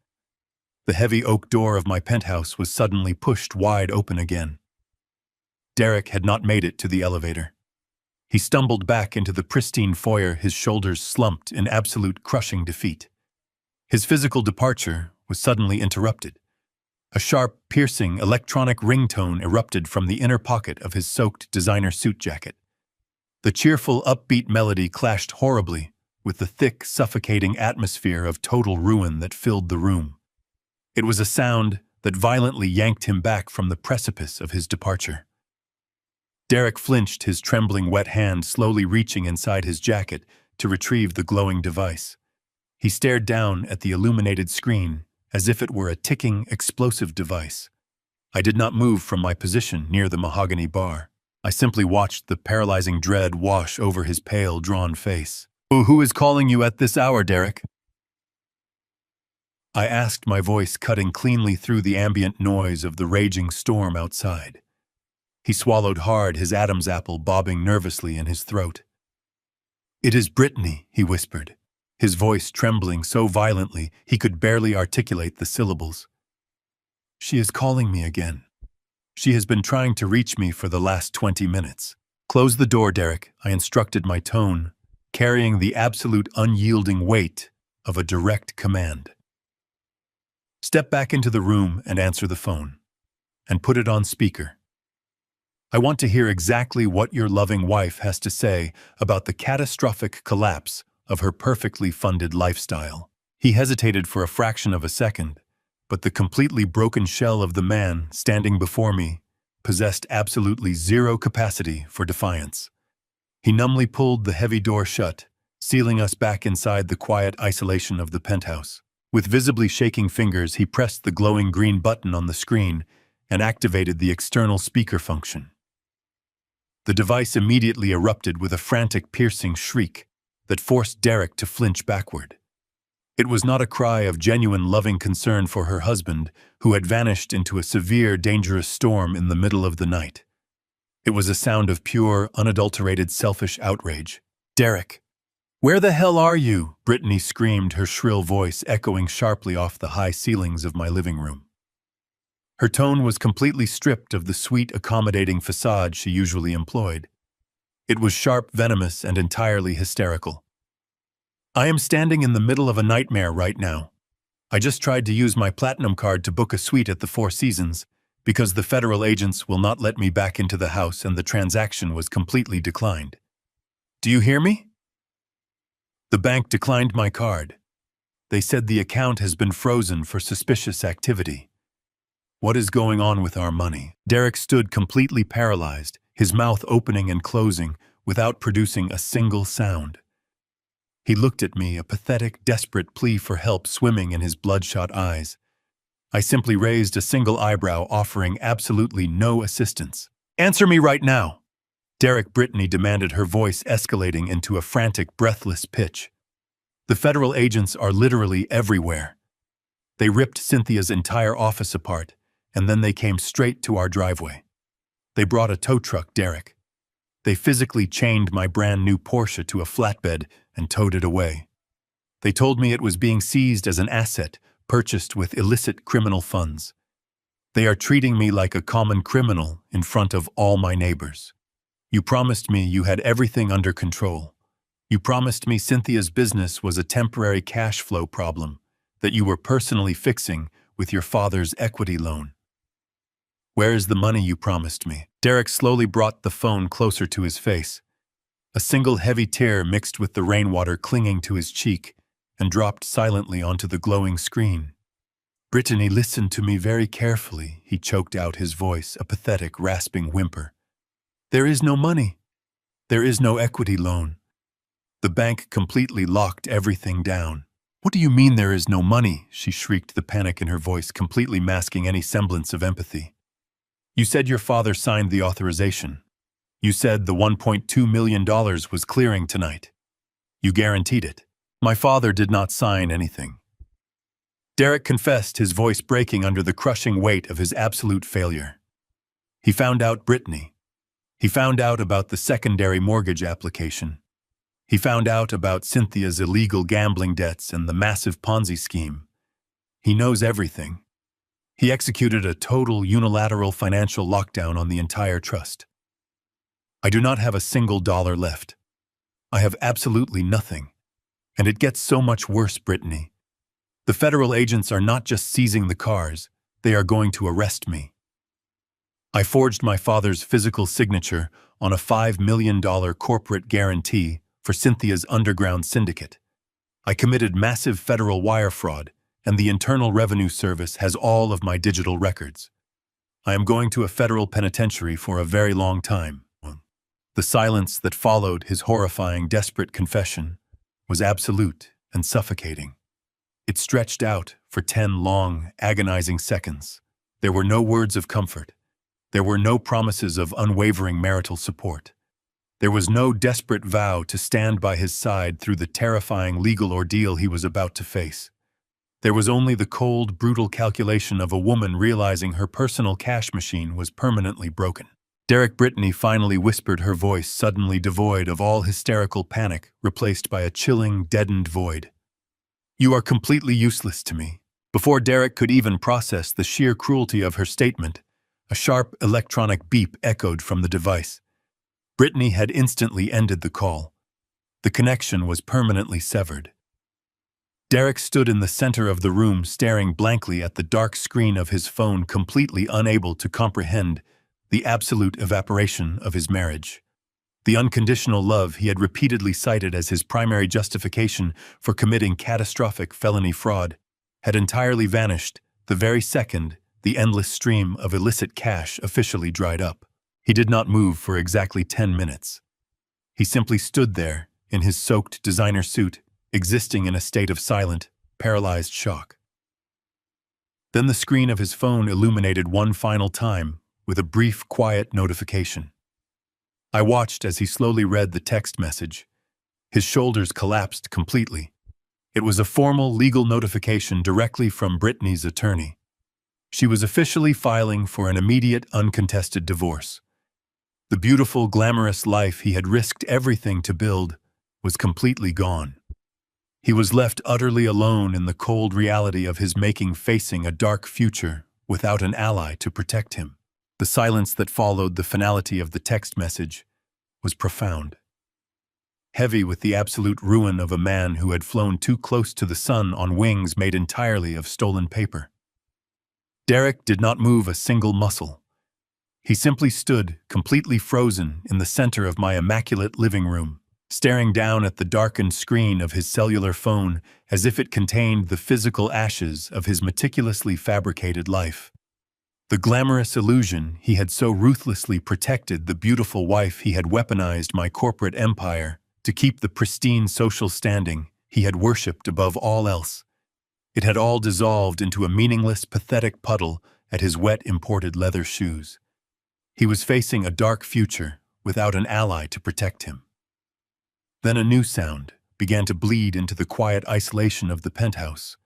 The heavy oak door of my penthouse was suddenly pushed wide open again. Derek had not made it to the elevator. He stumbled back into the pristine foyer, his shoulders slumped in absolute crushing defeat. His physical departure was suddenly interrupted. A sharp, piercing electronic ringtone erupted from the inner pocket of his soaked designer suit jacket. The cheerful, upbeat melody clashed horribly with the thick, suffocating atmosphere of total ruin that filled the room. It was a sound that violently yanked him back from the precipice of his departure. Derek flinched, his trembling wet hand slowly reaching inside his jacket to retrieve the glowing device. He stared down at the illuminated screen as if it were a ticking, explosive device. I did not move from my position near the mahogany bar. I simply watched the paralyzing dread wash over his pale, drawn face. "Who is calling you at this hour, Derek?" I asked, my voice cutting cleanly through the ambient noise of the raging storm outside. He swallowed hard, his Adam's apple bobbing nervously in his throat. "It is Brittany," he whispered, his voice trembling so violently he could barely articulate the syllables. "She is calling me again. She has been trying to reach me for the last 20 minutes. Close the door, Derek," I instructed, my tone carrying the absolute unyielding weight of a direct command. "Step back into the room and answer the phone. And put it on speaker. I want to hear exactly what your loving wife has to say about the catastrophic collapse of her perfectly funded lifestyle." He hesitated for a fraction of a second, but the completely broken shell of the man standing before me possessed absolutely zero capacity for defiance. He numbly pulled the heavy door shut, sealing us back inside the quiet isolation of the penthouse. With visibly shaking fingers, he pressed the glowing green button on the screen and activated the external speaker function. The device immediately erupted with a frantic, piercing shriek that forced Derek to flinch backward. It was not a cry of genuine loving concern for her husband, who had vanished into a severe, dangerous storm in the middle of the night. It was a sound of pure, unadulterated, selfish outrage. "Derek, where the hell are you?" Brittany screamed, her shrill voice echoing sharply off the high ceilings of my living room. Her tone was completely stripped of the sweet, accommodating facade she usually employed. It was sharp, venomous, and entirely hysterical. "I am standing in the middle of a nightmare right now. I just tried to use my platinum card to book a suite at the Four Seasons because the federal agents will not let me back into the house and the transaction was completely declined. Do you hear me? The bank declined my card. They said the account has been frozen for suspicious activity. What is going on with our money?" Derek stood completely paralyzed, his mouth opening and closing without producing a single sound. He looked at me, a pathetic, desperate plea for help swimming in his bloodshot eyes. I simply raised a single eyebrow, offering absolutely no assistance. "Answer me right now!" Derek Brittany demanded, her voice escalating into a frantic, breathless pitch. "The federal agents are literally everywhere. They ripped Cynthia's entire office apart, and then they came straight to our driveway. They brought a tow truck, Derek. They physically chained my brand new Porsche to a flatbed and towed it away. They told me it was being seized as an asset purchased with illicit criminal funds. They are treating me like a common criminal in front of all my neighbors. You promised me you had everything under control. You promised me Cynthia's business was a temporary cash flow problem that you were personally fixing with your father's equity loan. Where is the money you promised me?" Derek slowly brought the phone closer to his face. A single heavy tear mixed with the rainwater clinging to his cheek and dropped silently onto the glowing screen. "Brittany, listen to me very carefully," he choked out, his voice a pathetic, rasping whimper. "There is no money. There is no equity loan. The bank completely locked everything down." "What do you mean there is no money?" she shrieked, the panic in her voice completely masking any semblance of empathy. "You said your father signed the authorization. You said the $1.2 million was clearing tonight. You guaranteed it. My father did not sign anything." Derek confessed, his voice breaking under the crushing weight of his absolute failure. He found out Brittany. He found out about the secondary mortgage application. He found out about Cynthia's illegal gambling debts and the massive Ponzi scheme. He knows everything. He executed a total unilateral financial lockdown on the entire trust. I do not have a single dollar left. I have absolutely nothing. And it gets so much worse, Brittany. The federal agents are not just seizing the cars, they are going to arrest me. I forged my father's physical signature on a $5 million corporate guarantee for Cynthia's underground syndicate. I committed massive federal wire fraud, and the Internal Revenue Service has all of my digital records. I am going to a federal penitentiary for a very long time. The silence that followed his horrifying, desperate confession was absolute and suffocating. It stretched out for 10 long, agonizing seconds. There were no words of comfort. There were no promises of unwavering marital support. There was no desperate vow to stand by his side through the terrifying legal ordeal he was about to face. There was only the cold, brutal calculation of a woman realizing her personal cash machine was permanently broken. Derek Brittany finally whispered, her voice suddenly devoid of all hysterical panic, replaced by a chilling, deadened void. "You are completely useless to me." Before Derek could even process the sheer cruelty of her statement, a sharp electronic beep echoed from the device. Brittany had instantly ended the call. The connection was permanently severed. Derek stood in the center of the room, staring blankly at the dark screen of his phone, completely unable to comprehend the absolute evaporation of his marriage. The unconditional love he had repeatedly cited as his primary justification for committing catastrophic felony fraud had entirely vanished the very second the endless stream of illicit cash officially dried up. He did not move for exactly 10 minutes. He simply stood there in his soaked designer suit, existing in a state of silent, paralyzed shock. Then the screen of his phone illuminated one final time with a brief, quiet notification. I watched as he slowly read the text message. His shoulders collapsed completely. It was a formal legal notification directly from Brittany's attorney. She was officially filing for an immediate, uncontested divorce. The beautiful, glamorous life he had risked everything to build was completely gone. He was left utterly alone in the cold reality of his making, facing a dark future without an ally to protect him. The silence that followed the finality of the text message was profound. Heavy with the absolute ruin of a man who had flown too close to the sun on wings made entirely of stolen paper. Derek did not move a single muscle. He simply stood, completely frozen, in the center of my immaculate living room, staring down at the darkened screen of his cellular phone as if it contained the physical ashes of his meticulously fabricated life. The glamorous illusion he had so ruthlessly protected the beautiful wife he had weaponized my corporate empire to keep the pristine social standing he had worshipped above all else. It had all dissolved into a meaningless, pathetic puddle at his wet imported leather shoes. He was facing a dark future without an ally to protect him. Then a new sound began to bleed into the quiet isolation of the penthouse.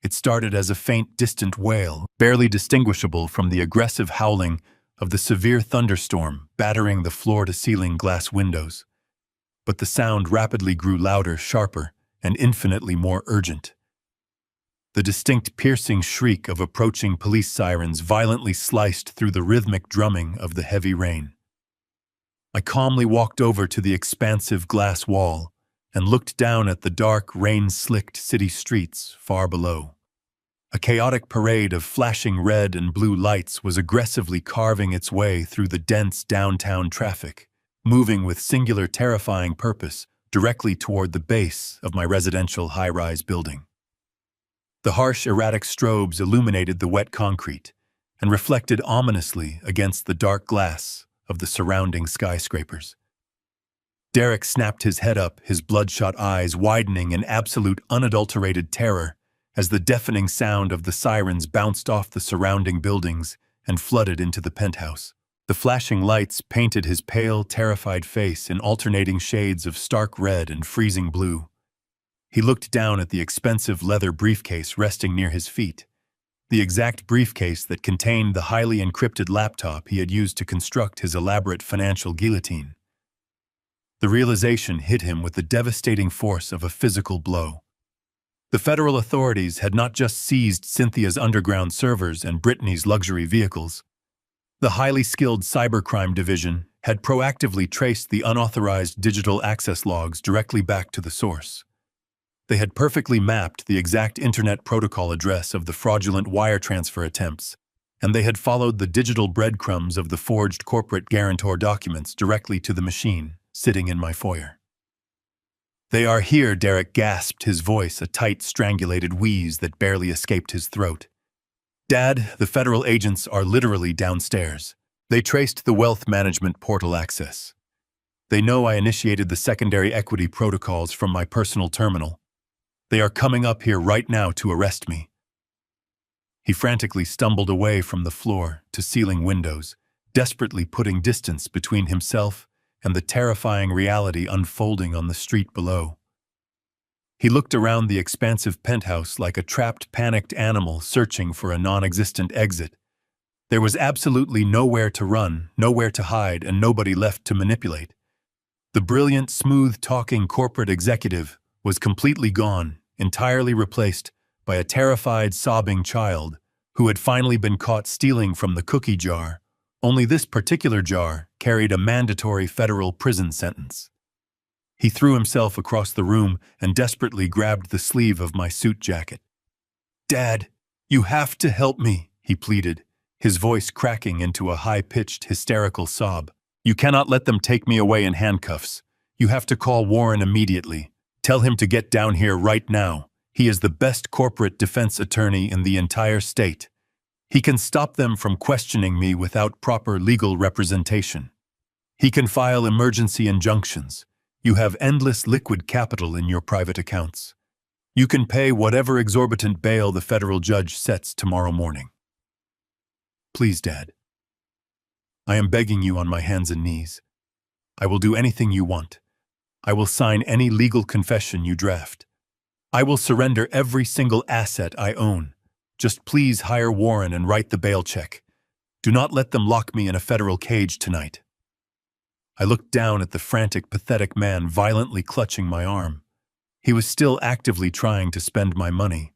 It started as a faint, distant wail, barely distinguishable from the aggressive howling of the severe thunderstorm battering the floor-to-ceiling glass windows. But the sound rapidly grew louder, sharper, and infinitely more urgent. The distinct, piercing shriek of approaching police sirens violently sliced through the rhythmic drumming of the heavy rain. I calmly walked over to the expansive glass wall and looked down at the dark, rain-slicked city streets far below. A chaotic parade of flashing red and blue lights was aggressively carving its way through the dense downtown traffic, moving with singular terrifying purpose directly toward the base of my residential high-rise building. The harsh, erratic strobes illuminated the wet concrete and reflected ominously against the dark glass of the surrounding skyscrapers. Derek snapped his head up, his bloodshot eyes widening in absolute unadulterated terror as the deafening sound of the sirens bounced off the surrounding buildings and flooded into the penthouse. The flashing lights painted his pale, terrified face in alternating shades of stark red and freezing blue. He looked down at the expensive leather briefcase resting near his feet, the exact briefcase that contained the highly encrypted laptop he had used to construct his elaborate financial guillotine. The realization hit him with the devastating force of a physical blow. The federal authorities had not just seized Cynthia's underground servers and Brittany's luxury vehicles. The highly skilled cybercrime division had proactively traced the unauthorized digital access logs directly back to the source. They had perfectly mapped the exact internet protocol address of the fraudulent wire transfer attempts, and they had followed the digital breadcrumbs of the forged corporate guarantor documents directly to the machine sitting in my foyer. "They are here," Derek gasped, his voice a tight, strangulated wheeze that barely escaped his throat. "Dad, the federal agents are literally downstairs. They traced the wealth management portal access. They know I initiated the secondary equity protocols from my personal terminal. They are coming up here right now to arrest me." He frantically stumbled away from the floor to ceiling windows, desperately putting distance between himself and the terrifying reality unfolding on the street below. He looked around the expansive penthouse like a trapped, panicked animal searching for a non-existent exit. There was absolutely nowhere to run, nowhere to hide, and nobody left to manipulate. The brilliant, smooth-talking corporate executive was completely gone, entirely replaced by a terrified, sobbing child who had finally been caught stealing from the cookie jar. Only this particular jar carried a mandatory federal prison sentence. He threw himself across the room and desperately grabbed the sleeve of my suit jacket. "Dad, you have to help me," he pleaded, his voice cracking into a high-pitched, hysterical sob. "You cannot let them take me away in handcuffs. You have to call Warren immediately. Tell him to get down here right now. He is the best corporate defense attorney in the entire state. He can stop them from questioning me without proper legal representation. He can file emergency injunctions. You have endless liquid capital in your private accounts. You can pay whatever exorbitant bail the federal judge sets tomorrow morning. Please, Dad. I am begging you on my hands and knees. I will do anything you want. I will sign any legal confession you draft. I will surrender every single asset I own. Just please hire Warren and write the bail check. Do not let them lock me in a federal cage tonight." I looked down at the frantic, pathetic man violently clutching my arm. He was still actively trying to spend my money.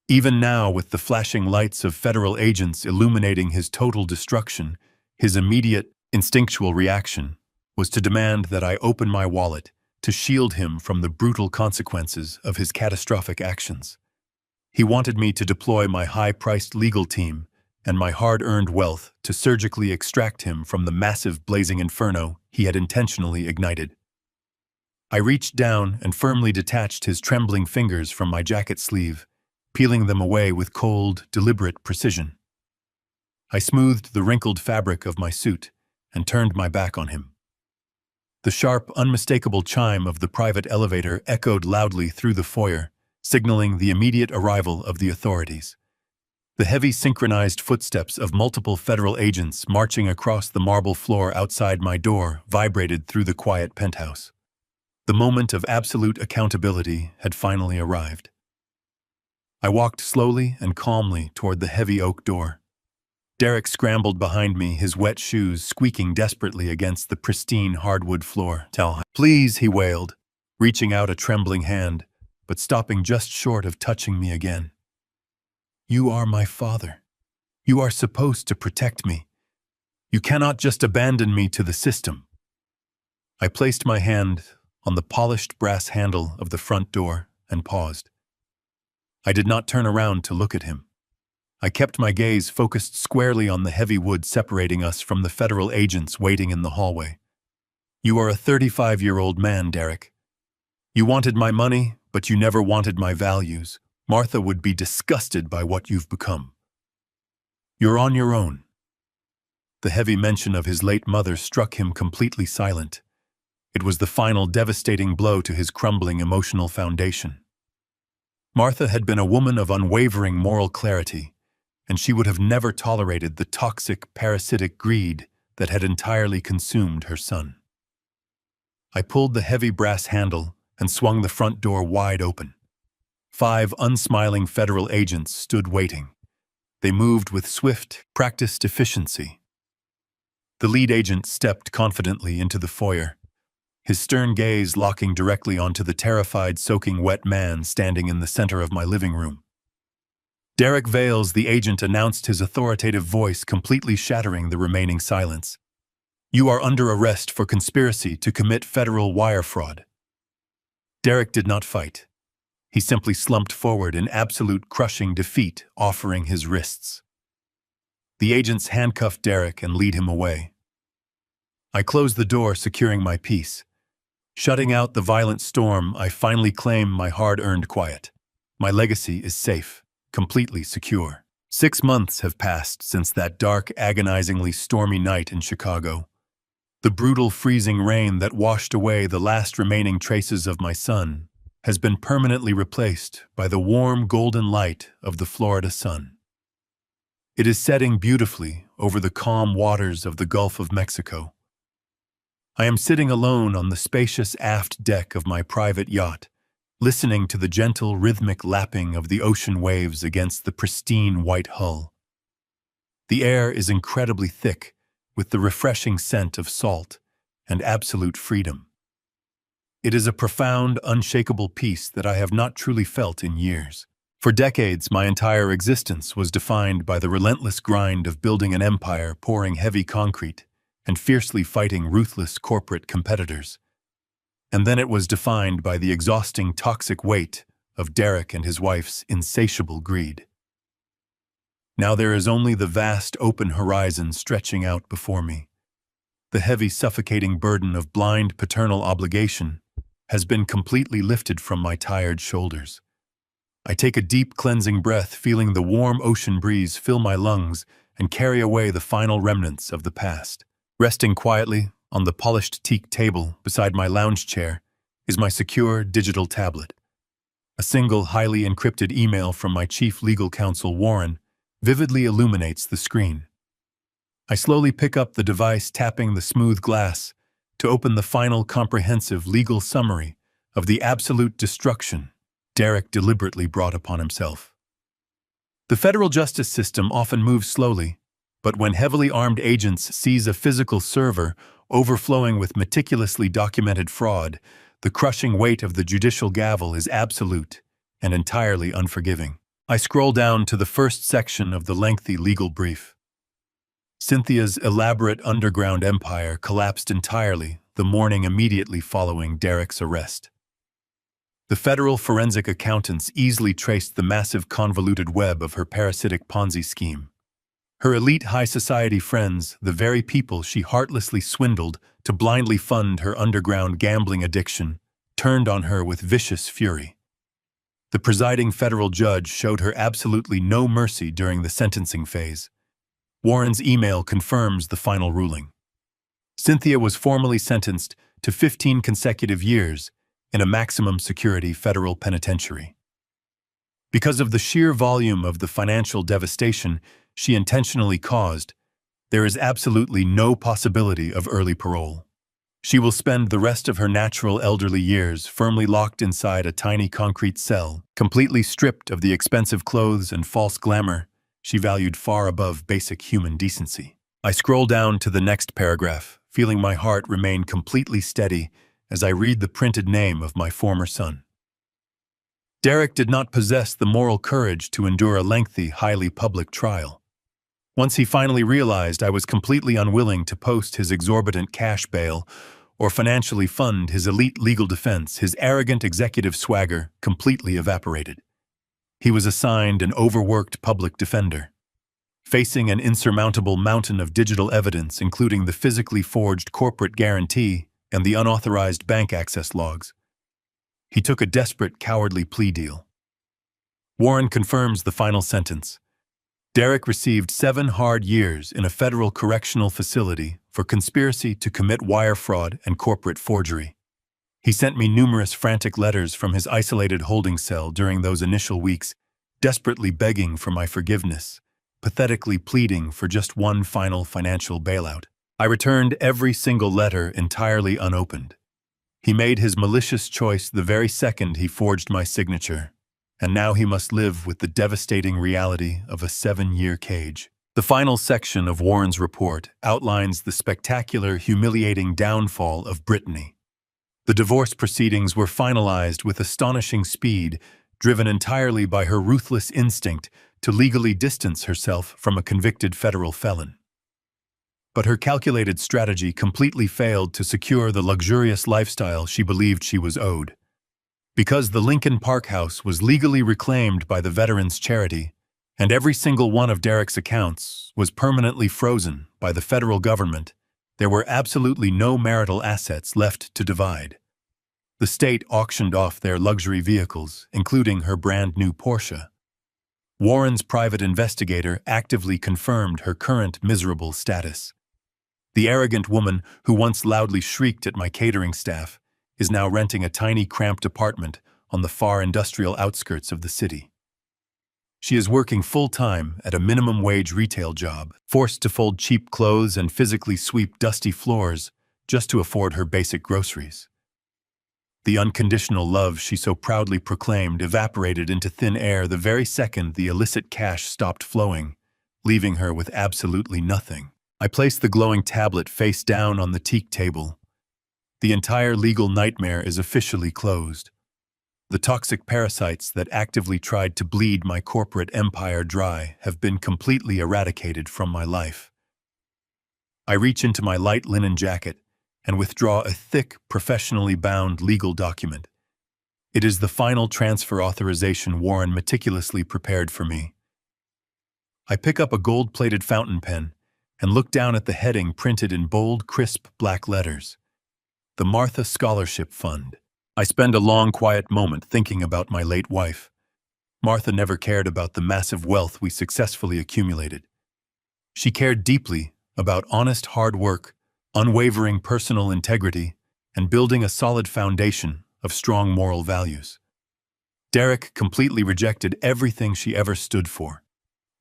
Even now, with the flashing lights of federal agents illuminating his total destruction, his immediate, instinctual reaction was to demand that I open my wallet to shield him from the brutal consequences of his catastrophic actions. He wanted me to deploy my high-priced legal team and my hard-earned wealth to surgically extract him from the massive blazing inferno he had intentionally ignited. I reached down and firmly detached his trembling fingers from my jacket sleeve, peeling them away with cold, deliberate precision. I smoothed the wrinkled fabric of my suit and turned my back on him. The sharp, unmistakable chime of the private elevator echoed loudly through the foyer, signaling the immediate arrival of the authorities. The heavy synchronized footsteps of multiple federal agents marching across the marble floor outside my door vibrated through the quiet penthouse. The moment of absolute accountability had finally arrived. I walked slowly and calmly toward the heavy oak door. Derek scrambled behind me, his wet shoes squeaking desperately against the pristine hardwood floor. "Please," he wailed, reaching out a trembling hand, but stopping just short of touching me again. "You are my father. You are supposed to protect me. You cannot just abandon me to the system." I placed my hand on the polished brass handle of the front door and paused. I did not turn around to look at him. I kept my gaze focused squarely on the heavy wood separating us from the federal agents waiting in the hallway. "You are a 35-year-old man, Derek. You wanted my money, but you never wanted my values. Martha would be disgusted by what you've become. You're on your own." The heavy mention of his late mother struck him completely silent. It was the final devastating blow to his crumbling emotional foundation. Martha had been a woman of unwavering moral clarity, and she would have never tolerated the toxic, parasitic greed that had entirely consumed her son. I pulled the heavy brass handle and swung the front door wide open. 5 unsmiling federal agents stood waiting. They moved with swift, practiced efficiency. The lead agent stepped confidently into the foyer, his stern gaze locking directly onto the terrified, soaking wet man standing in the center of my living room. "Derek Vales," the agent announced, his authoritative voice completely shattering the remaining silence. "You are under arrest for conspiracy to commit federal wire fraud." Derek did not fight. He simply slumped forward in absolute crushing defeat, offering his wrists. The agents handcuffed Derek and lead him away. I closed the door, securing my peace. Shutting out the violent storm, I finally claim my hard-earned quiet. My legacy is safe, completely secure. 6 months have passed since that dark, agonizingly stormy night in Chicago. The brutal, freezing rain that washed away the last remaining traces of my son has been permanently replaced by the warm, golden light of the Florida sun. It is setting beautifully over the calm waters of the Gulf of Mexico. I am sitting alone on the spacious aft deck of my private yacht, listening to the gentle, rhythmic lapping of the ocean waves against the pristine white hull. The air is incredibly thick, with the refreshing scent of salt and absolute freedom. It is a profound, unshakable peace that I have not truly felt in years. For decades, my entire existence was defined by the relentless grind of building an empire, pouring heavy concrete, and fiercely fighting ruthless corporate competitors. And then it was defined by the exhausting, toxic weight of Derek and his wife's insatiable greed. Now there is only the vast, open horizon stretching out before me. The heavy, suffocating burden of blind paternal obligation has been completely lifted from my tired shoulders. I take a deep, cleansing breath, feeling the warm ocean breeze fill my lungs and carry away the final remnants of the past. Resting quietly on the polished teak table beside my lounge chair is my secure digital tablet. A single highly encrypted email from my chief legal counsel, Warren, vividly illuminates the screen. I slowly pick up the device, tapping the smooth glass to open the final comprehensive legal summary of the absolute destruction Derek deliberately brought upon himself. The federal justice system often moves slowly, but when heavily armed agents seize a physical server overflowing with meticulously documented fraud, the crushing weight of the judicial gavel is absolute and entirely unforgiving. I scroll down to the first section of the lengthy legal brief. Cynthia's elaborate underground empire collapsed entirely the morning immediately following Derek's arrest. The federal forensic accountants easily traced the massive convoluted web of her parasitic Ponzi scheme. Her elite high society friends, the very people she heartlessly swindled to blindly fund her underground gambling addiction, turned on her with vicious fury. The presiding federal judge showed her absolutely no mercy during the sentencing phase. Warren's email confirms the final ruling. Cynthia was formally sentenced to 15 consecutive years in a maximum security federal penitentiary. Because of the sheer volume of the financial devastation she intentionally caused, there is absolutely no possibility of early parole. She will spend the rest of her natural elderly years firmly locked inside a tiny concrete cell, completely stripped of the expensive clothes and false glamour she valued far above basic human decency. I scroll down to the next paragraph, feeling my heart remain completely steady as I read the printed name of my former son. Derek did not possess the moral courage to endure a lengthy, highly public trial. Once he finally realized I was completely unwilling to post his exorbitant cash bail or financially fund his elite legal defense, his arrogant executive swagger completely evaporated. He was assigned an overworked public defender. Facing an insurmountable mountain of digital evidence, including the physically forged corporate guarantee and the unauthorized bank access logs, he took a desperate, cowardly plea deal. Warren confirms the final sentence. Derek received 7 hard years in a federal correctional facility for conspiracy to commit wire fraud and corporate forgery. He sent me numerous frantic letters from his isolated holding cell during those initial weeks, desperately begging for my forgiveness, pathetically pleading for just one final financial bailout. I returned every single letter entirely unopened. He made his malicious choice the very second he forged my signature, and now he must live with the devastating reality of a 7-year cage. The final section of Warren's report outlines the spectacular, humiliating downfall of Brittany. The divorce proceedings were finalized with astonishing speed, driven entirely by her ruthless instinct to legally distance herself from a convicted federal felon. But her calculated strategy completely failed to secure the luxurious lifestyle she believed she was owed. Because the Lincoln Park house was legally reclaimed by the Veterans Charity, and every single one of Derek's accounts was permanently frozen by the federal government, there were absolutely no marital assets left to divide. The state auctioned off their luxury vehicles, including her brand-new Porsche. Warren's private investigator actively confirmed her current miserable status. The arrogant woman who once loudly shrieked at my catering staff is now renting a tiny, cramped apartment on the far industrial outskirts of the city. She is working full-time at a minimum-wage retail job, forced to fold cheap clothes and physically sweep dusty floors just to afford her basic groceries. The unconditional love she so proudly proclaimed evaporated into thin air the very second the illicit cash stopped flowing, leaving her with absolutely nothing. I placed the glowing tablet face down on the teak table. The entire legal nightmare is officially closed. The toxic parasites that actively tried to bleed my corporate empire dry have been completely eradicated from my life. I reach into my light linen jacket and withdraw a thick, professionally bound legal document. It is the final transfer authorization Warren meticulously prepared for me. I pick up a gold-plated fountain pen and look down at the heading printed in bold, crisp black letters. The Martha Scholarship Fund. I spend a long, quiet moment thinking about my late wife. Martha never cared about the massive wealth we successfully accumulated. She cared deeply about honest hard work, unwavering personal integrity, and building a solid foundation of strong moral values. Derek completely rejected everything she ever stood for.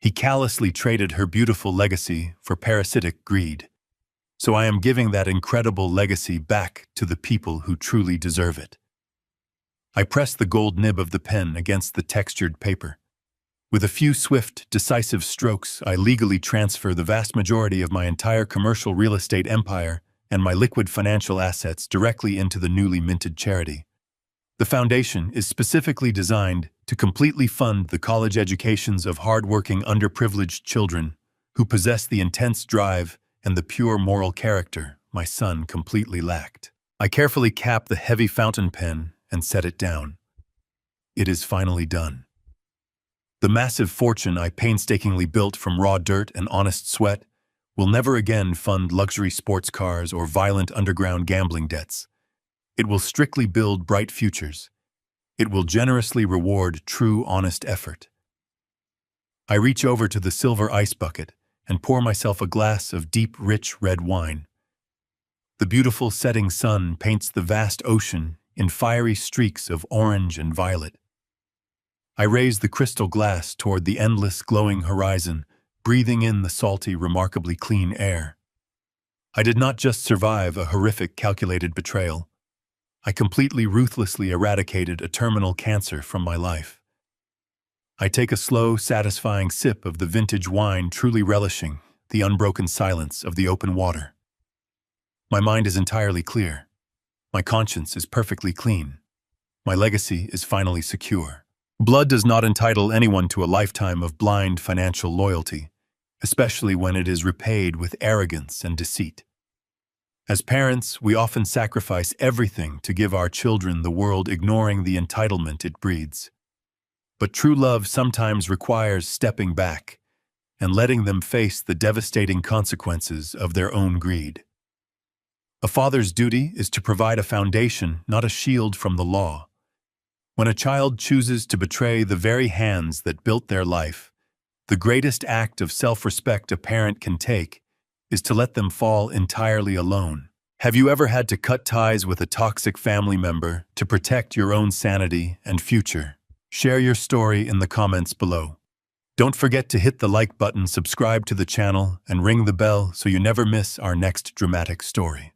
He callously traded her beautiful legacy for parasitic greed. So I am giving that incredible legacy back to the people who truly deserve it. I press the gold nib of the pen against the textured paper. With a few swift, decisive strokes, I legally transfer the vast majority of my entire commercial real estate empire and my liquid financial assets directly into the newly minted charity. The foundation is specifically designed to completely fund the college educations of hardworking, underprivileged children who possess the intense drive and the pure moral character my son completely lacked. I carefully cap the heavy fountain pen and set it down. It is finally done. The massive fortune I painstakingly built from raw dirt and honest sweat will never again fund luxury sports cars or violent underground gambling debts. It will strictly build bright futures. It will generously reward true, honest effort. I reach over to the silver ice bucket and pour myself a glass of deep, rich red wine. The beautiful setting sun paints the vast ocean in fiery streaks of orange and violet. I raise the crystal glass toward the endless glowing horizon, breathing in the salty, remarkably clean air. I did not just survive a horrific, calculated betrayal. I completely ruthlessly eradicated a terminal cancer from my life. I take a slow, satisfying sip of the vintage wine, truly relishing the unbroken silence of the open water. My mind is entirely clear. My conscience is perfectly clean. My legacy is finally secure. Blood does not entitle anyone to a lifetime of blind financial loyalty, especially when it is repaid with arrogance and deceit. As parents, we often sacrifice everything to give our children the world, ignoring the entitlement it breeds. But true love sometimes requires stepping back and letting them face the devastating consequences of their own greed. A father's duty is to provide a foundation, not a shield from the law. When a child chooses to betray the very hands that built their life, the greatest act of self-respect a parent can take is to let them fall entirely alone. Have you ever had to cut ties with a toxic family member to protect your own sanity and future? Share your story in the comments below. Don't forget to hit the like button, subscribe to the channel, and ring the bell so you never miss our next dramatic story.